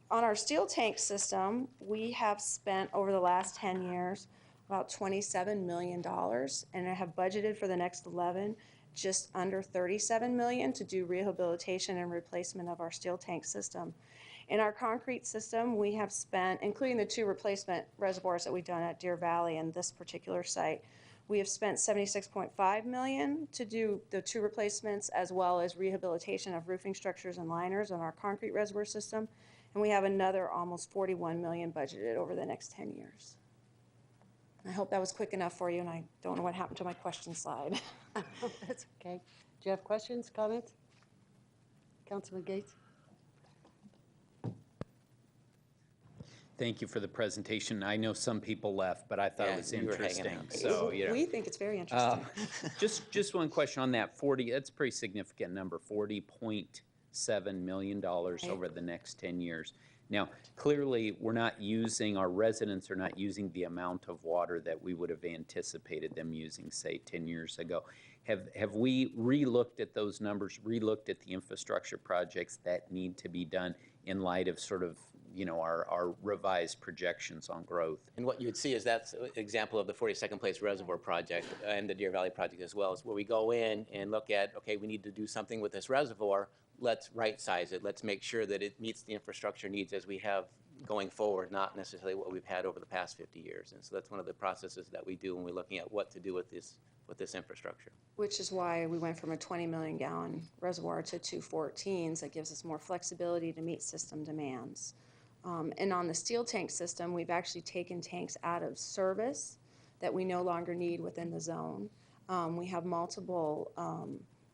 Speaker 9: our steel tank system, we have spent over the last 10 years about $27 million, and I have budgeted for the next 11 just under $37 million to do rehabilitation and replacement of our steel tank system. In our concrete system, we have spent, including the 2 replacement reservoirs that we've done at Deer Valley and this particular site, we have spent $76.5 million to do the 2 replacements, as well as rehabilitation of roofing structures and liners on our concrete reservoir system. And we have another almost $41 million budgeted over the next 10 years. I hope that was quick enough for you, and I don't know what happened to my question slide.
Speaker 1: That's okay. Do you have questions, comments? Councilman Gates?
Speaker 7: Thank you for the presentation. I know some people left, but I thought it was interesting. So,
Speaker 9: We think it's very interesting.
Speaker 7: Just one question on that 40, that's a pretty significant number, $40.7 million over the next 10 years. Now, clearly, our residents are not using the amount of water that we would have anticipated them using, say, 10 years ago. Have we relooked at those numbers, relooked at the infrastructure projects that need to be done in light of sort of our revised projections on growth?
Speaker 4: And what you would see is that's an example of the 42nd Place Reservoir project and the Deer Valley project as well, is where we go in and look at, okay, we need to do something with this reservoir. Let's right-size it. Let's make sure that it meets the infrastructure needs as we have going forward, not necessarily what we've had over the past 50 years. And so that's one of the processes that we do when we're looking at what to do with this infrastructure.
Speaker 9: Which is why we went from a 20 million gallon reservoir to 2 14s. That gives us more flexibility to meet system demands. And on the steel tank system, we've actually taken tanks out of service that we no longer need within the zone. We have multiple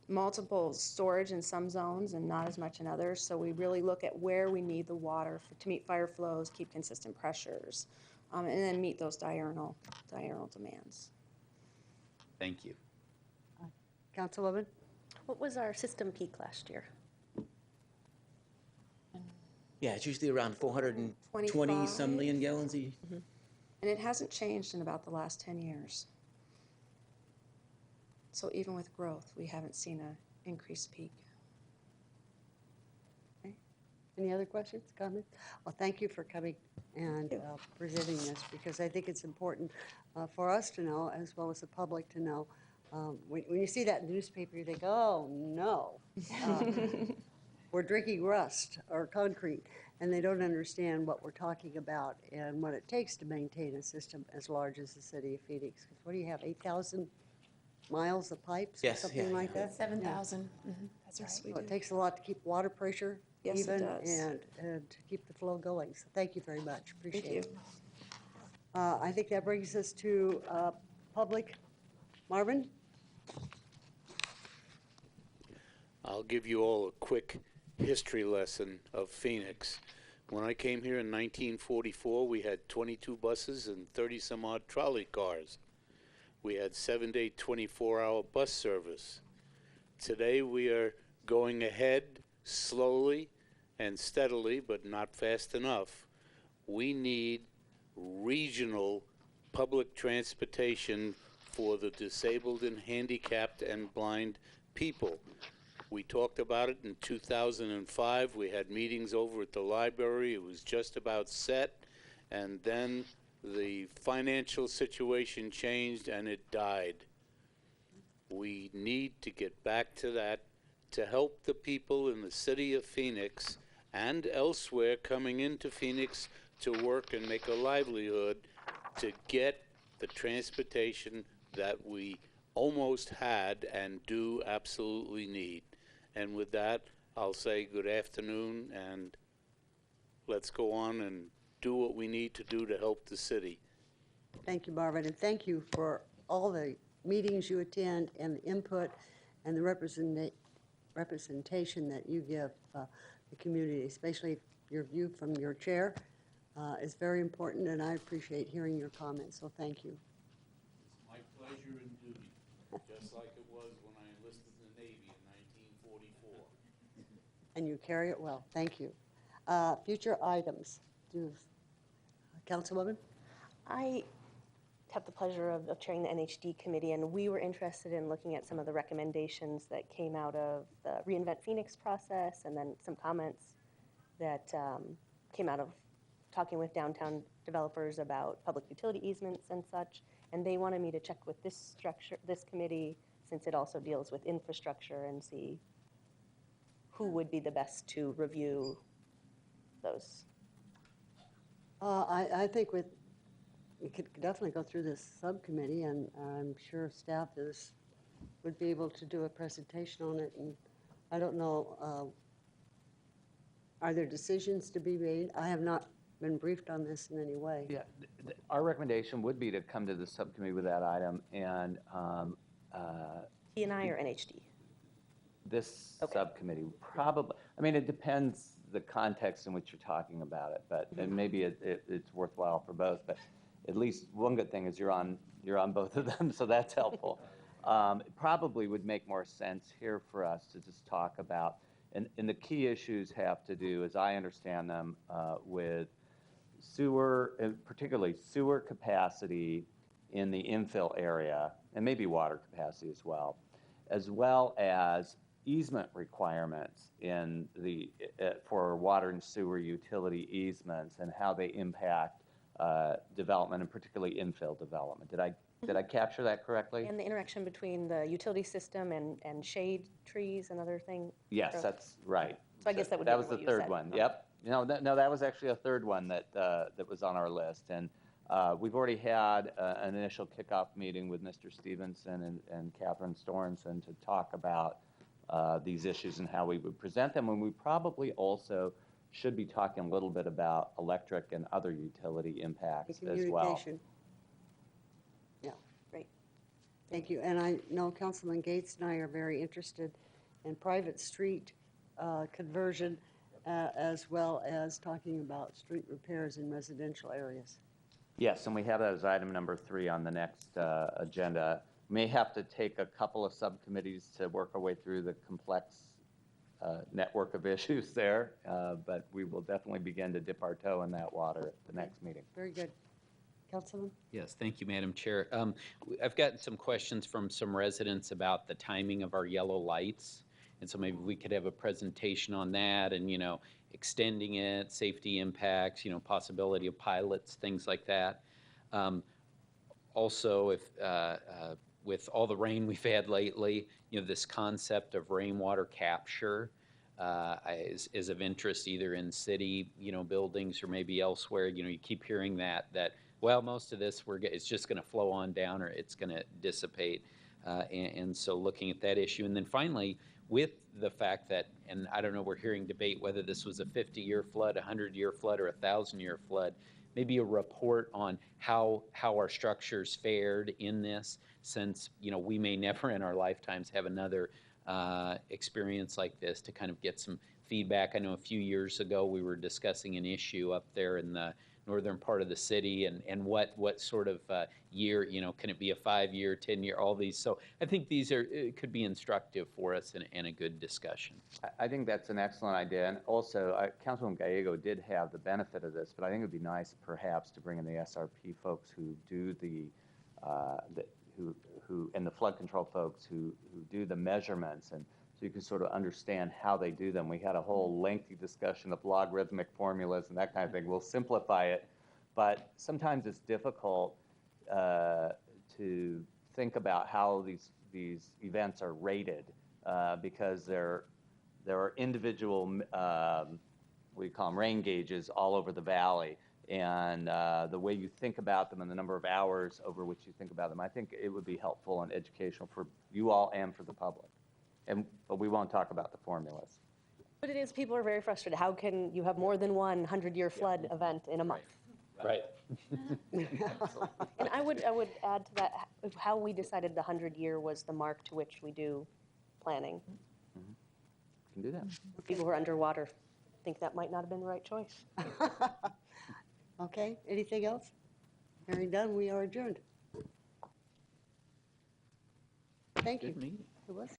Speaker 17: multiple storage in some zones and not as much in others. So we really look at where we need the water to meet fire flows, keep consistent pressures, and then meet those diurnal demands.
Speaker 7: Thank you.
Speaker 1: Councilwoman?
Speaker 3: What was our system peak last year?
Speaker 4: Yeah, it's usually around 420-some million gallons a year.
Speaker 17: And it hasn't changed in about the last 10 years. So even with growth, we haven't seen an increased peak.
Speaker 1: Okay. Any other questions, comments? Well, thank you for coming and presenting this, because I think it's important for us to know, as well as the public to know. When you see that in the newspaper, you think, oh, no. We're drinking rust or concrete, and they don't understand what we're talking about and what it takes to maintain a system as large as the city of Phoenix. 'Cause what do you have, 8,000 miles of pipes or
Speaker 4: Yes,
Speaker 1: something like that?
Speaker 9: 7,000. That's
Speaker 17: Yes,
Speaker 9: right.
Speaker 17: we
Speaker 1: So it
Speaker 17: do.
Speaker 1: takes a lot to keep water pressure
Speaker 17: Yes, it
Speaker 1: even
Speaker 17: does.
Speaker 1: and to keep the flow going. So thank you very much. Appreciate
Speaker 17: Thank
Speaker 1: it. I think that brings us to public. Marvin?
Speaker 13: I'll give you all a quick history lesson of Phoenix. When I came here in 1944, we had 22 buses and 30-some-odd trolley cars. We had 7-day, 24-hour bus service. Today we are going ahead slowly and steadily, but not fast enough. We need regional public transportation for the disabled and handicapped and blind people. We talked about it in 2005. We had meetings over at the library. It was just about set, and then the financial situation changed and it died. We need to get back to that to help the people in the city of Phoenix and elsewhere coming into Phoenix to work and make a livelihood, to get the transportation that we almost had and do absolutely need. And with that, I'll say good afternoon, and let's go on and do what we need to do to help the city.
Speaker 1: Thank you, Marvin, and thank you for all the meetings you attend and the input and the representation that you give the community, especially your view from your chair is very important, and I appreciate hearing your comments, so thank you.
Speaker 13: It's my pleasure and duty, just like it was when I enlisted in the Navy in 1944.
Speaker 1: And you carry it well. Thank you. Future items. Councilwoman?
Speaker 3: I have the pleasure of chairing the NHD committee, and we were interested in looking at some of the recommendations that came out of the Reinvent Phoenix process, and then some comments that came out of talking with downtown developers about public utility easements and such. And they wanted me to check with this committee, since it also deals with infrastructure, and see who would be the best to review those.
Speaker 1: I think we could definitely go through this subcommittee, and I'm sure staff would be able to do a presentation on it. And I don't know, are there decisions to be made? I have not been briefed on this in any way.
Speaker 2: Yeah, our recommendation would be to come to the subcommittee with that item, and
Speaker 3: T&I or NHD?
Speaker 2: this subcommittee probably, I mean, it depends the context in which you're talking about it, but and maybe it's worthwhile for both, but at least one good thing is you're on both of them, so that's helpful. It probably would make more sense here for us to just talk about, and the key issues have to do, as I understand them, with sewer, particularly sewer capacity in the infill area, and maybe water capacity as well as easement requirements in the for water and sewer utility easements, and how they impact development, and particularly infill development. Did I capture that correctly?
Speaker 3: And the interaction between the utility system and shade trees and other things?
Speaker 2: Yes, that's right.
Speaker 3: So I guess that would be
Speaker 2: was
Speaker 3: what
Speaker 2: the
Speaker 3: you
Speaker 2: third
Speaker 3: said.
Speaker 2: one. Yep. No, that was actually a third one that was on our list, and we've already had an initial kickoff meeting with Mr. Stevenson and Catherine Sorensen to talk about these issues and how we would present them, and we probably also should be talking a little bit about electric and other utility impacts as well.
Speaker 1: Yeah.
Speaker 3: Great.
Speaker 1: Thank you. And I know Councilman Gates and I are very interested in private street conversion, as well as talking about street repairs in residential areas.
Speaker 2: Yes, and we have that as item number 3 on the next agenda. May have to take a couple of subcommittees to work our way through the complex network of issues there, but we will definitely begin to dip our toe in that water at the next meeting.
Speaker 1: Very good. Councilman?
Speaker 7: Yes, thank you, Madam Chair. I've gotten some questions from some residents about the timing of our yellow lights. And so maybe we could have a presentation on that and, extending it, safety impacts, possibility of pilots, things like that. Also, if with all the rain we've had lately, this concept of rainwater capture is of interest either in city, buildings or maybe elsewhere. You keep hearing that well, most of this it's just going to flow on down or it's going to dissipate. And so looking at that issue. And then finally, with the fact that, and I don't know, we're hearing debate whether this was a 50-year flood, a 100-year flood, or a 1,000-year flood, maybe a report on how our structures fared in this, since, we may never in our lifetimes have another experience like this, to kind of get some feedback. I know a few years ago we were discussing an issue up there in the northern part of the city, and what sort of year, can it be a 5-year, 10-year, all these. So I think these could be instructive for us and a good discussion.
Speaker 2: I think that's an excellent idea. And also, Councilman Gallego did have the benefit of this, but I think it would be nice perhaps to bring in the SRP folks who do and the flood control folks who do the measurements, and so you can sort of understand how they do them. We had a whole lengthy discussion of logarithmic formulas and that kind of thing. We'll simplify it, but sometimes it's difficult to think about how these events are rated because there are individual, what do you call them, rain gauges all over the valley. And the way you think about them and the number of hours over which you think about them, I think it would be helpful and educational for you all and for the public. But we won't talk about the formulas.
Speaker 3: But it is, people are very frustrated. How can you have more than one 100-year flood event in a month?
Speaker 7: Right.
Speaker 3: And I would add to that, how we decided the 100-year was the mark to which we do planning.
Speaker 2: Can do that.
Speaker 3: People who are underwater think that might not have been the right choice.
Speaker 1: Okay, anything else? Hearing done, we are adjourned. Thank you.
Speaker 7: Good meeting.
Speaker 1: It was.